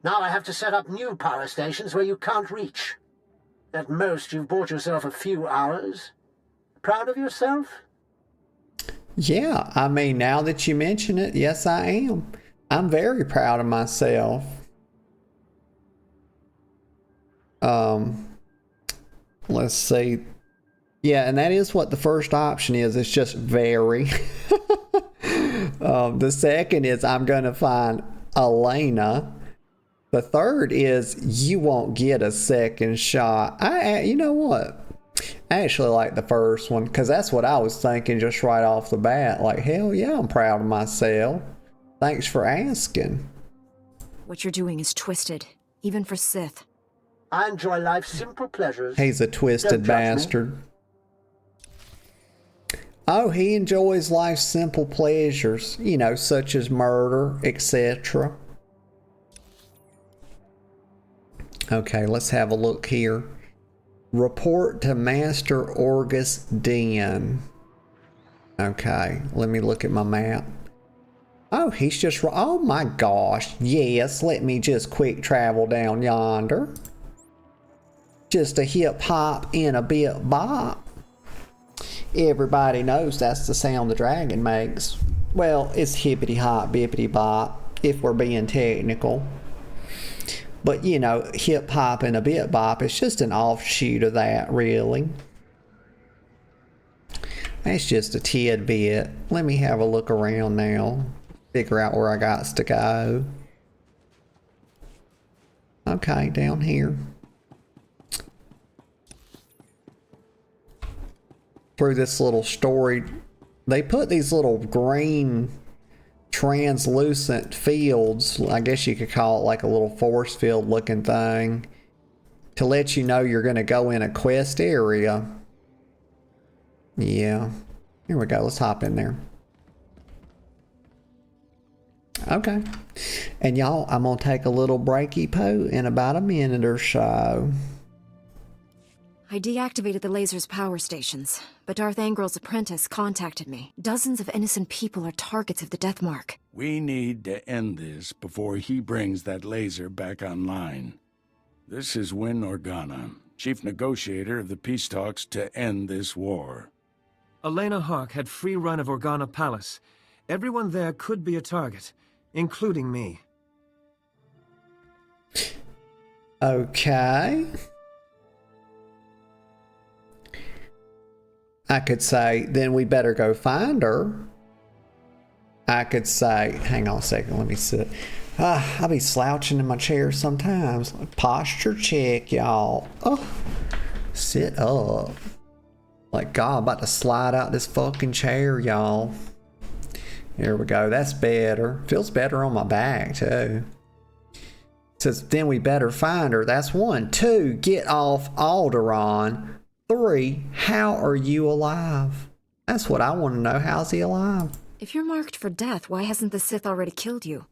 Now I have to set up new power stations where you can't reach. At most, you've bought yourself a few hours. Proud of yourself? Yeah, I mean, now that you mention it, yes, I am. I'm very proud of myself. Let's see. Yeah, and that is what the first option is. It's just very. The second is I'm going to find Elena. The third is you won't get a second shot. You know what? I actually like the first one because that's what I was thinking just right off the bat. Like, hell yeah, I'm proud of myself. Thanks for asking. What you're doing is twisted, even for Sith. I enjoy life's simple pleasures. He's a twisted bastard. Oh, he enjoys life's simple pleasures, you know, such as murder, etc. Okay, let's have a look here. Report to Master Orgus Den. Okay, let me look at my map. Oh, he's just... Oh my gosh, yes, let me just quick travel down yonder. Just a hip hop and a bit bop. Everybody knows that's the sound the dragon makes. Well, it's hippity hop, bippity bop, if we're being technical. But you know, hip hop and a bit bop is just an offshoot of that, really. That's just a tidbit. Let me have a look around now. Figure out where I got to go. Okay, down here. Through this little story, they put these little green translucent fields. I guess you could call it like a little force field looking thing to let you know you're going to go in a quest area. Yeah. Here we go. Let's hop in there. Okay. And y'all, I'm going to take a little breaky poo in about a minute or so. I deactivated the laser's power stations, but Darth Angril's apprentice contacted me. Dozens of innocent people are targets of the death mark. We need to end this before he brings that laser back online. This is Win Organa, chief negotiator of the peace talks to end this war. Elena Hark had free run of Organa Palace. Everyone there could be a target, including me. Okay. I could say, then we better go find her. I could say, hang on a second, let me sit. I'll be slouching in my chair sometimes. Posture check, y'all. Oh, sit up. Like, God, I'm about to slide out this fucking chair, y'all. Here we go. That's better. Feels better on my back, too. Says, then we better find her. That's 1. 2, get off Alderaan. 3, how are you alive? That's what I want to know. How's he alive? If you're marked for death, why hasn't the Sith already killed you?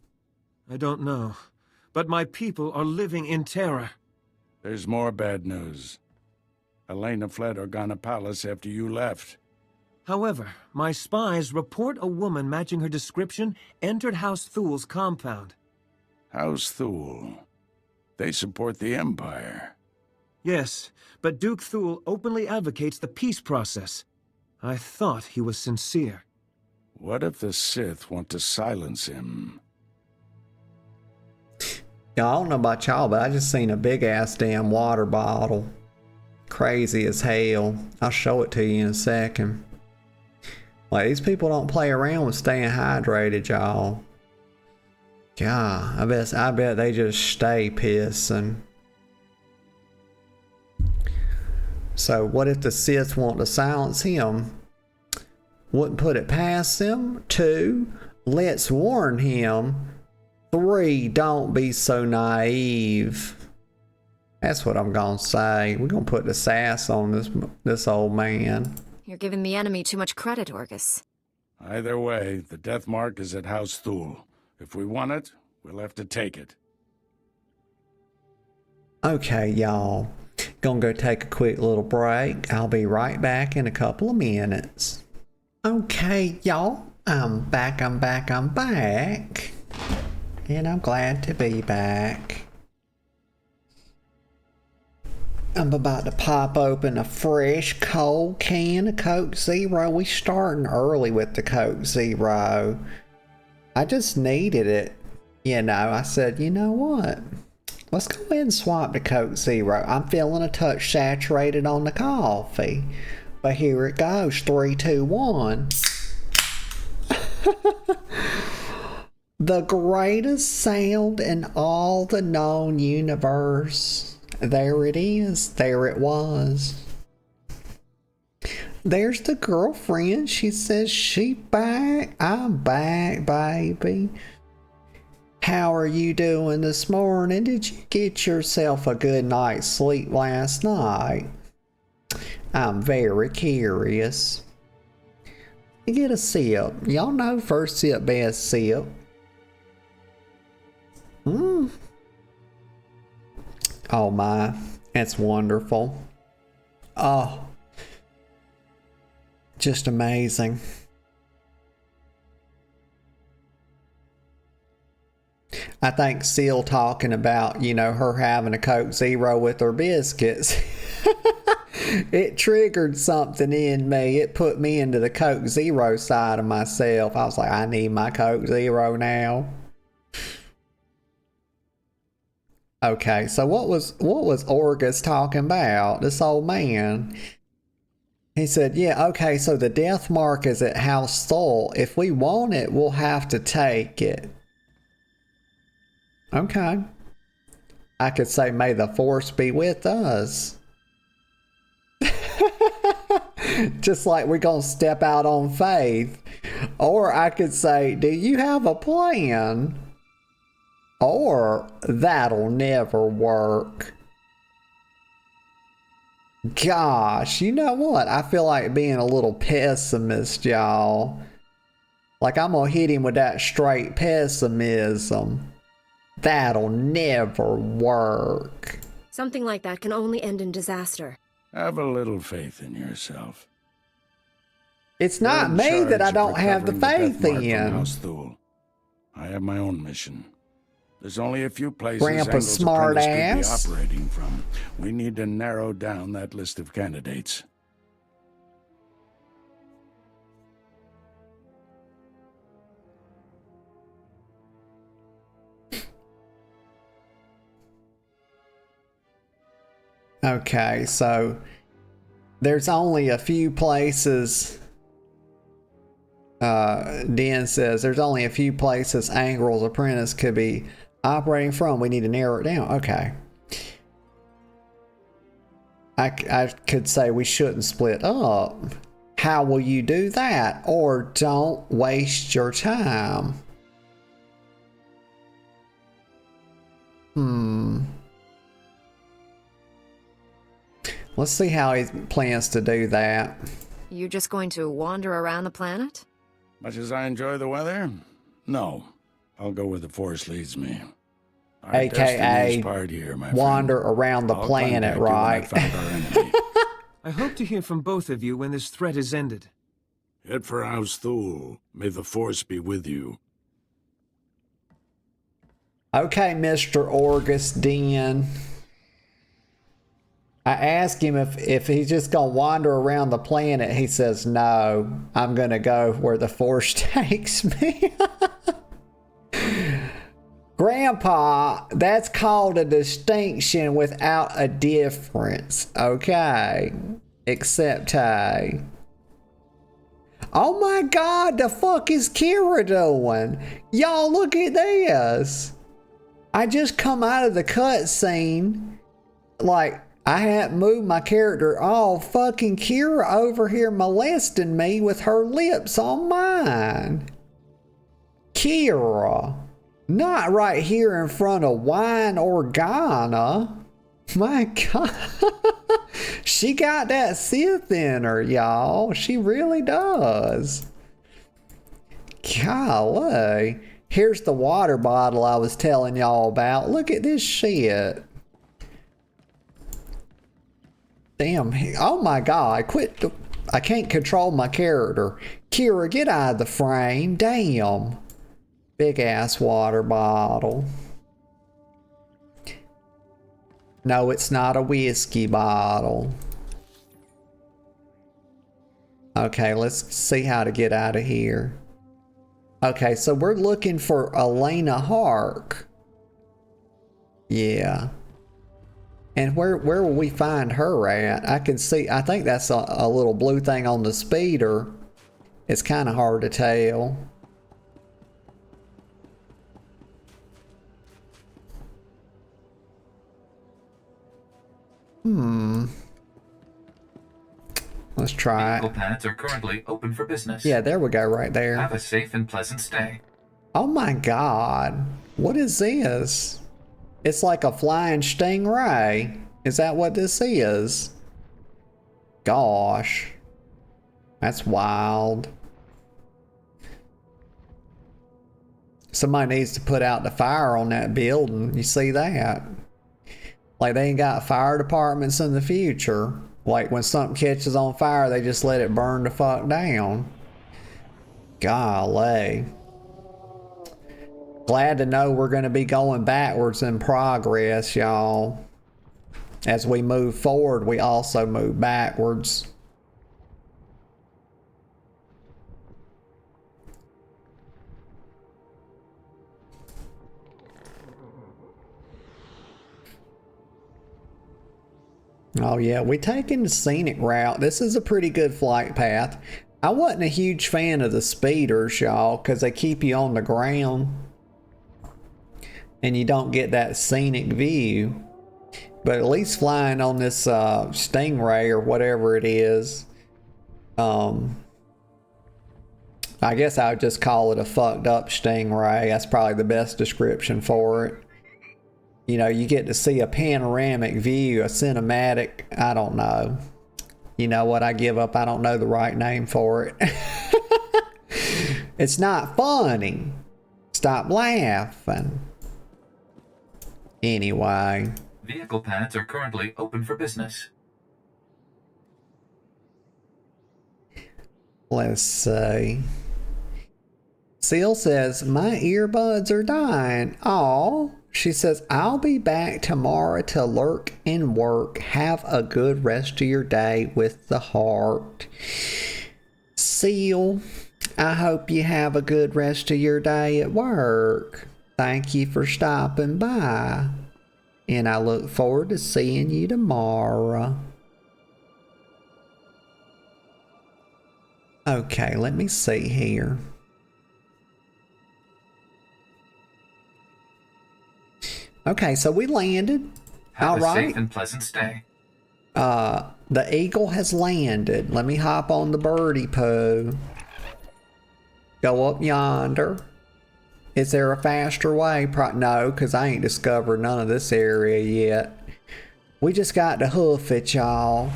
I don't know, but my people are living in terror. There's more bad news. Elena fled Organa Palace after you left. However, my spies report a woman matching her description entered House Thul's compound. House Thul. They support the Empire. Yes, but Duke Thul openly advocates the peace process. I thought he was sincere. What if the Sith want to silence him? Yeah, I don't know about y'all, but I just seen a big ass damn water bottle. Crazy as hell. I'll show it to you in a second. Like, these people don't play around with staying hydrated, y'all. God, I bet they just stay pissing. So what if the Sith want to silence him? Wouldn't put it past them. 2, let's warn him. 3, don't be so naive. That's what I'm gonna say. We're gonna put the sass on this old man. You're giving the enemy too much credit, Orgus. Either way, the death mark is at House Thul. If we want it, we'll have to take it. Okay, y'all. Gonna go take a quick little break. I'll be right back in a couple of minutes. Okay, y'all. I'm back. And I'm glad to be back. I'm about to pop open a fresh, cold can of Coke Zero. We starting early with the Coke Zero. I just needed it. You know, I said, you know what? Let's go ahead and swap to Coke Zero. I'm feeling a touch saturated on the coffee. But here it goes. 3, 2, 1. The greatest sound in all the known universe. There it is. There it was. There's the girlfriend. She says she back. I'm back, baby. How are you doing this morning? Did you get yourself a good night's sleep last night? I'm very curious. You get a sip. Y'all know first sip, best sip. Oh my, it's wonderful. Oh, just amazing. I think Seal talking about, you know, her having a Coke Zero with her biscuits. It triggered something in me. It put me into the Coke Zero side of myself. I was like, I need my Coke Zero now. Okay, so what was Orgus talking about? This old man. He said, yeah, okay, so the death mark is at House Thul. If we want it, we'll have to take it. Okay. I could say, may the force be with us. Just like we're going to step out on faith. Or I could say, do you have a plan? Or that'll never work. Gosh, you know what? I feel like being a little pessimist, y'all. Like, I'm gonna hit him with that straight pessimism. That'll never work. Something like that can only end in disaster. Have a little faith in yourself. It's not me that I don't have the faith in. House Thule. I have my own mission. There's only a few places Grandpa's smart ass. Could be operating from. We need to narrow down that list of candidates. Okay, so there's only a few places. Den says there's only a few places Angrel's apprentice could be operating from. We need to narrow it down. Okay. I could say we shouldn't split up. How will you do that? Or don't waste your time. Let's see how he plans to do that. You just going to wander around the planet? Much as I enjoy the weather, no. I'll go where the force leads me. Our AKA part here, my wander friend. around the I'll planet, right? I hope to hear from both of you when this threat is ended. Head for House Thule. May the force be with you. Okay, Mr. Augustine. I asked him if he's just gonna wander around the planet. He says, no, I'm gonna go where the force takes me. Grandpa, that's called a distinction without a difference, okay? Except, hey. Oh my god, the fuck is Kira doing? Y'all, look at this. I just come out of the cutscene, like, I hadn't moved my character. Oh, fucking Kira over here molesting me with her lips on mine. Kira. Not right here in front of Wine Organa. My god. She got that Sith in her, y'all. She really does. Golly. Here's the water bottle I was telling y'all about. Look at this shit. Damn, oh my god, I can't control my character. Kira, get out of the frame, damn. Big ass water bottle. No, it's not a whiskey bottle. Okay, let's see how to get out of here. Okay, so we're looking for Elena Hark. Yeah. And where will we find her at? I can see, I think that's a little blue thing on the speeder. It's kind of hard to tell. Let's try Vehicle pads are currently open for business. Yeah, there we go, right there. Have a safe and pleasant stay. Oh my god. What is this? It's like a flying stingray. Is that what this is? Gosh. That's wild. Somebody needs to put out the fire on that building. You see that? Like they ain't got fire departments in the future. Like when something catches on fire, they just let it burn the fuck down. Golly. Glad to know we're going to be going backwards in progress, y'all. As we move forward, we also move backwards. Oh yeah, we taking the scenic route. This is a pretty good flight path. I wasn't a huge fan of the speeders, y'all, because they keep you on the ground. And you don't get that scenic view. But at least flying on this Stingray or whatever it is. Oh I guess I would just call it a fucked up stingray. That's probably the best description for it. You know, you get to see a panoramic view, a cinematic, I don't know. You know what, I give up. I don't know the right name for it. It's not funny. Stop laughing. Anyway. Vehicle pads are currently open for business. Let's see. Seal says, my earbuds are dying. Aw. She says, I'll be back tomorrow to lurk and work. Have a good rest of your day with the heart. Seal, I hope you have a good rest of your day at work. Thank you for stopping by. And I look forward to seeing you tomorrow. Okay, let me see here. Okay, so we landed. Have a safe and pleasant stay. The Eagle has landed. Let me hop on the birdie poo. Go up yonder. Is there a faster way? No, because I ain't discovered none of this area yet. We just got to hoof it, y'all.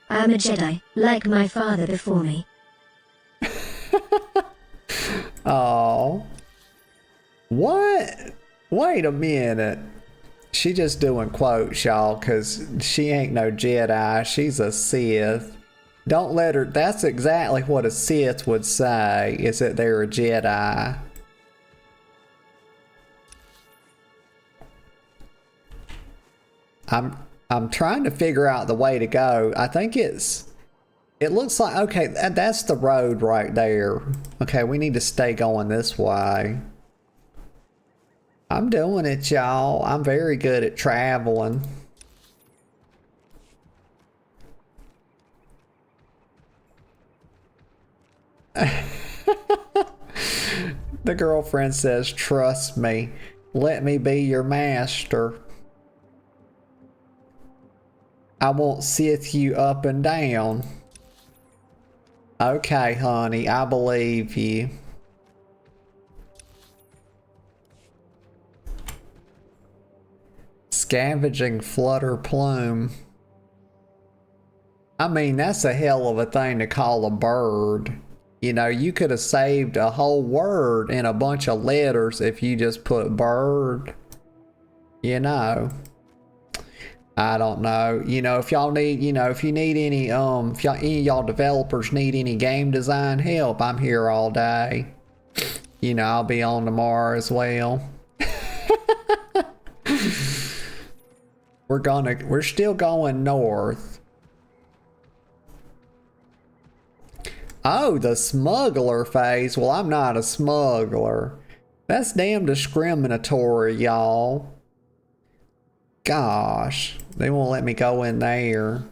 I'm a Jedi, like my father before me. Oh. What? Wait a minute. She just doing quotes, y'all, because she ain't no Jedi. She's a Sith. Don't let her... That's exactly what a Sith would say, is that they're a Jedi. I'm trying to figure out the way to go. I think it's... It looks like... Okay, that's the road right there. Okay, we need to stay going this way. I'm doing it, y'all. I'm very good at traveling. The girlfriend says, trust me. Let me be your master. I won't Sith you up and down. Okay, honey, I believe you. Scavenging flutter plume. I mean, that's a hell of a thing to call a bird. You know, you could have saved a whole word in a bunch of letters if you just put bird. You know. I don't know. You know, if y'all need, you know, if you need any, if any of y'all developers need any game design help, I'm here all day. You know, I'll be on tomorrow as well. We're still going north. Oh, the smuggler phase. Well, I'm not a smuggler. That's damn discriminatory, y'all. Gosh, they won't let me go in there.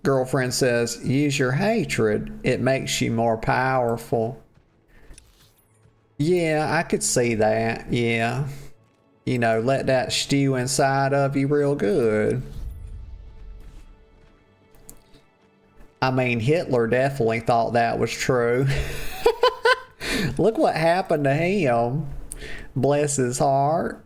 Girlfriend says, use your hatred. It makes you more powerful. Yeah, I could see that. Yeah. You know, let that stew inside of you real good. I mean, Hitler definitely thought that was true. Look what happened to him. Bless his heart.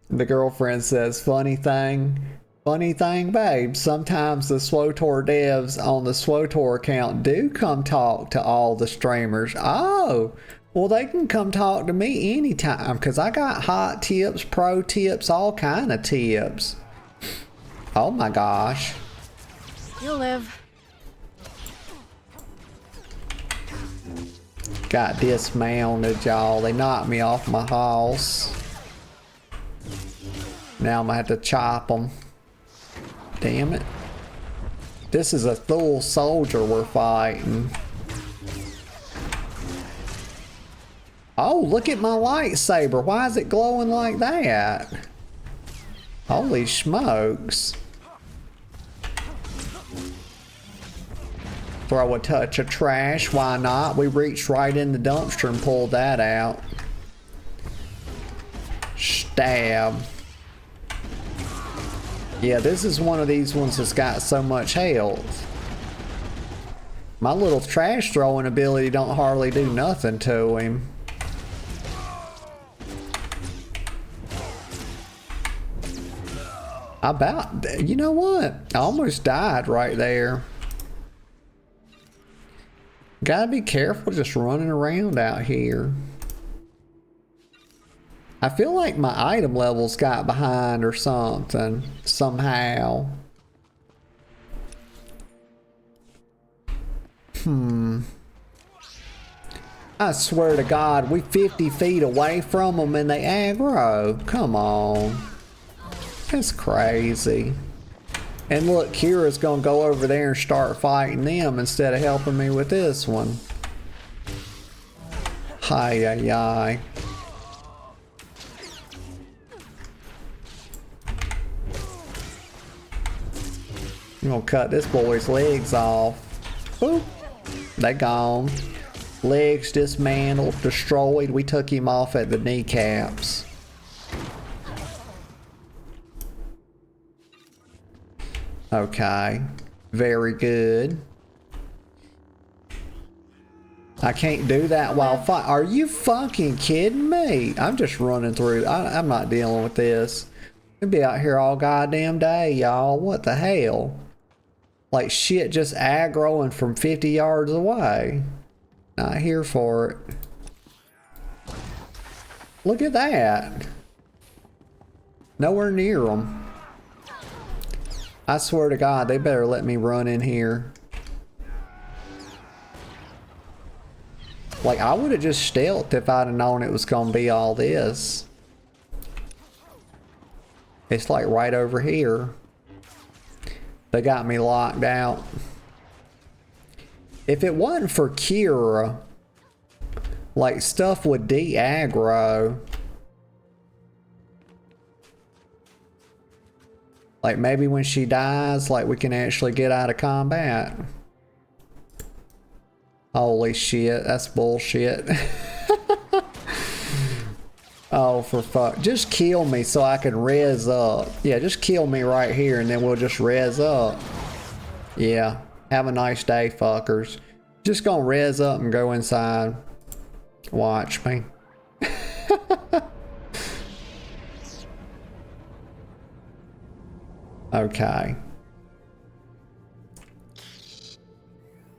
The girlfriend says, funny thing, babe. Sometimes the SWTOR devs on the SWTOR account do come talk to all the streamers. Oh, well, they can come talk to me anytime because I got hot tips, pro tips, all kind of tips. Oh my gosh. You'll live. Got dismounted, y'all. They knocked me off my horse. Now I'm gonna have to chop them. Damn it. This is a full soldier we're fighting. Oh, look at my lightsaber. Why is it glowing like that? Holy smokes. Throw a touch of trash. Why not? We reached right in the dumpster and pulled that out. Stab. Yeah, this is one of these ones that's got so much health. My little trash throwing ability don't hardly do nothing to him. You know what? I almost died right there. Gotta be careful just running around out here. I feel like my item levels got behind or something, somehow. I swear to God, we 50 feet away from them and they aggro. Come on. That's crazy. And look, Kira's gonna go over there and start fighting them instead of helping me with this one. Hi. I'm gonna cut this boy's legs off. Boop. They gone. Legs dismantled, destroyed. We took him off at the kneecaps. Okay. Very good. I can't do that while fight. Are you fucking kidding me? I'm just running through. I'm not dealing with this. I'll be out here all goddamn day, y'all. What the hell? Like shit just aggroing from 50 yards away. Not here for it. Look at that. Nowhere near them. I swear to God, they better let me run in here. Like, I would have just stealthed if I'd have known it was gonna be all this. It's like right over here. They got me locked out. If it wasn't for Kira, like, stuff would de-aggro. Like, maybe when she dies, like, we can actually get out of combat. Holy shit, that's bullshit. Oh, for fuck. Just kill me so I can res up. Yeah, just kill me right here and then we'll just res up. Yeah. Have a nice day, fuckers. Just gonna res up and go inside. Watch me. Okay.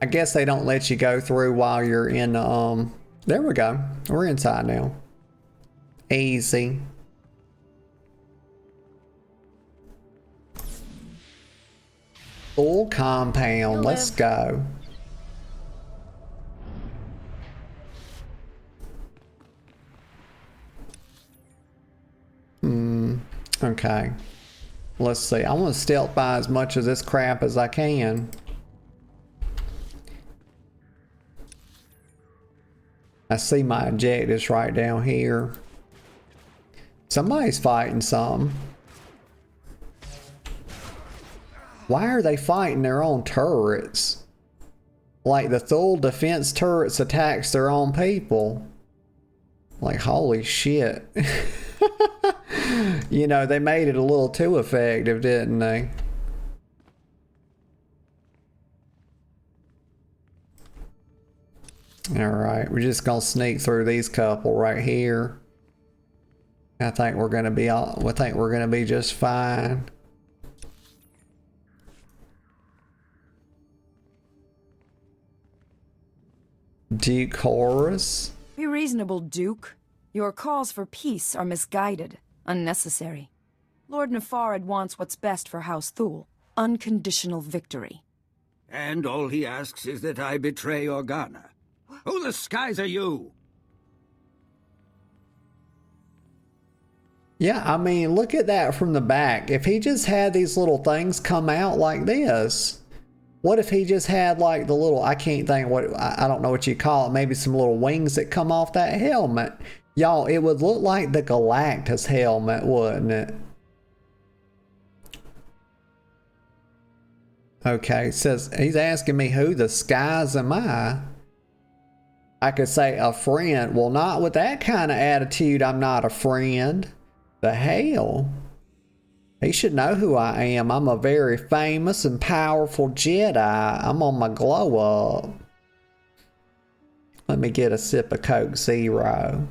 I guess they don't let you go through while you're in there we go. We're inside now. Easy. Full compound. Let's go. Okay. Let's see. I want to stealth by as much of this crap as I can. I see my objectives right down here. Somebody's fighting something. Why are they fighting their own turrets? Like the Thule defense turrets attacks their own people. Like, holy shit. You know, they made it a little too effective, didn't they? Alright, we're just gonna sneak through these couple right here. I think we're gonna be just fine. Duke Horus. Be reasonable, Duke. Your calls for peace are misguided, unnecessary. Lord Nefarad wants what's best for House Thule. Unconditional victory. And all he asks is that I betray Organa. Who the skies are you? Yeah, I mean, look at that from the back. If he just had these little things come out like this, what if he just had like the little, I can't think what, I don't know what you call it, maybe some little wings that come off that helmet. Y'all, it would look like the Galactus helmet, wouldn't it? Okay, says, he's asking me who the skies am I? I could say a friend. Well, not with that kind of attitude, I'm not a friend. The hell? He should know who I am. I'm a very famous and powerful Jedi. I'm on my glow up. Let me get a sip of Coke Zero.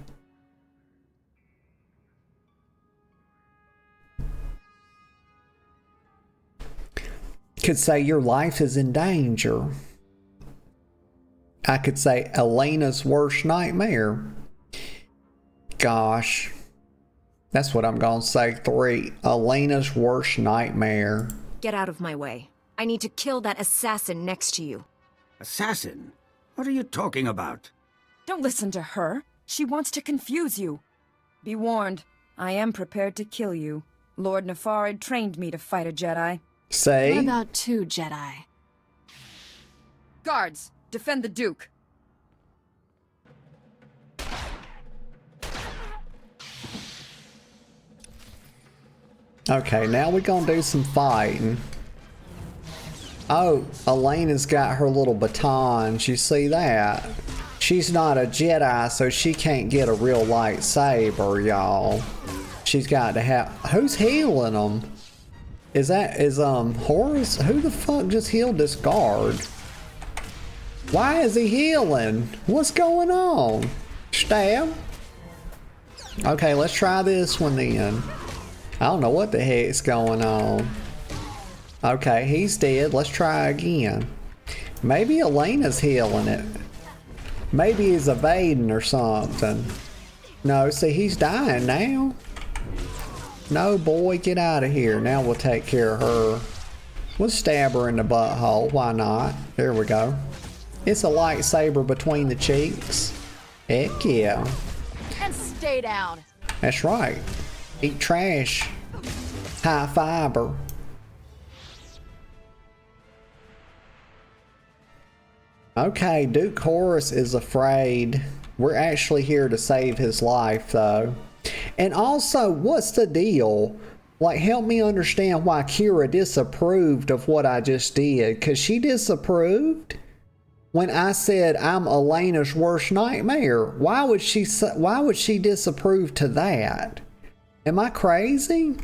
Could say your life is in danger. I could say Elena's worst nightmare. Gosh. That's what I'm gonna say. 3. Elena's worst nightmare. Get out of my way. I need to kill that assassin next to you. Assassin? What are you talking about? Don't listen to her. She wants to confuse you. Be warned, I am prepared to kill you. Lord Nefarid trained me to fight a Jedi. Say? What about 2 Jedi? Guards, defend the Duke. Okay, now we're gonna do some fighting. Oh, Elena's got her little batons. You see that? She's not a Jedi, so she can't get a real lightsaber, y'all. She's got to have... Who's healing them? Is Horace? Who the fuck just healed this guard? Why is he healing? What's going on? Stab? Okay, let's try this one then. I don't know what the heck's going on. Okay, he's dead. Let's try again. Maybe Elena's healing it. Maybe he's evading or something. No, see, he's dying now. No, boy, get out of here. Now we'll take care of her. We'll stab her in the butthole. Why not? There we go. It's a lightsaber between the cheeks. Heck yeah. And stay down. That's right. Eat trash. High fiber. Okay, Duke Horace is afraid. We're actually here to save his life, though. And also, what's the deal? Like, help me understand why Kira disapproved of what I just did. Because she disapproved when I said I'm Elena's worst nightmare. Why would she disapprove to that? Am I crazy?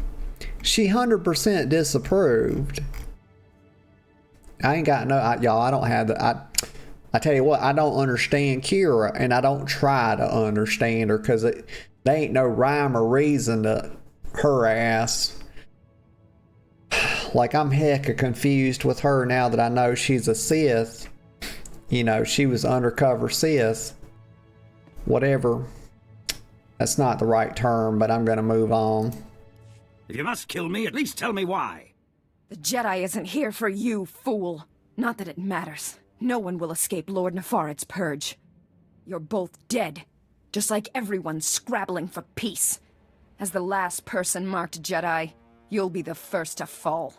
She 100% disapproved. I ain't got no... y'all, I don't have the... I tell you what, I don't understand Kira, and I don't try to understand her, because there ain't no rhyme or reason to her ass. Like, I'm hecka confused with her now that I know she's a Sith. You know, she was undercover Sith. Whatever. That's not the right term, but I'm gonna move on. If you must kill me, at least tell me why. The Jedi isn't here for you, fool. Not that it matters. No one will escape Lord Nefarid's purge. You're both dead, just like everyone scrabbling for peace. As the last person marked Jedi, you'll be the first to fall.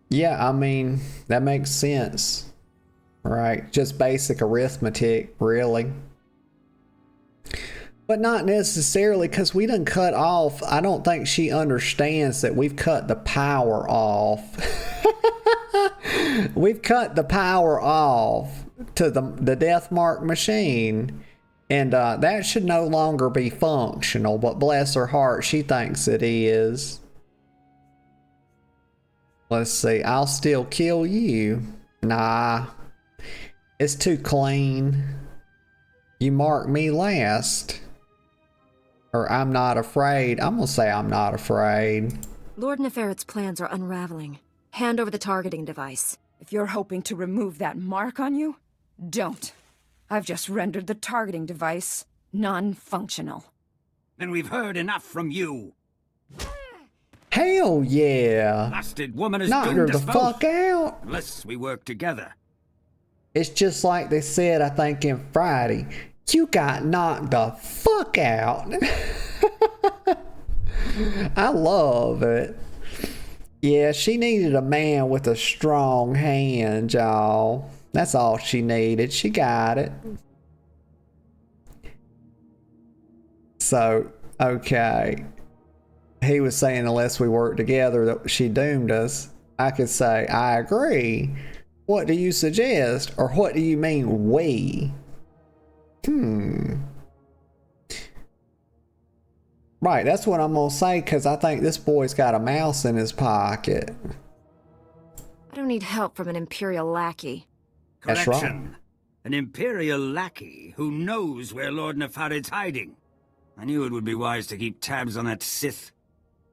Yeah, I mean, that makes sense. Right? Just basic arithmetic, really. But not necessarily, because we done cut off. I don't think she understands that we've cut the power off. We've cut the power off to the death mark machine. And that should no longer be functional. But bless her heart, she thinks it is. Let's see. I'll still kill you. Nah. It's too clean. You mark me last. Or I'm not afraid. I'm gonna say I'm not afraid. Lord Nefarid's plans are unraveling. Hand over the targeting device. If you're hoping to remove that mark on you, don't. I've just rendered the targeting device non-functional. Then we've heard enough from you. Hell yeah. Blasted woman is knock her doomed the us fuck both, out. unless we work together. It's just like they said, I think, in Friday. You got knocked the fuck out. I love it. Yeah, she needed a man with a strong hand, y'all. That's all she needed. She got it. So, okay. He was saying unless we work together that she doomed us. I could say, I agree. What do you suggest? Or what do you mean we? Right, that's what I'm gonna say, because I think this boy's got a mouse in his pocket. I don't need help from an Imperial lackey. That's Correction. right. An Imperial lackey who knows where Lord Nefarid's hiding. I knew it would be wise to keep tabs on that Sith.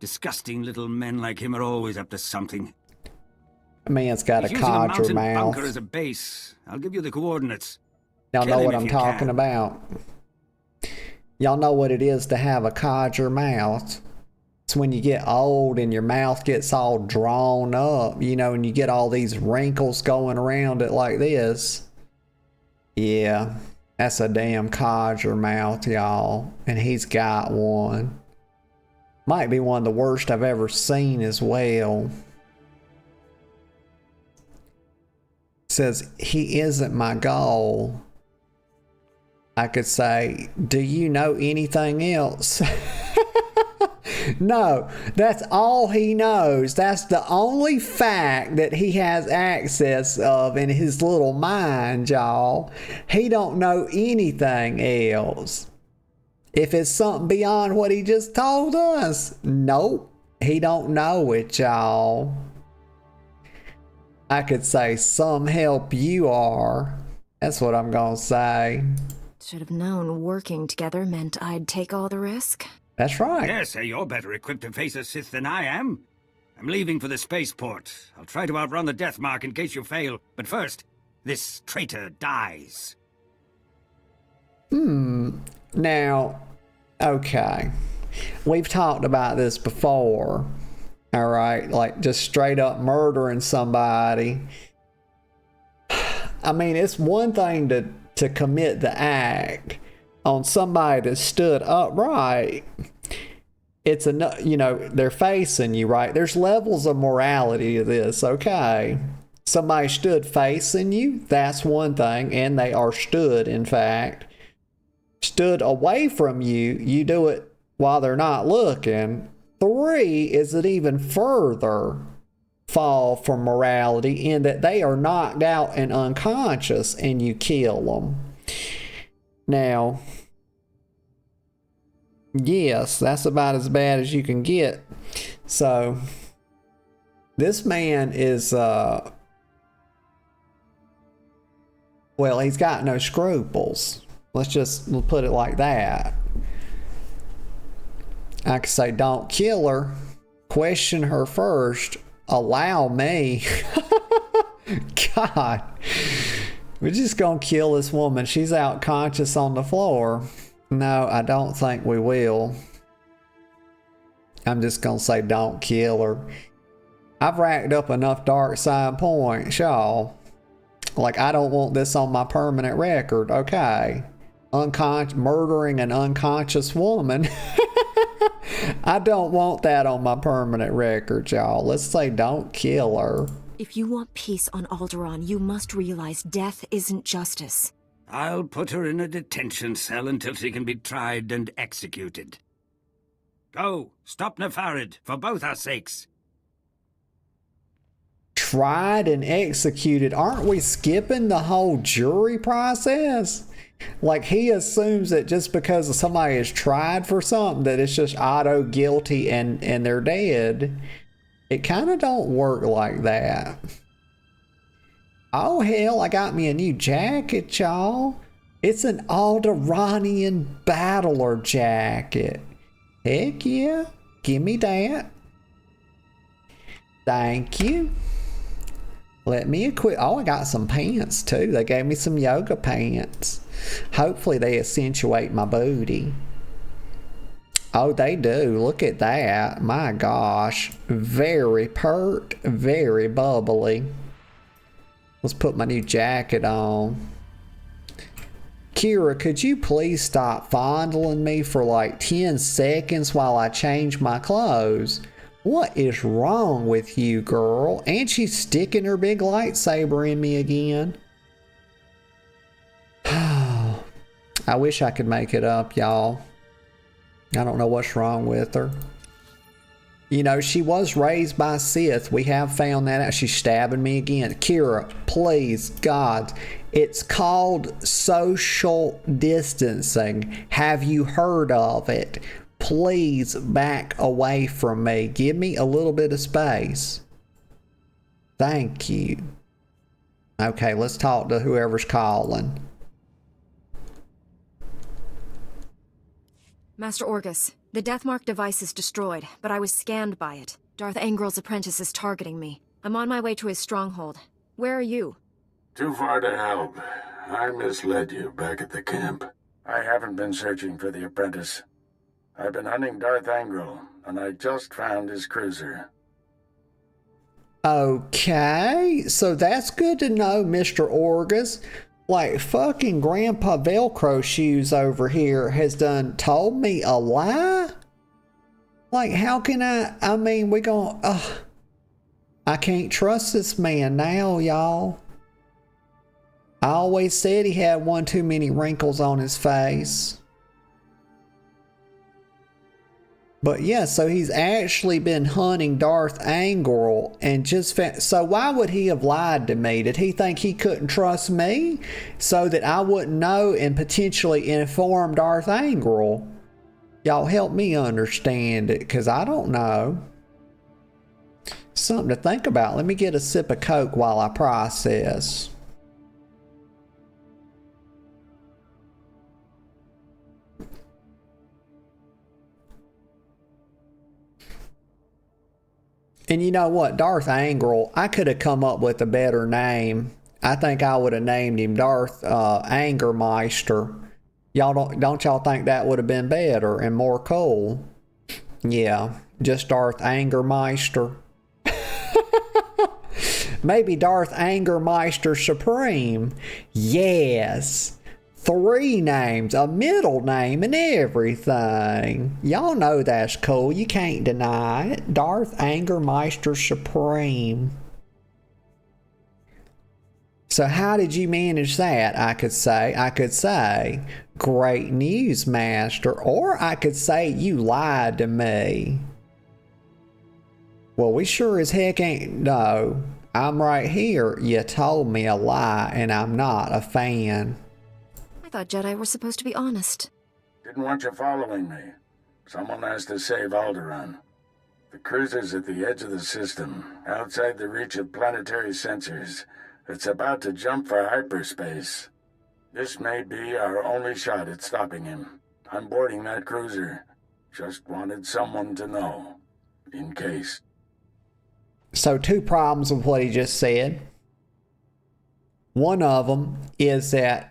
Disgusting little men like him are always up to something. A man's got He's a using codger mountain mouth. bunker as a base. I'll give you the coordinates. Y'all Kill know him what if I'm you talking can. about. Y'all know what it is to have a codger mouth. It's when you get old and your mouth gets all drawn up, you know, and you get all these wrinkles going around it like this. Yeah, that's a damn codger mouth, y'all. And he's got one. Might be one of the worst I've ever seen as well. Says, he isn't my goal. I could say, do you know anything else? No, that's all he knows. That's the only fact that he has access of in his little mind, y'all. He don't know anything else. If it's something beyond what he just told us, nope, he don't know it, y'all. I could say, some help you are. That's what I'm gonna say. Should have known working together meant I'd take all the risk. That's right. Yes, you're better equipped to face a Sith than I am. I'm leaving for the spaceport. I'll try to outrun the death mark in case you fail. But first, this traitor dies. Now, okay. We've talked about this before. All right, like just straight up murdering somebody. I mean, it's one thing to commit the act on somebody that stood upright. It's you know, they're facing you, right? There's levels of morality to this, okay? Somebody stood facing you, that's one thing, and they are stood, in fact. Stood away from you, you do it while they're not looking. 3 is an even further fall from morality in that they are knocked out and unconscious and you kill them. Now, yes, that's about as bad as you can get. So, this man is, well, he's got no scruples. Let's put it like that. I could say, don't kill her. Question her first. Allow me. God. We're just gonna kill this woman. She's out conscious on the floor. No, I don't think we will. I'm just gonna say don't kill her. I've racked up enough dark side points, y'all. Like, I don't want this on my permanent record, okay? Murdering an unconscious woman. I don't want that on my permanent record, y'all. Let's say don't kill her. If you want peace on Alderaan, you must realize death isn't justice. I'll put her in a detention cell until she can be tried and executed. Go, stop Nefarid, for both our sakes. Tried and executed? Aren't we skipping the whole jury process? Like, he assumes that just because somebody is tried for something, that it's just auto guilty and they're dead. It kind of don't work like that. Oh, hell, I got me a new jacket, y'all. It's an Alderaanian battler jacket. Heck yeah. Give me that. Thank you. Let me equip. Oh, I got some pants too. They gave me some yoga pants. Hopefully they accentuate my booty. Oh, they do. Look at that. My gosh. Very pert. Very bubbly. Let's put my new jacket on. Kira, could you please stop fondling me for like 10 seconds while I change my clothes? What is wrong with you, girl? And she's sticking her big lightsaber in me again. I wish I could make it up, y'all. I don't know what's wrong with her. You know, she was raised by Sith. We have found that out. She's stabbing me again. Kira, please, God. It's called social distancing. Have you heard of it? please back away from me. Give me a little bit of space. Thank you. Okay, let's talk to whoever's calling. Master Orgus, the Deathmark device is destroyed, but I was scanned by it. Darth Angrel's apprentice is targeting me. I'm on my way to his stronghold. Where are you? Too far to help. I misled you back at the camp. I haven't been searching for the apprentice. I've been hunting Darth Angrel, and I just found his cruiser. Okay, so that's good to know, Mr. Orgus. Like, fucking Grandpa Velcro Shoes over here has done told me a lie? Like, how can I mean, we gon' I can't trust this man now, y'all. I always said he had one too many wrinkles on his face. But yeah, so he's actually been hunting Darth Angrel and just so why would he have lied to me? Did he think he couldn't trust me so that I wouldn't know and potentially inform Darth Angrel? Y'all help me understand it, because I don't know. Something to think about. Let me get a sip of Coke while I process. And you know what? Darth Angrel, I could have come up with a better name. I think I would have named him Darth Angermeister. Y'all don't y'all think that would have been better and more cool? Yeah, just Darth Angermeister. Maybe Darth Angermeister Supreme. Yes. 3 names, a middle name, and everything. Y'all know that's cool. You can't deny it. Darth Angermeister Supreme. So how did you manage that? I could say, great news, Master. Or I could say, you lied to me. Well, we sure as heck ain't. No, I'm right here. You told me a lie, and I'm not a fan. I thought Jedi were supposed to be honest. Didn't want you following me. Someone has to save Alderaan. The cruiser's at the edge of the system, outside the reach of planetary sensors. It's about to jump for hyperspace. This may be our only shot at stopping him. I'm boarding that cruiser. Just wanted someone to know. In case. So 2 problems with what he just said. One of them is that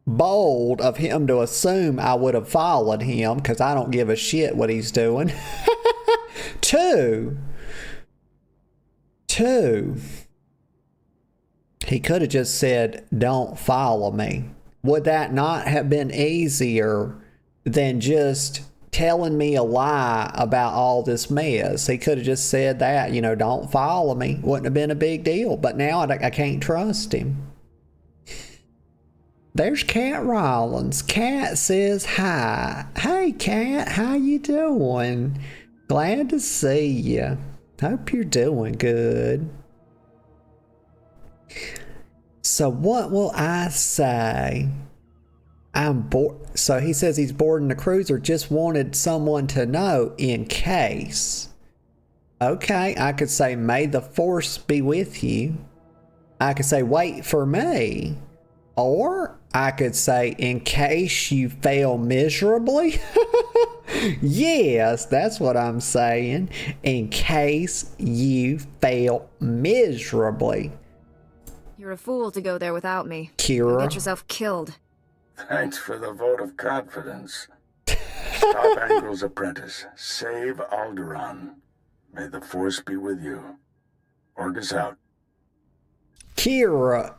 bold of him to assume I would have followed him, because I don't give a shit what he's doing. Two, he could have just said, don't follow me. Would that not have been easier than just telling me a lie about all this mess? He could have just said that, don't follow me. Wouldn't have been a big deal. But now I can't trust him. There's Cat Rollins. Cat says hi. Hey, Cat, how you doing? Glad to see you. Hope you're doing good. So what will I say? I'm bored. So he says he's boarding the cruiser. Just wanted someone to know in case. Okay, I could say, may the Force be with you. I could say, wait for me. Or I could say, in case you fail miserably. Yes, that's what I'm saying. In case you fail miserably. You're a fool to go there without me. Kira. You'll get yourself killed. Thanks for the vote of confidence. Stop Angrel's apprentice. Save Alderaan. May the Force be with you. Orgus out. Kira,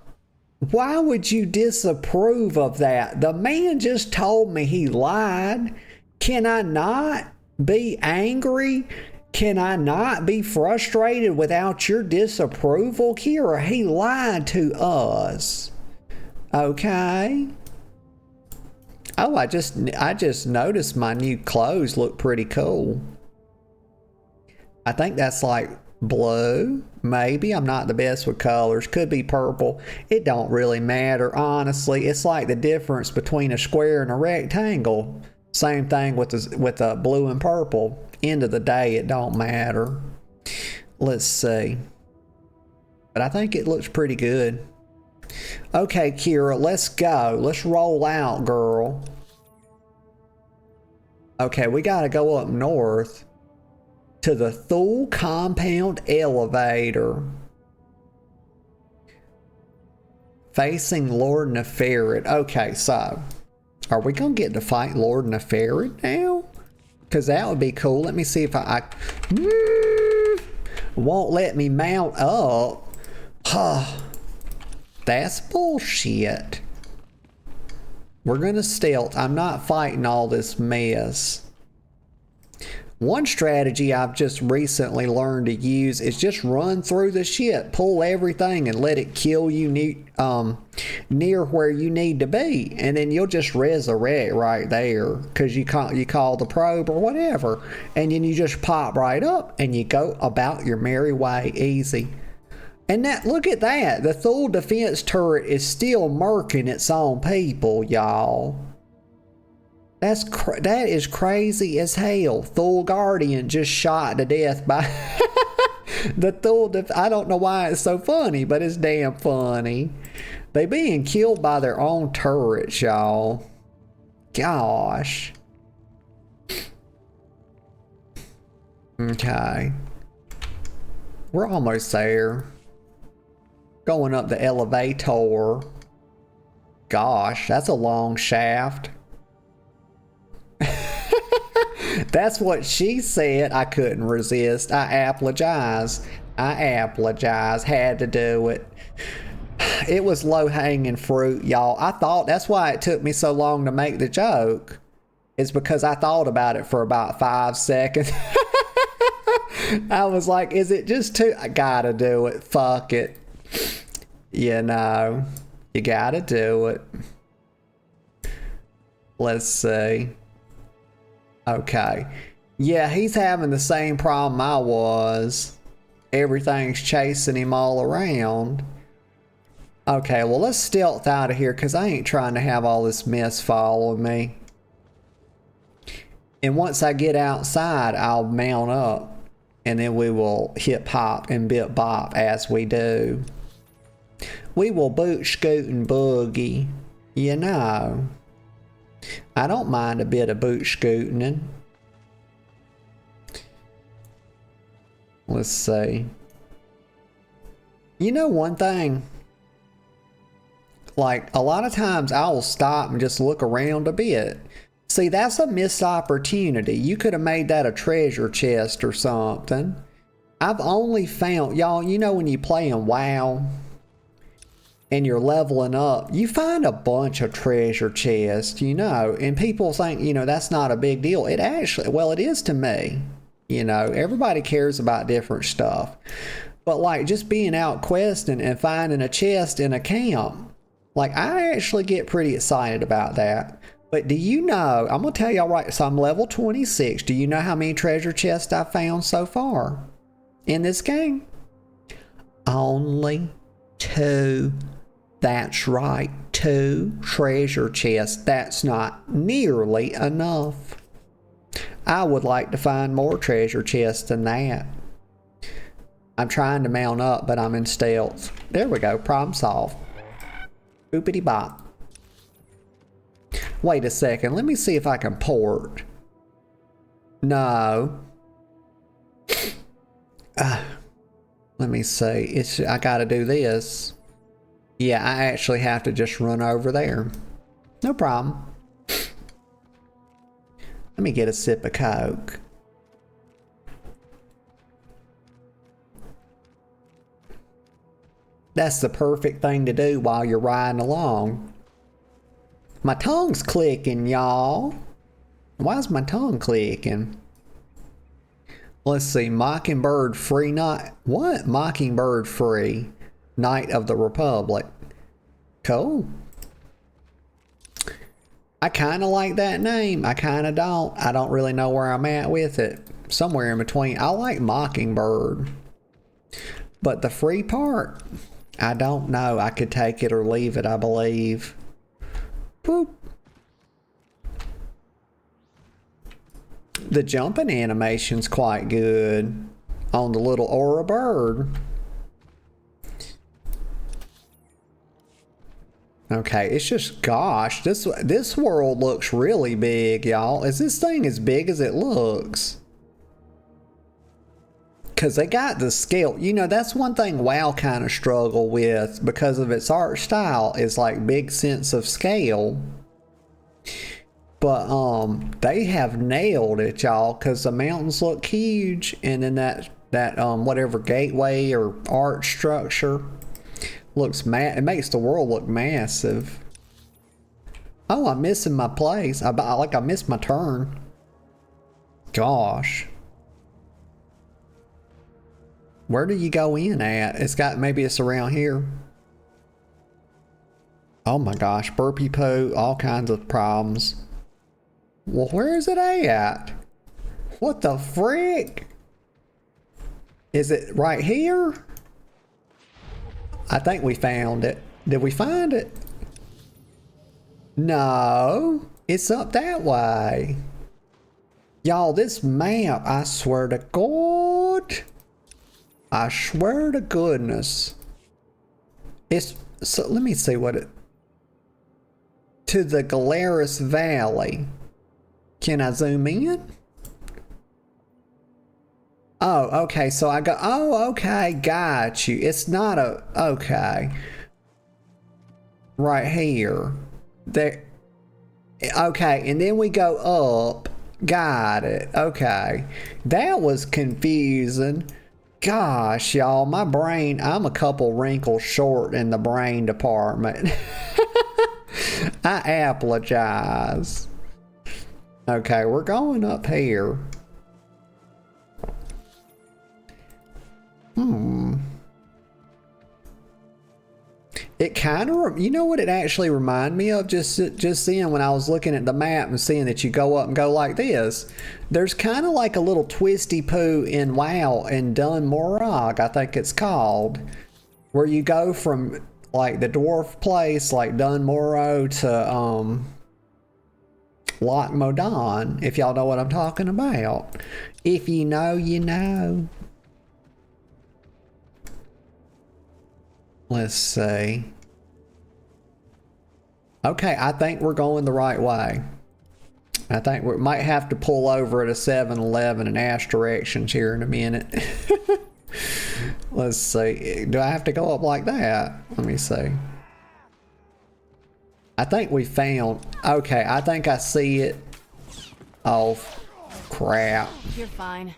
why would you disapprove of that? The man just told me he lied. Can I not be angry? Can I not be frustrated without your disapproval? Kira, he lied to us. Okay. Oh, I just noticed my new clothes look pretty cool. I think that's like blue, maybe. I'm not the best with colors. Could be purple. It don't really matter, honestly. It's like the difference between a square and a rectangle. Same thing with the blue and purple. End of the day, it don't matter. Let's see. But I think it looks pretty good. Okay, Kira, let's go. Let's roll out, girl. Okay, we gotta go up north to the Thule compound elevator. Facing Lord Neferid. Okay, so are we gonna get to fight Lord Neferid now? Because that would be cool. Let me see if I won't let me mount up. That's bullshit. We're gonna stealth. I'm not fighting all this mess. One strategy I've just recently learned to use is just run through the shit, pull everything, and let it kill you near where you need to be, and then you'll just resurrect right there because you call the probe or whatever, and then you just pop right up and you go about your merry way, easy. And that, look at that, the Thule defense turret is still murking its own people, y'all. That is crazy as hell. Thule Guardian just shot to death by the Thule. I don't know why it's so funny, but it's damn funny. They being killed by their own turrets, y'all. Gosh. Okay. We're almost there. Going up the elevator. Gosh, that's a long shaft. That's what she said. I couldn't resist. I apologize. Had to do it. It was low-hanging fruit, y'all. I thought that's why it took me so long to make the joke. It's because I thought about it for about 5 seconds. I was like, is it just too... I gotta do it. Fuck it. You know. You gotta do it. Let's see. Okay. Yeah, he's having the same problem I was. Everything's chasing him all around. Okay, well, let's stealth out of here because I ain't trying to have all this mess follow me. And once I get outside, I'll mount up. And then we will hip hop and bip bop as we do. We will boot, scoot, and boogie. You know. I don't mind a bit of boot scooting. Let's see. You know one thing? Like, a lot of times I will stop and just look around a bit. See, that's a missed opportunity. You could have made that a treasure chest or something. I've only found, y'all, you know when you play in WoW and you're leveling up, you find a bunch of treasure chests, you know, and people think, you know, that's not a big deal. It actually, well, it is to me. You know, everybody cares about different stuff. But like just being out questing and finding a chest in a camp, like I actually get pretty excited about that. But do you know, I'm going to tell y'all right, so I'm level 26. Do you know how many treasure chests I've found so far in this game? Only 2. That's right, 2 treasure chests. That's not nearly enough. I would like to find more treasure chests than that. I'm trying to mount up, but I'm in stealth. There we go, problem solved. Boopity bop. Wait a second, let me see if I can port. No. Let me see, I gotta do this. Yeah, I actually have to just run over there. No problem. Let me get a sip of Coke. That's the perfect thing to do while you're riding along. My tongue's clicking, y'all. Why's my tongue clicking? Let's see, Mockingbird Free Night. What? Mockingbird Free Night of the Republic. Cool. I kind of like that name. I kind of don't. I don't really know where I'm at with it. Somewhere in between. I like Mockingbird. But the free part, I don't know. I could take it or leave it, I believe. Boop. The jumping animation's quite good on the little aura bird. Okay, it's just, gosh, this world looks really big, y'all. Is this thing as big as it looks? Because they got the scale. You know, that's one thing WoW kind of struggle with because of its art style, is like big sense of scale. But they have nailed it, y'all, because the mountains look huge, and then that whatever gateway or art structure looks it makes the world look massive. Oh, I'm missing my place. I missed my turn. Gosh. Where do you go in at? Maybe it's around here. Oh my gosh, burpee poo, all kinds of problems. Well, where is it at? What the frick? Is it right here? I think we found it. Did we find it? No, it's up that way. Y'all, this map, I swear to God. I swear to goodness. So let me see what it... To the Galeris Valley. Can I zoom in? Oh, okay, so I go, oh, okay, got you. It's not a, okay. Right here. There. Okay, and then we go up. Got it, okay. That was confusing. Gosh, y'all, my brain, I'm a couple wrinkles short in the brain department. I apologize. Okay, we're going up here. It kind of, you know what it actually reminded me of just then when I was looking at the map and seeing that you go up and go like this. There's kind of like a little twisty poo in WoW in Dun Morag, I think it's called, where you go from like the dwarf place like Dun Moro to Loch Modan, if y'all know what I'm talking about. If you know, you know. Let's see. Okay, I think we're going the right way. I think we might have to pull over at a 7-Eleven and ask directions here in a minute. Let's see. Do I have to go up like that? Let me see. I think we found... Okay, I think I see it. Oh, crap. You're fine.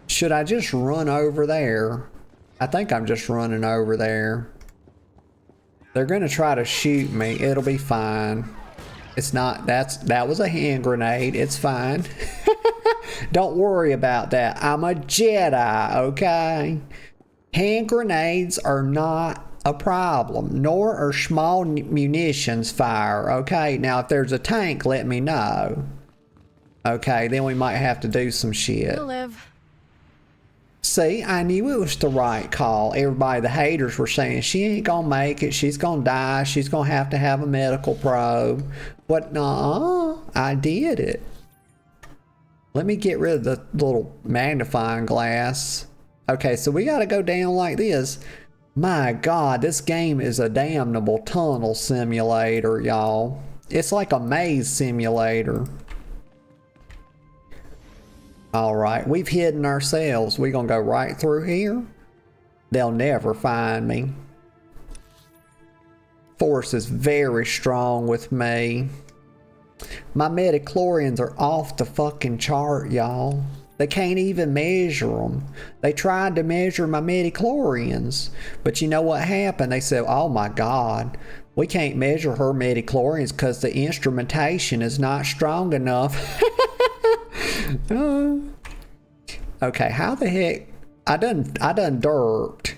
Should I just run over there? I think I'm just running over there. They're gonna try to shoot me. It'll be fine. It's not, that was a hand grenade. It's fine. Don't worry about that. I'm a Jedi, okay? Hand grenades are not a problem, nor are small munitions fire, okay? Now, if there's a tank, let me know. Okay, then we might have to do some shit. You'll live. See, I knew it was the right call. Everybody, the haters were saying, she ain't gonna make it, she's gonna die, she's gonna have to have a medical probe. But nah, I did it. Let me get rid of the little magnifying glass. Okay, so we gotta go down like this. My God, this game is a damnable tunnel simulator, y'all. It's like a maze simulator. Alright, we've hidden ourselves. We're gonna go right through here. They'll never find me. Force is very strong with me. My midichlorians are off the fucking chart, y'all. They can't even measure them. They tried to measure my midichlorians. But you know what happened? They said, oh my God, we can't measure her midichlorians because the instrumentation is not strong enough. Okay, how the heck? I done derped.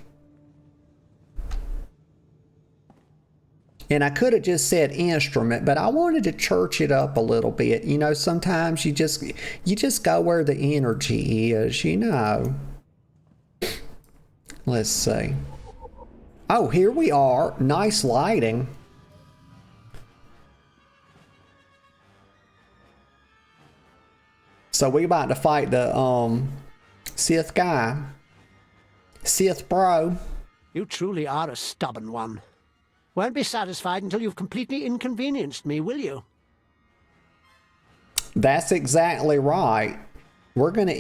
And I could have just said instrument, but I wanted to church it up a little bit. You know, sometimes you just go where the energy is, you know. Let's see. Oh, here we are. Nice lighting. So we about to fight the Sith guy. Sith bro. You truly are a stubborn one. Won't be satisfied until you've completely inconvenienced me, will you? That's exactly right. We're going to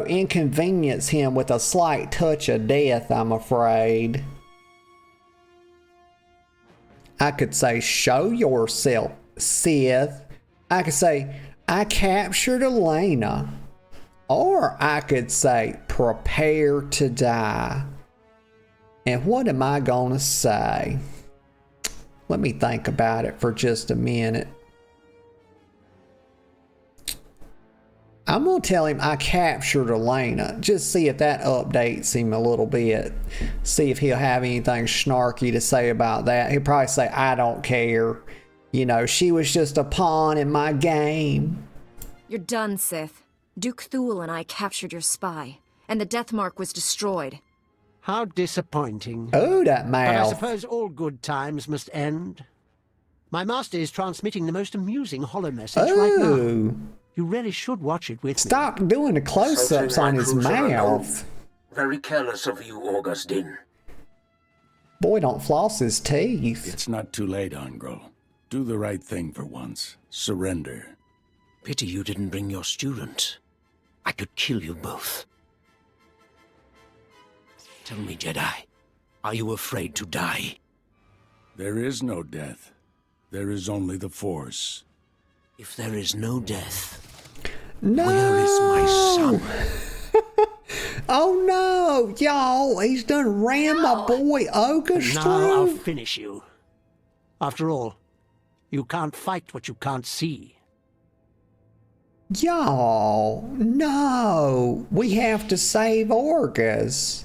inconvenience him with a slight touch of death, I'm afraid. I could say, show yourself, Sith. I could say, I captured Elena. Or I could say, prepare to die. And what am I going to say? Let me think about it for just a minute. I'm going to tell him I captured Elena. Just see if that updates him a little bit. See if he'll have anything snarky to say about that. He'll probably say, I don't care. You know, she was just a pawn in my game. You're done, Sith. Duke Thule and I captured your spy, and the death mark was destroyed. How disappointing. Oh, that mouth. But I suppose all good times must end. My master is transmitting the most amusing holo message right now. You really should watch it with me. Stop doing the close-ups on his mouth. Very careless of you, Augustine. Boy, don't floss his teeth. It's not too late, Angro. Do the right thing for once. Surrender. Pity you didn't bring your student. I could kill you both. Tell me, Jedi, are you afraid to die? There is no death. There is only the Force. If there is no death, no. Where is my son? Oh no, y'all, he's done ran my boy August now through. I'll finish you. After all, you can't fight what you can't see. Y'all, no, we have to save Orgus.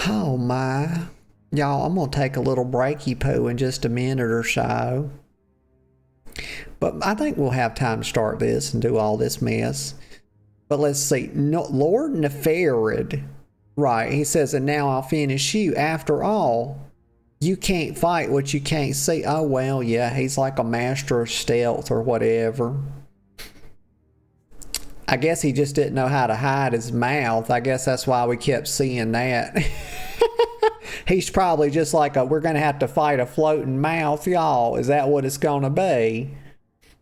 Oh my. Y'all, I'm gonna take a little breaky poo in just a minute or so. But I think we'll have time to start this and do all this mess. But let's see. No, Lord Nefarid. Right, he says, and now I'll finish you. After all, you can't fight what you can't see. Oh, well, yeah, he's like a master of stealth or whatever. I guess he just didn't know how to hide his mouth. I guess that's why we kept seeing that. He's probably just like, we're going to have to fight a floating mouth, y'all. Is that what it's going to be?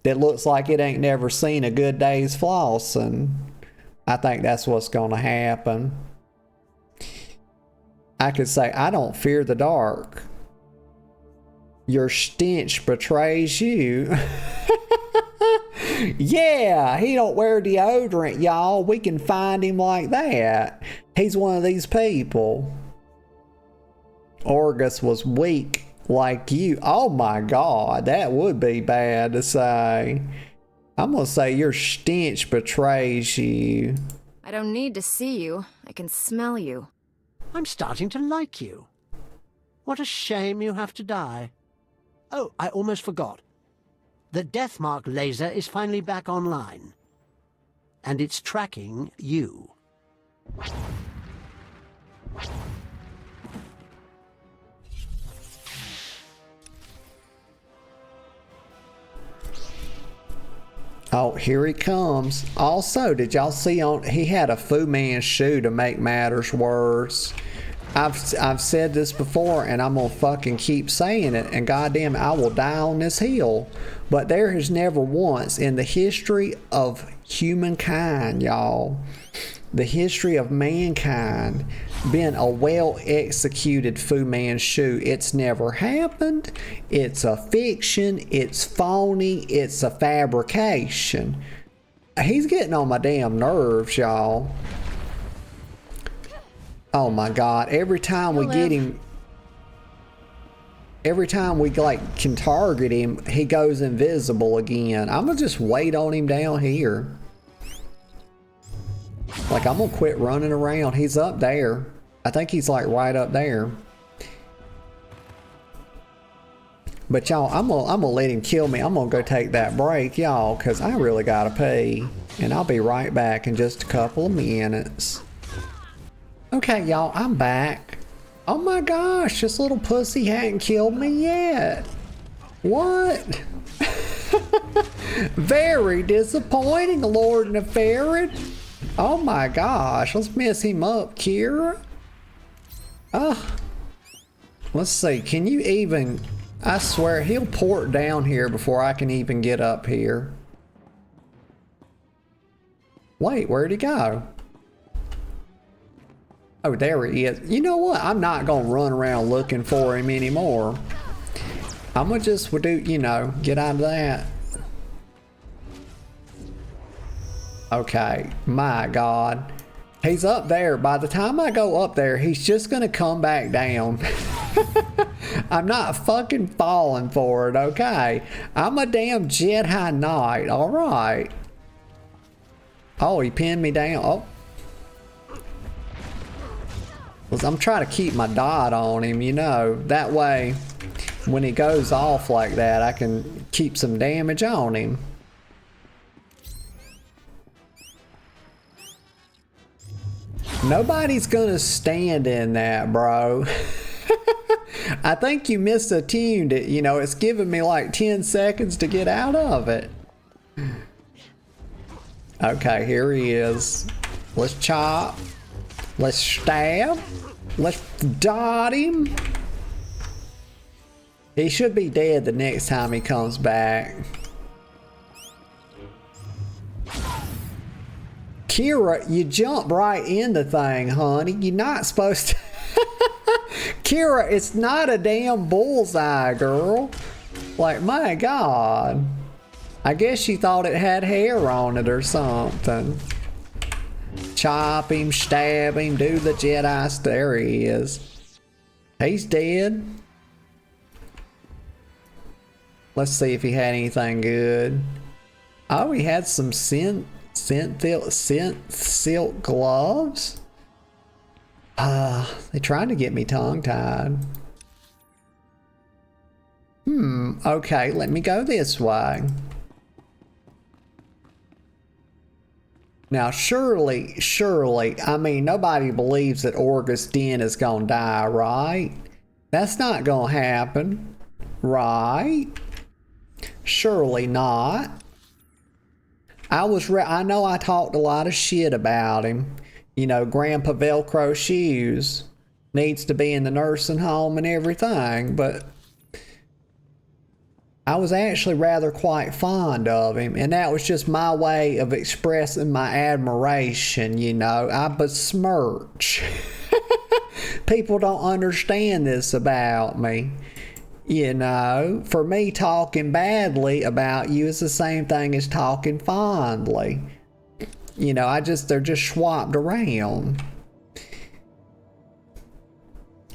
That looks like it ain't never seen a good day's flossing. I think that's what's going to happen. I could say, I don't fear the dark. Your stench betrays you. Yeah, he don't wear deodorant, y'all. We can find him like that. He's one of these people. Orgus was weak like you. Oh my God, that would be bad to say. I'm gonna say your stench betrays you. I don't need to see you. I can smell you. I'm starting to like you. What a shame you have to die. Oh, I almost forgot. The Deathmark laser is finally back online. And it's tracking you. Oh, here he comes. Also, did y'all see he had a Fu Man shoe to make matters worse. I've said this before and I'm gonna fucking keep saying it, and goddamn I will die on this hill. But there has never once in the history of humankind, y'all, the history of mankind, been a well executed Fu Manchu. It's never happened. It's a fiction. It's phony. It's a fabrication. He's getting on my damn nerves, y'all. Oh my God, every time we get him, every time we like can target him, he goes invisible again. I'm gonna just wait on him down here. Like, I'm gonna quit running around. He's up there. I think he's like right up there. But y'all, I'm gonna let him kill me. I'm gonna go take that break, y'all, because I really gotta pee. And I'll be right back in just a couple of minutes. Okay, y'all, I'm back. Oh my gosh, this little pussy hadn't killed me yet. What? Very disappointing, Lord Nefarid. Oh my gosh, let's mess him up, Kira. Let's see, can you even... I swear, he'll port down here before I can even get up here. Wait, where'd he go? Oh, there he is. You know what? I'm not gonna run around looking for him anymore. I'm gonna just do, you know, get out of that. Okay, my God. He's up there. By the time I go up there, he's just gonna come back down. I'm not fucking falling for it, okay? I'm a damn Jedi Knight, alright. Oh, he pinned me down. Oh. I'm trying to keep my dot on him, you know. That way, when he goes off like that, I can keep some damage on him. Nobody's gonna stand in that, bro. I think you misattuned it. You know, it's giving me like 10 seconds to get out of it. Okay, here he is. Let's chop. Let's stab. Let's dot him. He should be dead the next time he comes back. Kira, you jump right in the thing, honey. You're not supposed to... Kira, it's not a damn bullseye, girl. Like, my God. I guess she thought it had hair on it or something. Chop him, stab him, do the Jedi. There he is. He's dead. Let's see if he had anything good. Oh, he had some scent silk gloves. They trying to get me tongue-tied. Okay, let me go this way. Now, surely, I mean, nobody believes that Orgus Den is gonna die, right? That's not gonna happen, right? Surely not. I know I talked a lot of shit about him. You know, Grandpa Velcro Shoes needs to be in the nursing home and everything, but I was actually rather quite fond of him, and that was just my way of expressing my admiration, you know. I besmirch. People don't understand this about me. You know, for me, talking badly about you is the same thing as talking fondly. You know, they're just swapped around.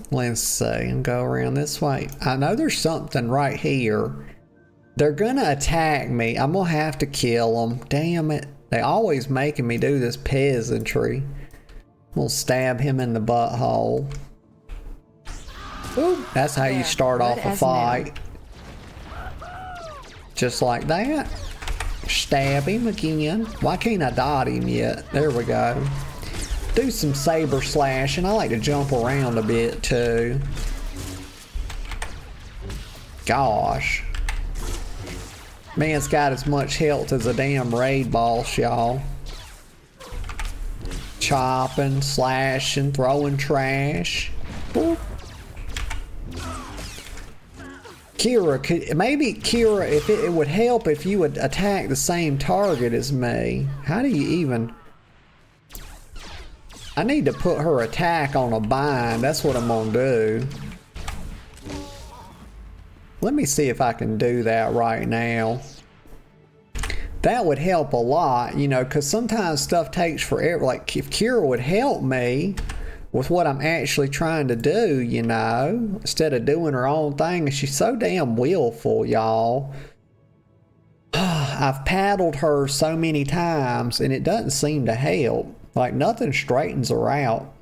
Let's see, and go around this way. I know there's something right here. They're gonna attack me. I'm gonna have to kill them. Damn it. They always making me do this peasantry. I'm gonna stab him in the butthole. Ooh, that's how you start off a fight. Just like that. Stab him again. Why can't I dot him yet? There we go. Do some saber slashing. I like to jump around a bit too. Gosh. Man's got as much health as a damn raid boss, y'all. Chopping, slashing, throwing trash. Boop. Kira, maybe Kira, if it would help if you would attack the same target as me. How do you even... I need to put her attack on a bind. That's what I'm gonna do. Let me see if I can do that right now. That would help a lot, you know, because sometimes stuff takes forever. Like, if Kira would help me with what I'm actually trying to do, you know, instead of doing her own thing. She's so damn willful, y'all. I've paddled her so many times, and it doesn't seem to help. Like, nothing straightens her out.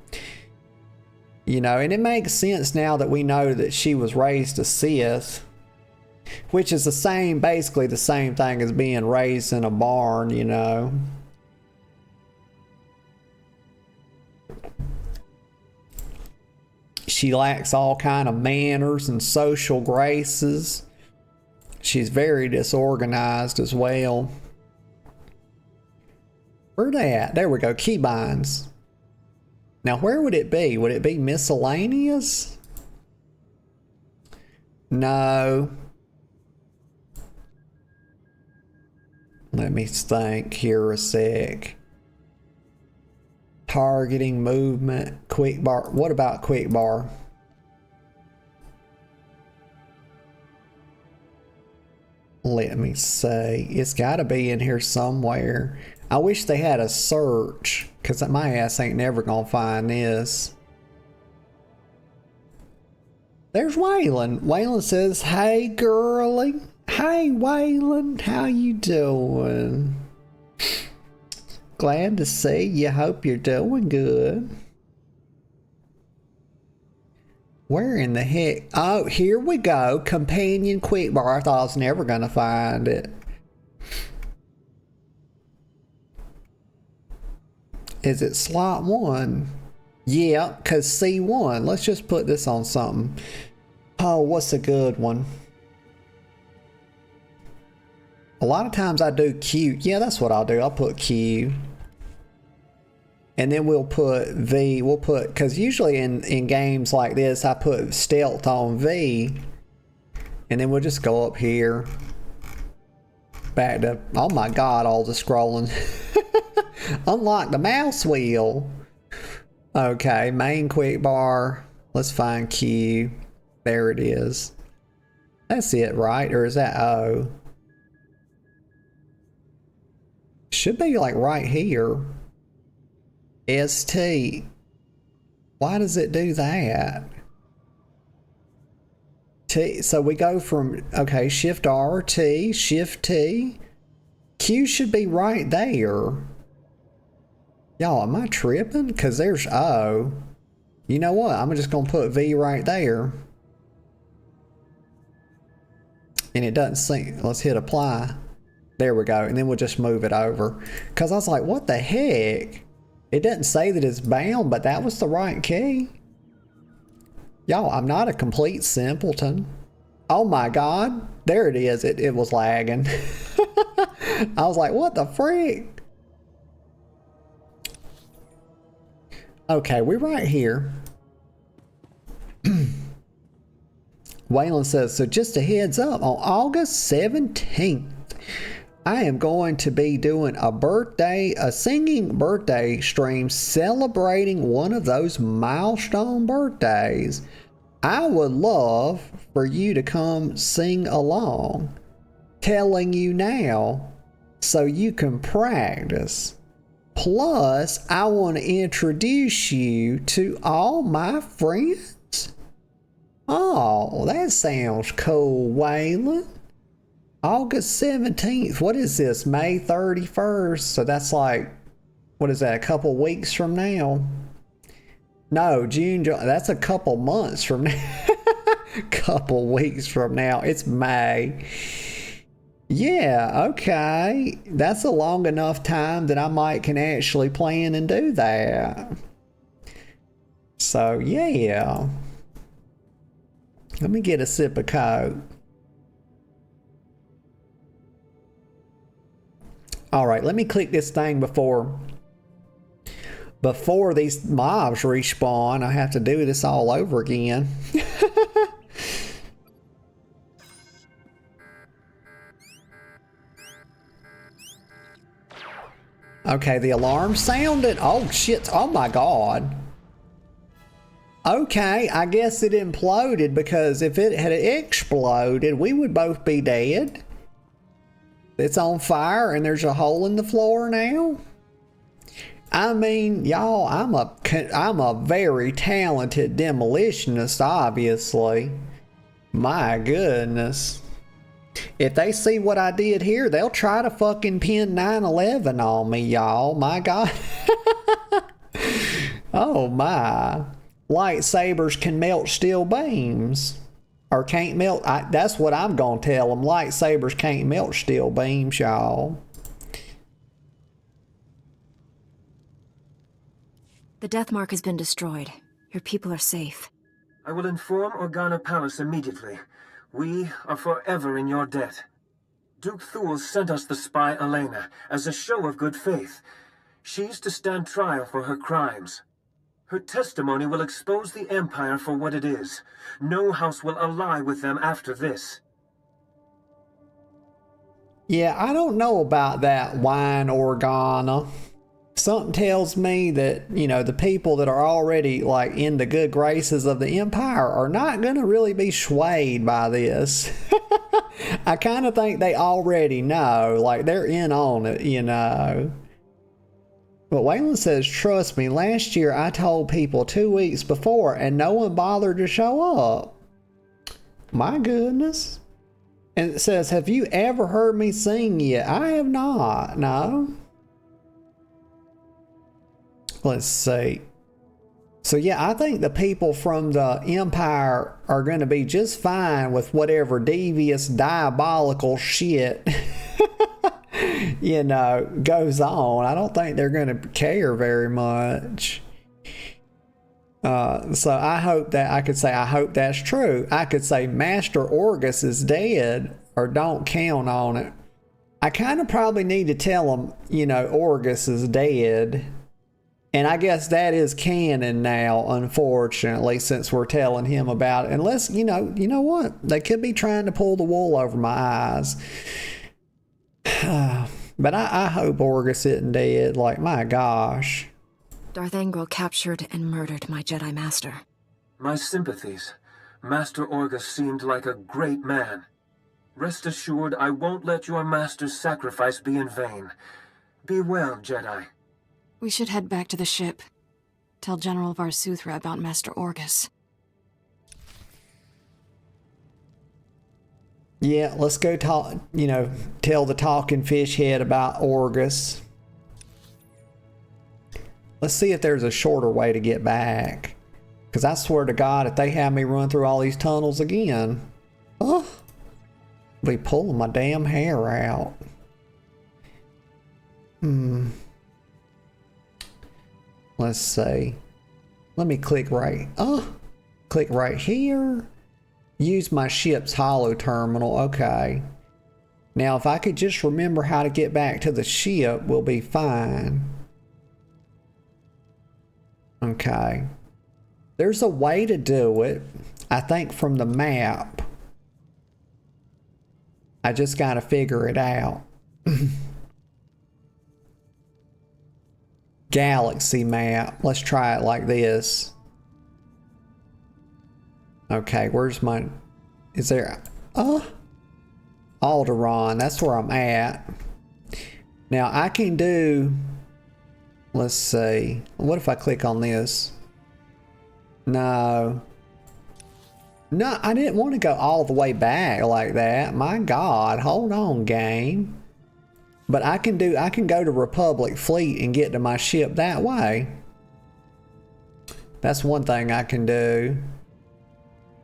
You know, and it makes sense now that we know that she was raised a Sith, which is the same, basically the same thing as being raised in a barn, you know. She lacks all kind of manners and social graces. She's very disorganized as well. Where they at? There we go, keybinds. Now where would it be? Would it be miscellaneous? No. Let me think here a sec. Targeting, movement, quick bar. What about quick bar? Let me see. It's got to be in here somewhere. I wish they had a search, because my ass ain't never gonna find this. There's Waylon. Waylon says, hey girlie. Hey Waylon, how you doing? Glad to see you. Hope you're doing good. Where in the heck? Oh, here we go. Companion quick bar. I thought I was never gonna find it. Is it slot 1? Yeah, because C1. Let's just put this on something. Oh, what's a good one? A lot of times I do Q. Yeah, that's what I'll do. I'll put Q. And then we'll put V. We'll put, because usually in games like this, I put stealth on V. And then we'll just go up here. Back to, oh my God, all the scrolling. Unlock the mouse wheel. Okay, main quick bar. Let's find Q. There it is. That's it, right? Or is that O? Should be like right here. ST. Why does it do that? T. So we go from, okay, Shift R, T, Shift T. Q should be right there. Y'all, am I tripping? Because there's O. You know what? I'm just going to put V right there. And it doesn't seem, let's hit apply. There we go. And then we'll just move it over. Because I was like, what the heck? It doesn't say that it's bound, but that was the right key. Y'all, I'm not a complete simpleton. Oh my God. There it is. It was lagging. I was like, what the freak? Okay, we're right here. Waylon says, so just a heads up, on August 17th, I am going to be doing a singing birthday stream celebrating one of those milestone birthdays. I would love for you to come sing along. Telling you now so you can practice. Plus, I want to introduce you to all my friends. Oh, that sounds cool, Waylon. August 17th. What is this? May 31st. So that's like, what is that? A couple weeks from now? No, June, July. That's a couple months from now. Couple weeks from now. It's May. Yeah, okay. That's a long enough time that I might can actually plan and do that. So, yeah. Let me get a sip of Coke. All right, let me click this thing before these mobs respawn. I have to do this all over again. Okay, the alarm sounded. Oh shit, oh my God. Okay, I guess it imploded, because if it had exploded, we would both be dead. It's on fire and there's a hole in the floor now. I mean, y'all, I'm a very talented demolitionist, obviously. My goodness. If they see what I did here, they'll try to fucking pin 9/11 on me, y'all. My God. Oh my. Lightsabers can melt steel beams. Or can't melt. That's what I'm gonna tell them. Lightsabers can't melt steel beams, y'all. The death mark has been destroyed. Your people are safe. I will inform Organa Palace immediately. We are forever in your debt. Duke Thule sent us the spy Elena as a show of good faith. She's to stand trial for her crimes. Her testimony will expose the Empire for what it is. No house will ally with them after this. Yeah, I don't know about that, Wine Organa. Something tells me that, you know, the people that are already, like, in the good graces of the Empire are not going to really be swayed by this. I kind of think they already know, like, they're in on it, you know. But Waylon says, trust me, last year I told people 2 weeks before and no one bothered to show up. My goodness. And it says, have you ever heard me sing yet? I have not, no. Let's see. So yeah, I think the people from the Empire are going to be just fine with whatever devious, diabolical shit, you know, goes on. I don't think they're going to care very much. So I hope that I could say, I hope that's true. I could say Master Orgus is dead, or don't count on it. I kind of probably need to tell them, you know, Orgus is dead. And I guess that is canon now, unfortunately, since we're telling him about it. Unless, you know what? They could be trying to pull the wool over my eyes. But I hope Orgus isn't dead. Like, my gosh. Darth Angral captured and murdered my Jedi Master. My sympathies. Master Orgus seemed like a great man. Rest assured, I won't let your master's sacrifice be in vain. Be well, Jedi. We should head back to the ship. Tell General Varsuthra about Master Orgus. Yeah, let's go talk, you know, tell the talking fish head about Orgus. Let's see if there's a shorter way to get back. Because I swear to God, if they have me run through all these tunnels again, oh, I'll be pulling my damn hair out. Let's see. Let me click right here. Use my ship's holo terminal. Okay. Now, if I could just remember how to get back to the ship, we'll be fine. Okay. There's a way to do it, I think, from the map. I just gotta figure it out. Galaxy map. Let's try it like this. Okay, where's my... Is there... Alderaan. That's where I'm at. Now, I can do... Let's see. What if I click on this? No. No, I didn't want to go all the way back like that. My God. Hold on, game. But I can go to Republic Fleet and get to my ship that way. That's one thing I can do.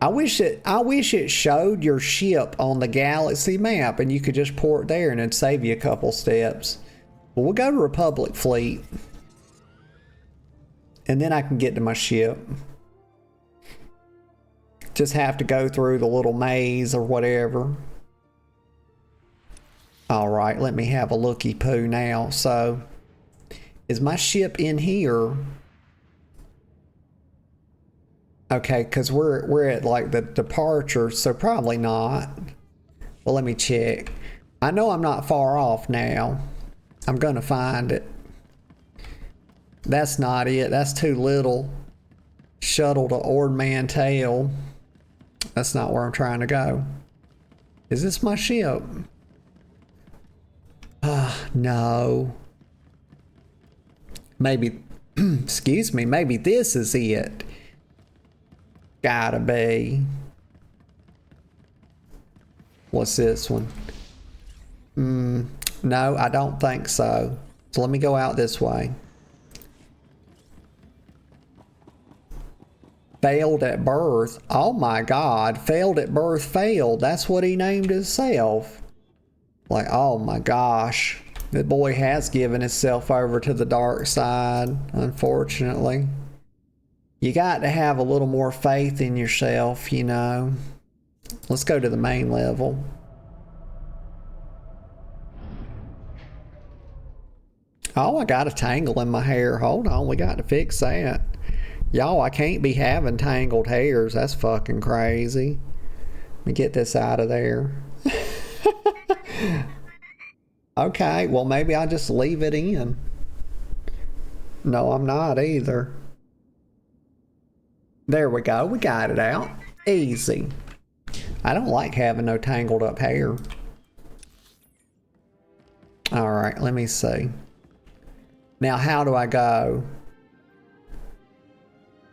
I wish it showed your ship on the galaxy map and you could just port there and it'd save you a couple steps. But we'll go to Republic Fleet. And then I can get to my ship. Just have to go through the little maze or whatever. Alright, let me have a looky poo now. So, is my ship in here? Okay, because we're at like the departure, so probably not. Well, let me check. I know I'm not far off now. I'm gonna find it. That's not it. That's too little. Shuttle to Ord Mantell. That's not where I'm trying to go. Is this my ship? No. Maybe, excuse me, maybe this is it. Gotta be. What's this one? No, I don't think so. So let me go out this way. Failed at birth. Oh my God. Failed at birth, failed. That's what he named himself. Like, oh my gosh. The boy has given himself over to the dark side, unfortunately. You got to have a little more faith in yourself, you know. Let's go to the main level. Oh, I got a tangle in my hair. Hold on, we got to fix that. Y'all, I can't be having tangled hairs. That's fucking crazy. Let me get this out of there. Okay, well maybe I'll just leave it in. No, I'm not either. There we go. We got it out. Easy. I don't like having no tangled up hair. Alright, let me see. Now, how do I go?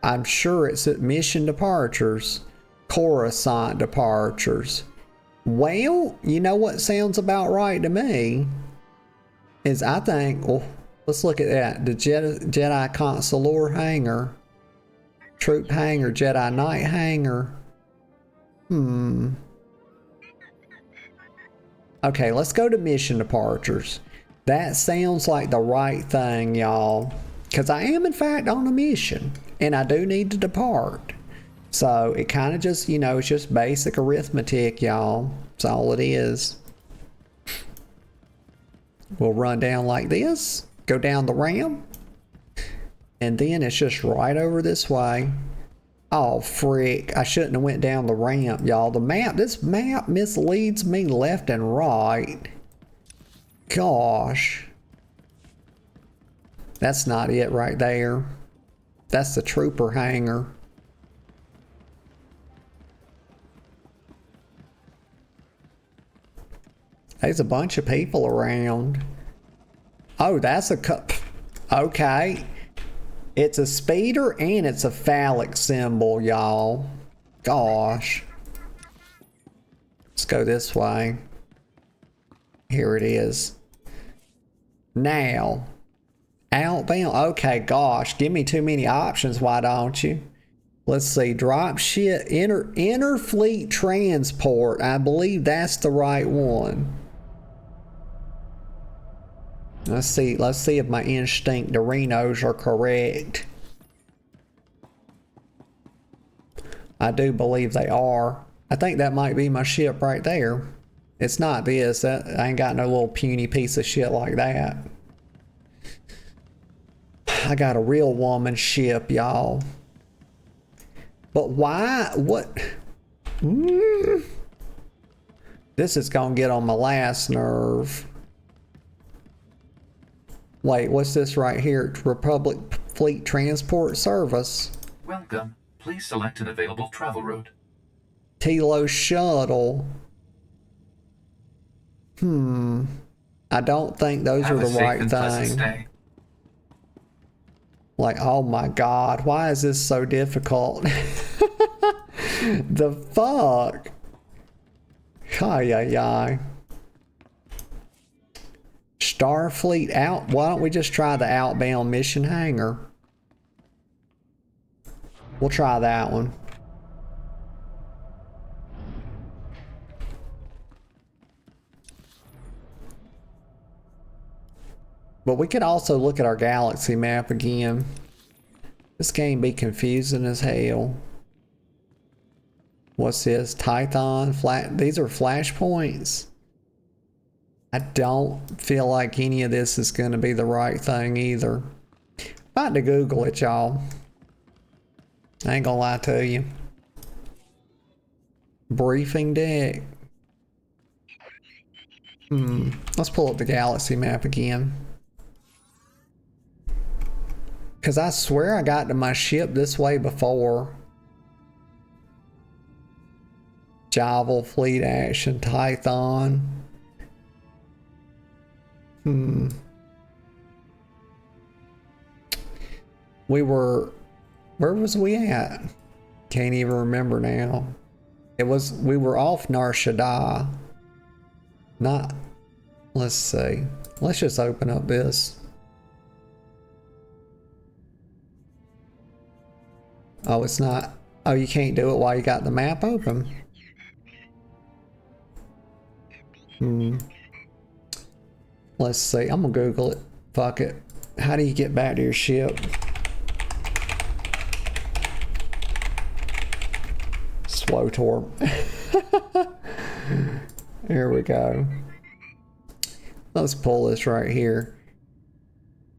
I'm sure it's at mission departures. Coruscant departures. Well, you know what sounds about right to me? Is I think, well, let's look at that. The Jedi Consular hangar. Troop hangar, Jedi Knight hangar. Okay, let's go to mission departures. That sounds like the right thing, y'all. Because I am, in fact, on a mission. And I do need to depart. So, it kind of just, you know, it's just basic arithmetic, y'all. That's all it is. We'll run down like this. Go down the ramp. And then it's just right over this way. Oh, frick. I shouldn't have went down the ramp, y'all. This map misleads me left and right. Gosh. That's not it right there. That's the trooper hangar. There's a bunch of people around. Oh, that's a cup. Okay. It's a speeder and it's a phallic symbol, y'all. Gosh. Let's go this way. Here it is. Now. Outbound. Okay, gosh. Give me too many options, why don't you? Let's see. Drop ship. Interfleet transport. I believe that's the right one. Let's see if my instinct Doritos are correct. I do believe they are. I think that might be my ship right there. It's not this. I ain't got no little puny piece of shit like that. I got a real woman ship, y'all. But why? What? This is gonna get on my last nerve. Wait, what's this right here? Republic Fleet Transport Service. Welcome. Please select an available travel route. Telos Shuttle. I don't think those are the right thing. Like, oh my god, why is this so difficult? The fuck? Ay. Starfleet out. Why don't we just try the outbound mission hangar? We'll try that one. But we could also look at our galaxy map again. This game be confusing as hell. What's this? Tython? These are flashpoints. I don't feel like any of this is going to be the right thing either. About to Google it, y'all. I ain't gonna lie to you. Briefing deck. Let's pull up the galaxy map again. Because I swear I got to my ship this way before. Javel, Fleet Action, Tython. We were... Where was we at? Can't even remember now. We were off Nar Shaddaa. Not... Let's see. Let's just open up this. Oh, it's not... Oh, you can't do it while you got the map open. Let's see. I'm gonna Google it. Fuck it. How do you get back to your ship? SWTOR. Here we go. Let's pull this right here.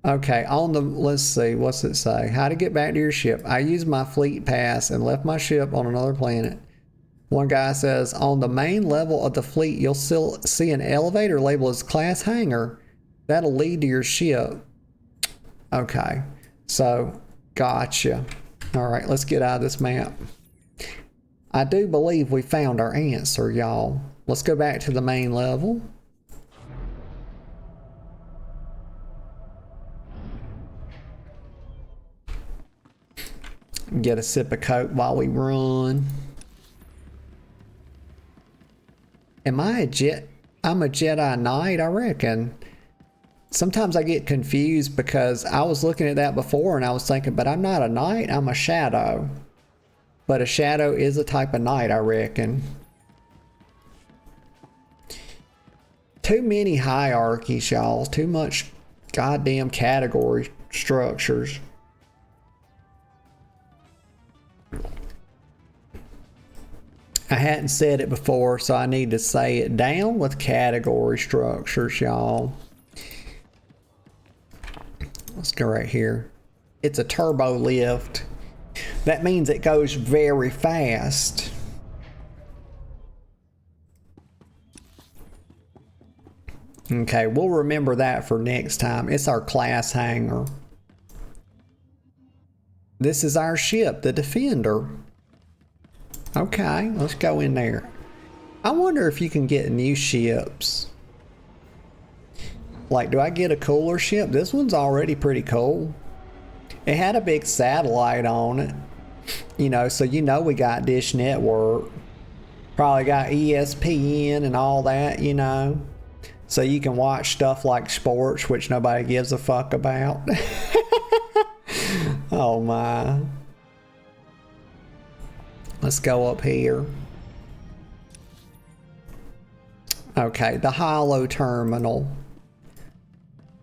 Okay, let's see, what's it say? How to get back to your ship. I used my fleet pass and left my ship on another planet. One guy says, on the main level of the fleet, you'll still see an elevator labeled as class hangar. That'll lead to your ship. Okay, so gotcha. All right, let's get out of this map. I do believe we found our answer, y'all. Let's go back to the main level. Get a sip of Coke while we run. Am I a Jet? I'm a Jedi Knight, I reckon. Sometimes I get confused because I was looking at that before and I was thinking, but I'm not a Knight, I'm a Shadow. But a Shadow is a type of Knight, I reckon. Too many hierarchies, y'all. Too much goddamn category structures. I hadn't said it before, so I need to say it. Down with category structures, y'all. Let's go right here. It's a turbo lift. That means it goes very fast. Okay, we'll remember that for next time. It's our class hangar. This is our ship, the Defender. Okay, let's go in there. I wonder if you can get new ships. Like, do I get a cooler ship? This one's already pretty cool. It had a big satellite on it. You know, so you know we got Dish Network. Probably got ESPN and all that, you know. So you can watch stuff like sports, which nobody gives a fuck about. Oh my. Let's go up here. Okay, the hollow terminal.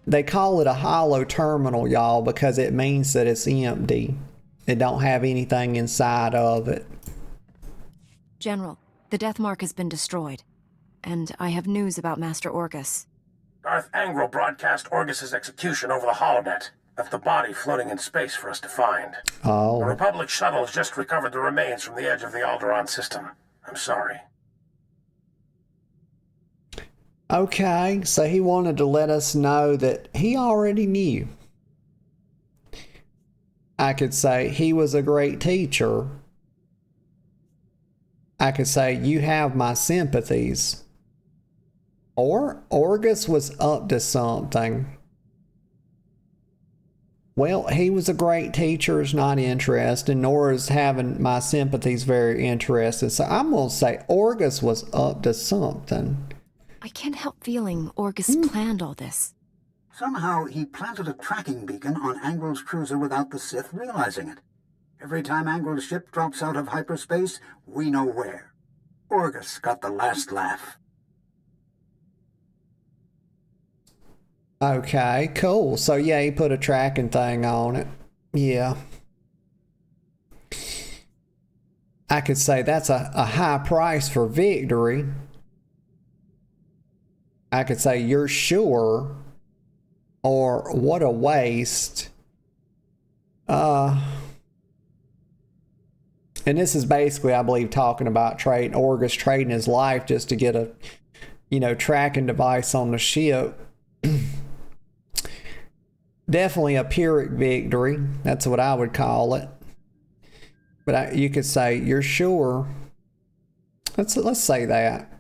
They call it a hollow terminal, y'all, because it means that it's empty. It don't have anything inside of it. General, the Death Mark has been destroyed. And I have news about Master Orgus. Darth Angral broadcast Orgus's execution over the holonet. Left the body floating in space for us to find. Oh. The Republic shuttle has just recovered the remains from the edge of the Alderaan system. I'm sorry. Okay, so he wanted to let us know that he already knew. I could say he was a great teacher. I could say you have my sympathies. Or Orgus was up to something. Well, he was a great teacher, is not interested, nor is having my sympathies very interested. So I'm going to say Orgus was up to something. I can't help feeling Orgus planned all this. Somehow he planted a tracking beacon on Angral's cruiser without the Sith realizing it. Every time Angral's ship drops out of hyperspace, we know where. Orgus got the last laugh. Okay, cool. So yeah, he put a tracking thing on it. Yeah. I could say that's a high price for victory. I could say you're sure, or what a waste. And this is basically, I believe, talking about Orgus trading his life just to get a, tracking device on the ship. Definitely a Pyrrhic victory. That's what I would call it. But you could say, you're sure. Let's say that.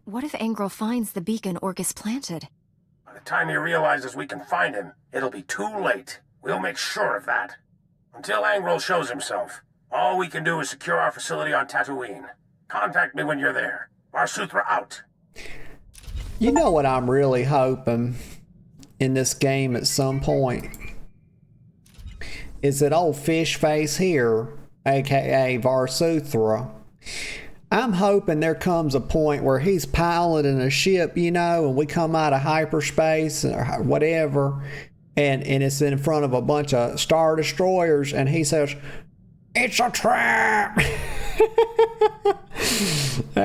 What if Angral finds the beacon Orgus planted? By the time he realizes we can find him, it'll be too late. We'll make sure of that. Until Angral shows himself, all we can do is secure our facility on Tatooine. Contact me when you're there. SWTOR out. You know what I'm really hoping in this game at some point is that old fish face here, aka SWTOR. I'm hoping there comes a point where he's piloting a ship, and we come out of hyperspace or whatever, and it's in front of a bunch of Star Destroyers, and he says, "It's a trap!"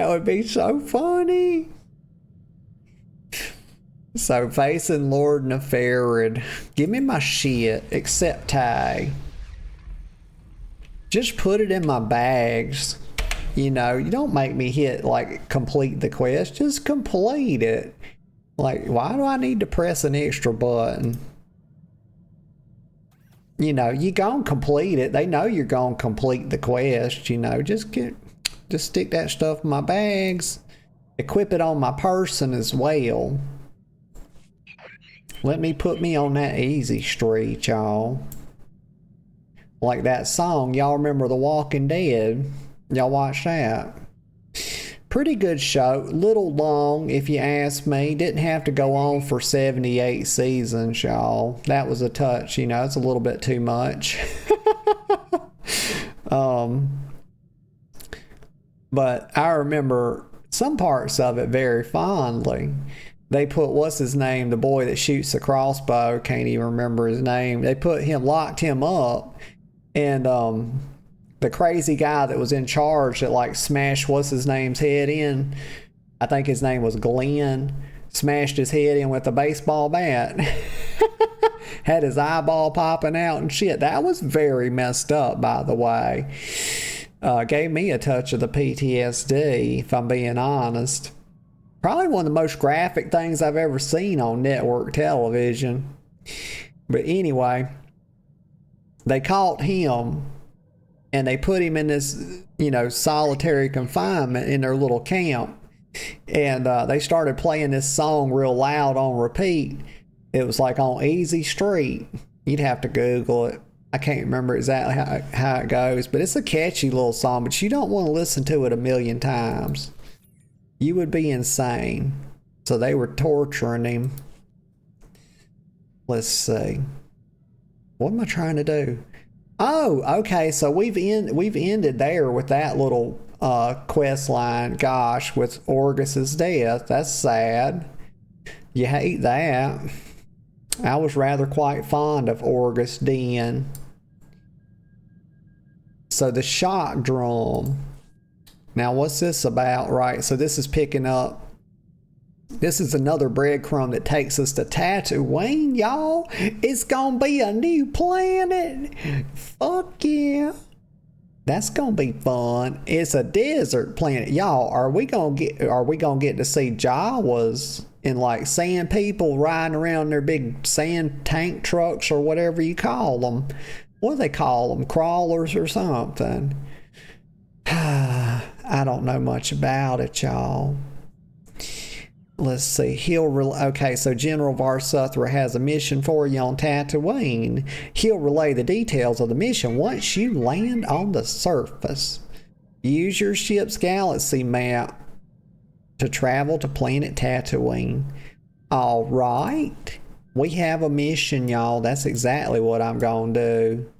would be so funny. So, facing Lord Nefarid. Give me my shit, except tag. Just put it in my bags. You know, you don't make me hit, like, complete the quest. Just complete it. Like, why do I need to press an extra button? You know, you gonna complete it. They know you're gonna complete the quest, you know. Just stick that stuff in my bags. Equip it on my person as well. Let me put me on that easy street, y'all. Like that song, y'all remember The Walking Dead? Y'all watch that? Pretty good show. Little long, if you ask me. Didn't have to go on for 78 seasons, y'all. That was a touch, you know. It's a little bit too much. But I remember some parts of it very fondly. They put, what's his name? The boy that shoots the crossbow. Can't even remember his name. They locked him up. And the crazy guy that was in charge that like smashed what's his name's head in, I think his name was Glenn, smashed his head in with a baseball bat. Had his eyeball popping out and shit. That was very messed up, by the way. Gave me a touch of the PTSD, if I'm being honest. Probably one of the most graphic things I've ever seen on network television. But anyway, they caught him and they put him in this, you know, solitary confinement in their little camp. And they started playing this song real loud on repeat. It was like on Easy Street. You'd have to Google it. I can't remember exactly how it goes, but it's a catchy little song, but you don't want to listen to it a million times. You would be insane. So they were torturing him. Let's see. What am I trying to do? Oh, okay. So we've ended there with that little quest line. Gosh, with Orgus's death. That's sad. You hate that. I was rather quite fond of Orgus Den. So the shock drum. Now, what's this about, right? So this is picking up. This is another breadcrumb that takes us to Tatooine, y'all. It's gonna be a new planet. Fuck yeah. That's gonna be fun. It's a desert planet, y'all. Are we gonna get to see Jawas and like sand people riding around their big sand tank trucks or whatever you call them? What do they call them? Crawlers or something? I don't know much about it, y'all. Let's see. Okay, so General Varsuthra has a mission for you on Tatooine. He'll relay the details of the mission once you land on the surface. Use your ship's galaxy map to travel to planet Tatooine. All right. We have a mission, y'all. That's exactly what I'm going to do.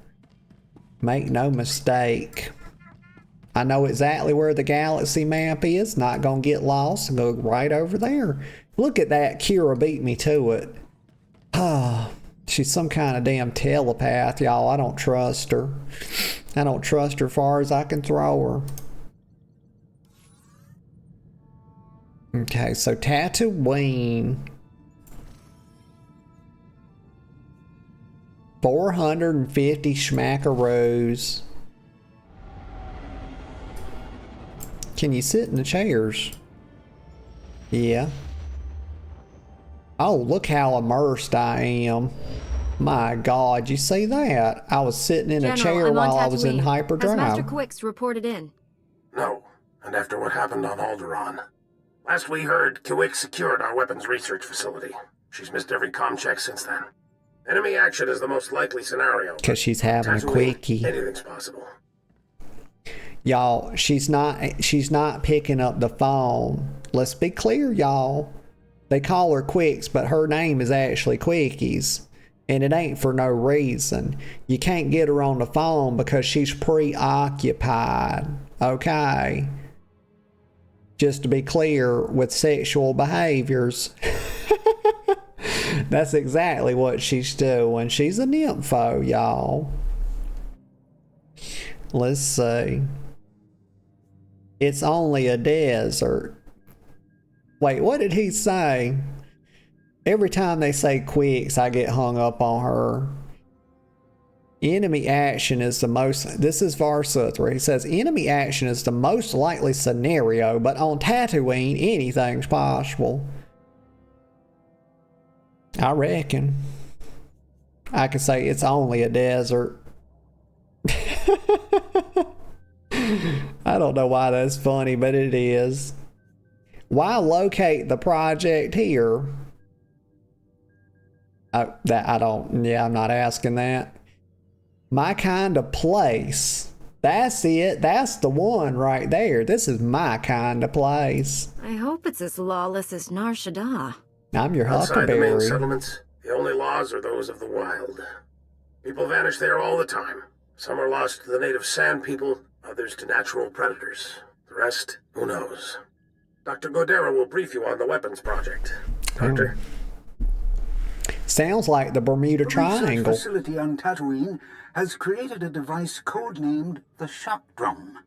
Make no mistake. I know exactly where the galaxy map is. Not going to get lost. Go right over there. Look at that. Kira beat me to it. Oh, she's some kind of damn telepath, y'all. I don't trust her. I don't trust her far as I can throw her. Okay, so Tatooine. 450 schmackaroos. Can you sit in the chairs? Yeah. Oh, look how immersed I am. My God, you see that? I was sitting in a chair while I was in hyperdrive. Has Master Quix reported in? No, and after what happened on Alderaan. Last we heard, Quix secured our weapons research facility. She's missed every comm check since then. Enemy action is the most likely scenario. Because she's having a quickie. Anything's possible. Y'all, she's not picking up the phone. Let's be clear, y'all. They call her Quicks, but her name is actually Quickies. And it ain't for no reason. You can't get her on the phone because she's preoccupied. Okay? Just to be clear, with sexual behaviors. That's exactly what she's doing. She's a nympho, y'all. Let's see. It's only a desert. Wait, what did he say? Every time they say Quicks, I get hung up on her. Enemy action is the most... This is Varsuth, where he says, enemy action is the most likely scenario, but on Tatooine, anything's possible. I reckon. I could say it's only a desert. I don't know why that's funny, but it is. Why locate the project here? I'm not asking that. My kind of place. That's it. That's the one right there. This is my kind of place. I hope it's as lawless as Nar Shaddaa. I'm your Outside the main huckleberry. settlements, the only laws are those of the wild. People vanish there all the time. Some are lost to the native sand people, others to natural predators. The rest, who knows? Dr. Godera will brief you on the weapons project. Doctor? Sounds like the Bermuda The Triangle. research facility on Tatooine has created a device codenamed the shock drum.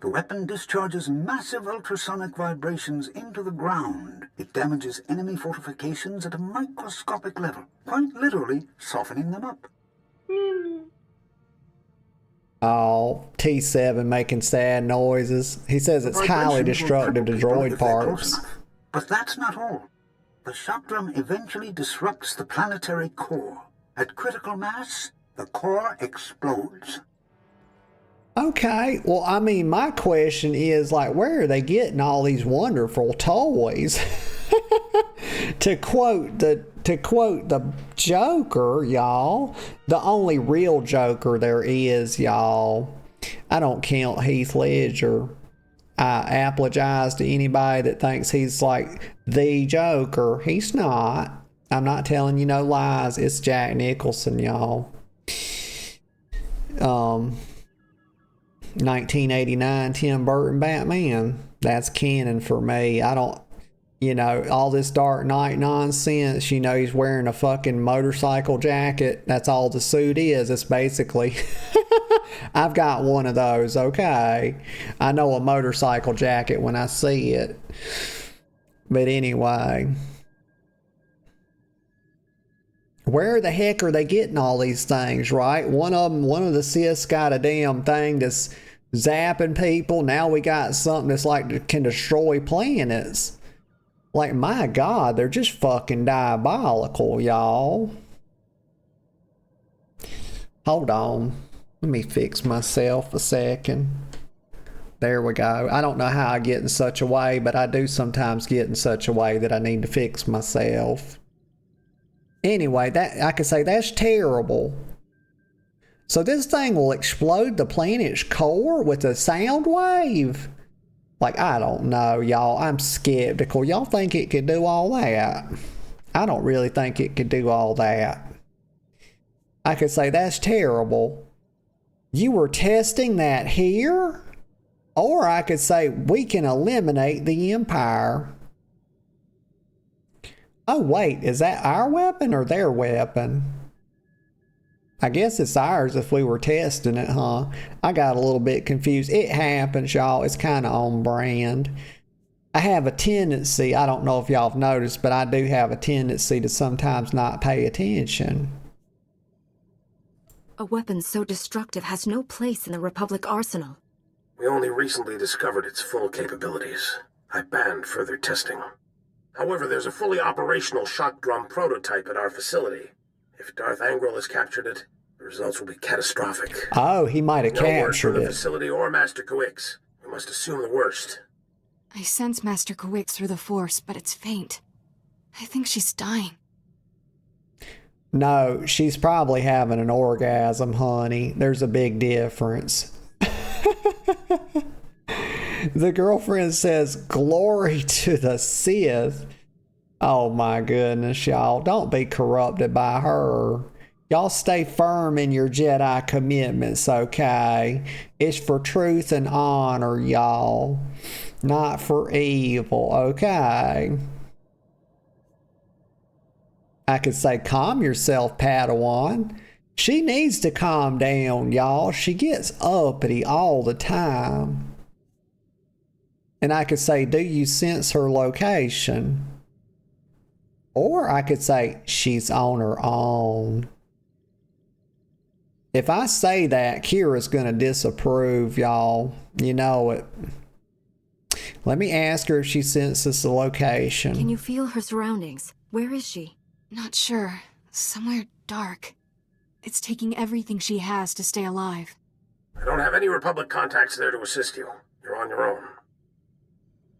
The weapon discharges massive ultrasonic vibrations into the ground. It damages enemy fortifications at a microscopic level, quite literally softening them up. Oh, T7 making sad noises. He says it's highly destructive to droid parts. But that's not all. The shock drum eventually disrupts the planetary core. At critical mass, the core explodes. Okay, well, I mean, my question is, like, where are they getting all these wonderful toys? To quote the Joker, y'all, the only real Joker there is, y'all. I don't count Heath Ledger. I apologize to anybody that thinks he's like the Joker. He's not. I'm not telling you no lies. It's Jack Nicholson, y'all. 1989 Tim Burton Batman. That's canon for me. I don't, all this Dark Knight nonsense. He's wearing a fucking motorcycle jacket. That's all the suit is. It's basically... I've got one of those, okay? I know a motorcycle jacket when I see it. But anyway... Where the heck are they getting all these things, right? One of the Siths got a damn thing that's zapping people. Now we got something that's like can destroy planets. Like, my God, they're just fucking diabolical, y'all. Hold on. Let me fix myself a second. There we go. I don't know how I get in such a way, but I do sometimes get in such a way that I need to fix myself. Anyway, that I could say that's terrible. So this thing will explode the planet's core with a sound wave? Like, I don't know, y'all. I'm skeptical. Y'all think it could do all that? I don't really think it could do all that. I could say that's terrible. You were testing that here? Or I could say we can eliminate the Empire. Oh, wait, is that our weapon or their weapon? I guess it's ours if we were testing it, huh? I got a little bit confused. It happens, y'all. It's kind of on brand. I have a tendency, I don't know if y'all have noticed, but I do have a tendency to sometimes not pay attention. A weapon so destructive has no place in the Republic arsenal. We only recently discovered its full capabilities. I banned further testing. However, there's a fully operational shock drum prototype at our facility. If Darth Angral has captured it, the results will be catastrophic. Oh, he might have captured No word from the it. facility or Master Quicks. We must assume the worst. I sense Master Quicks through the Force, but it's faint. I think she's dying. No, she's probably having an orgasm, honey. There's a big difference. The girlfriend says, glory to the Sith. Oh my goodness, y'all. Don't be corrupted by her. Y'all stay firm in your Jedi commitments, okay? It's for truth and honor, y'all. Not for evil, okay? I could say, calm yourself, Padawan. She needs to calm down, y'all. She gets uppity all the time. And I could say, do you sense her location? Or I could say, she's on her own. If I say that, Kira's going to disapprove, y'all. You know it. Let me ask her if she senses the location. Can you feel her surroundings? Where is she? Not sure. Somewhere dark. It's taking everything she has to stay alive. I don't have any Republic contacts there to assist you. You're on your own.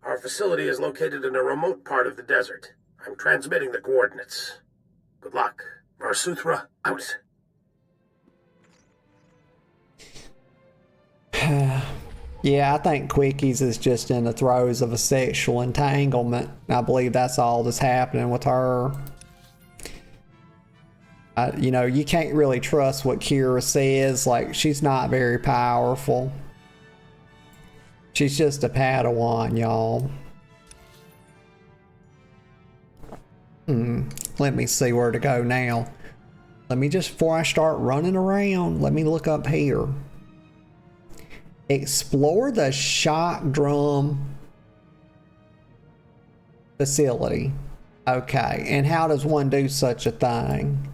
Our facility is located in a remote part of the desert. I'm transmitting the coordinates. Good luck. SWTOR out. Yeah, I think Quickies is just in the throes of a sexual entanglement. I believe that's all that's happening with her. You know, you can't really trust what Kira says. Like, she's not very powerful. She's just a Padawan, y'all. Let me see where to go now. Let me just, before I start running around, let me look up here. Explore the shock drum facility. Okay, and how does one do such a thing?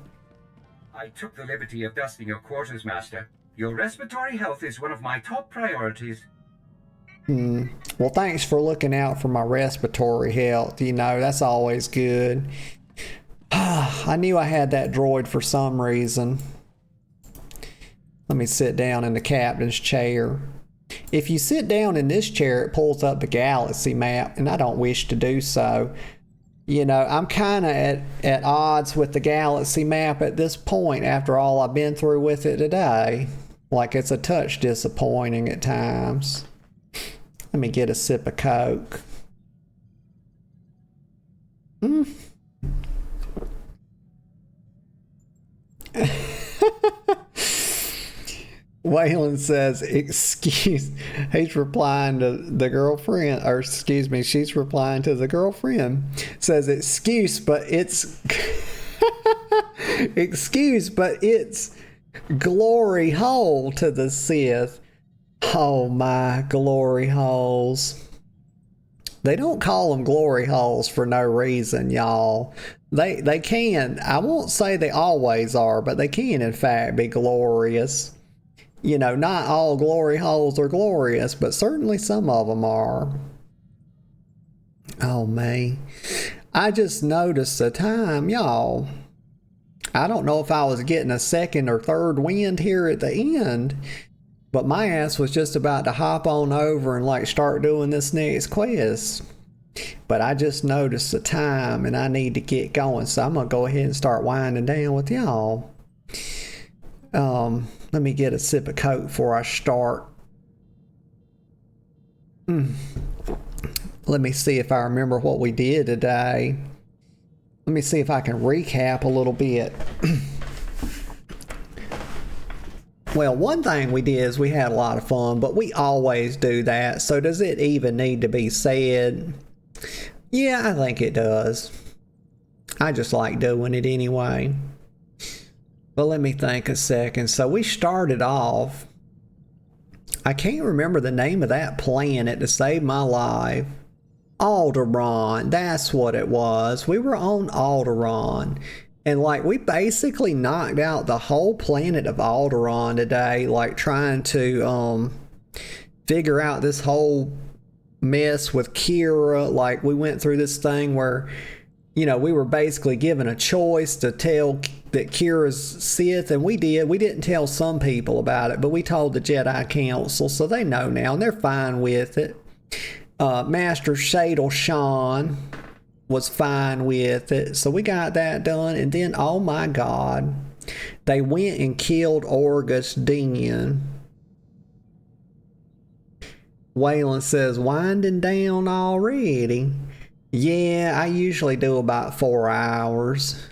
I took the liberty of dusting your quarters, Master. Your respiratory health is one of my top priorities. Well, thanks for looking out for my respiratory health. You know, that's always good. I knew I had that droid for some reason. Let me sit down in the captain's chair. If you sit down in this chair, it pulls up the galaxy map, and I don't wish to do so. You know, I'm kind of at odds with the galaxy map at this point after all I've been through with it today. Like, it's a touch disappointing at times. Let me get a sip of Coke. Waylon says, excuse, he's replying to the girlfriend, or excuse me, she's replying to the girlfriend. Says, excuse, but it's, excuse, but it's glory hole to the Sith. Oh my, glory holes. They don't call them glory holes for no reason, y'all. They can, I won't say they always are, but they can in fact be glorious. You know, not all glory holes are glorious, but certainly some of them are. Oh, man. I just noticed the time, y'all. I don't know if I was getting a second or third wind here at the end, but my ass was just about to hop on over and, like, start doing this next quest. But I just noticed the time, and I need to get going, so I'm going to go ahead and start winding down with y'all. Let me get a sip of Coke before I start. Let me see if I remember what we did today. Let me see if I can recap a little bit. Well, one thing we did is we had a lot of fun, but we always do that. So does it even need to be said? Yeah, I think it does. I just like doing it anyway. But let me think a second. So we started off, I can't remember the name of that planet to save my life. Alderaan, that's what it was. We were on Alderaan. And like, we basically knocked out the whole planet of Alderaan today, like trying to figure out this whole mess with Kira. Like, we went through this thing where, you know, we were basically given a choice to tell that Kira's Sith, and we did. We didn't tell some people about it, but we told the Jedi Council, so they know now, and they're fine with it. Master Shadel Shan was fine with it, so we got that done, and then, oh my God, they went and killed Orgus Den. Waylon says, winding down already. Yeah, I usually do about 4 hours.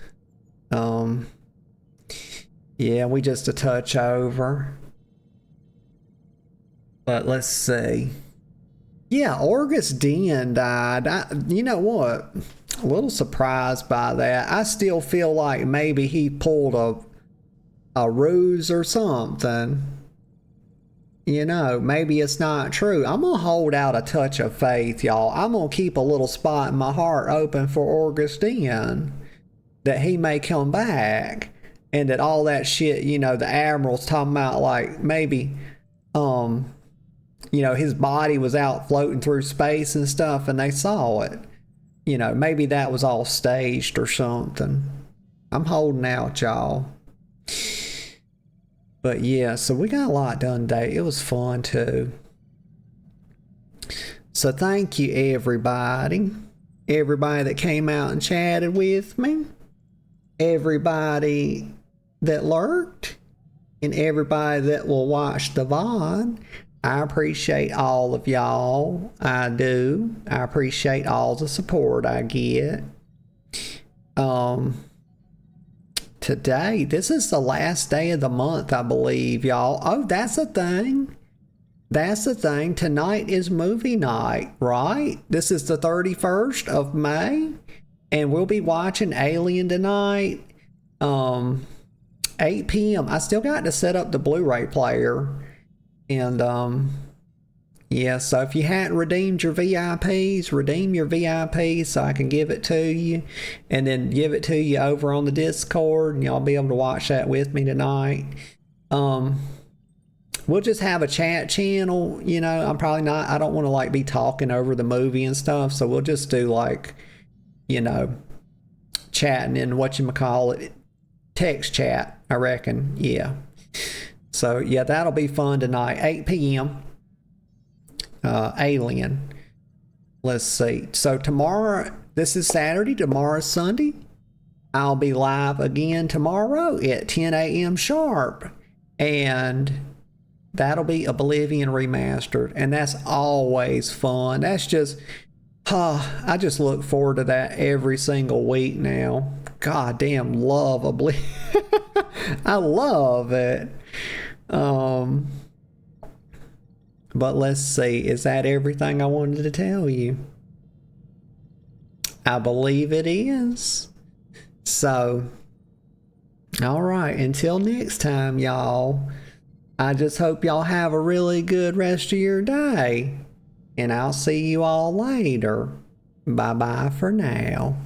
Yeah, we just a touch over. But let's see. Yeah, Orgus Den died. You know what? A little surprised by that. I still feel like maybe he pulled a ruse or something. You know, maybe it's not true. I'm going to hold out a touch of faith, y'all. I'm going to keep a little spot in my heart open for Augustine, that he may come back, and that all that shit, you know, the Admiral's talking about, like, maybe, you know, his body was out floating through space and stuff, and they saw it. You know, maybe that was all staged or something. I'm holding out, y'all. But yeah, so we got a lot done today. It was fun too. So thank you everybody. Everybody that came out and chatted with me. Everybody that lurked. And everybody that will watch the VOD. I appreciate all of y'all. I do. I appreciate all the support I get. Today, this is the last day of the month, I believe, y'all. Oh, that's a thing. That's the thing. Tonight is movie night, right? This is the 31st of May. And we'll be watching Alien tonight. 8 p.m. I still got to set up the Blu-ray player. And, yeah, so if you hadn't redeemed your VIPs, redeem your VIPs so I can give it to you. And then give it to you over on the Discord, and y'all be able to watch that with me tonight. We'll just have a chat channel, you know. I don't want to, like, be talking over the movie and stuff, so we'll just do, like, you know, chatting and whatchamacallit, text chat, I reckon, yeah. So, yeah, that'll be fun tonight, 8 p.m. Alien. Let's see. So tomorrow, this is Saturday, tomorrow's Sunday. I'll be live again tomorrow at 10 a.m. sharp. And that'll be Oblivion Remastered. And that's always fun. That's just, I just look forward to that every single week now. God damn, love Oblivion. I love it. But let's see, is that everything I wanted to tell you? I believe it is. So, alright, until next time, y'all. I just hope y'all have a really good rest of your day. And I'll see you all later. Bye-bye for now.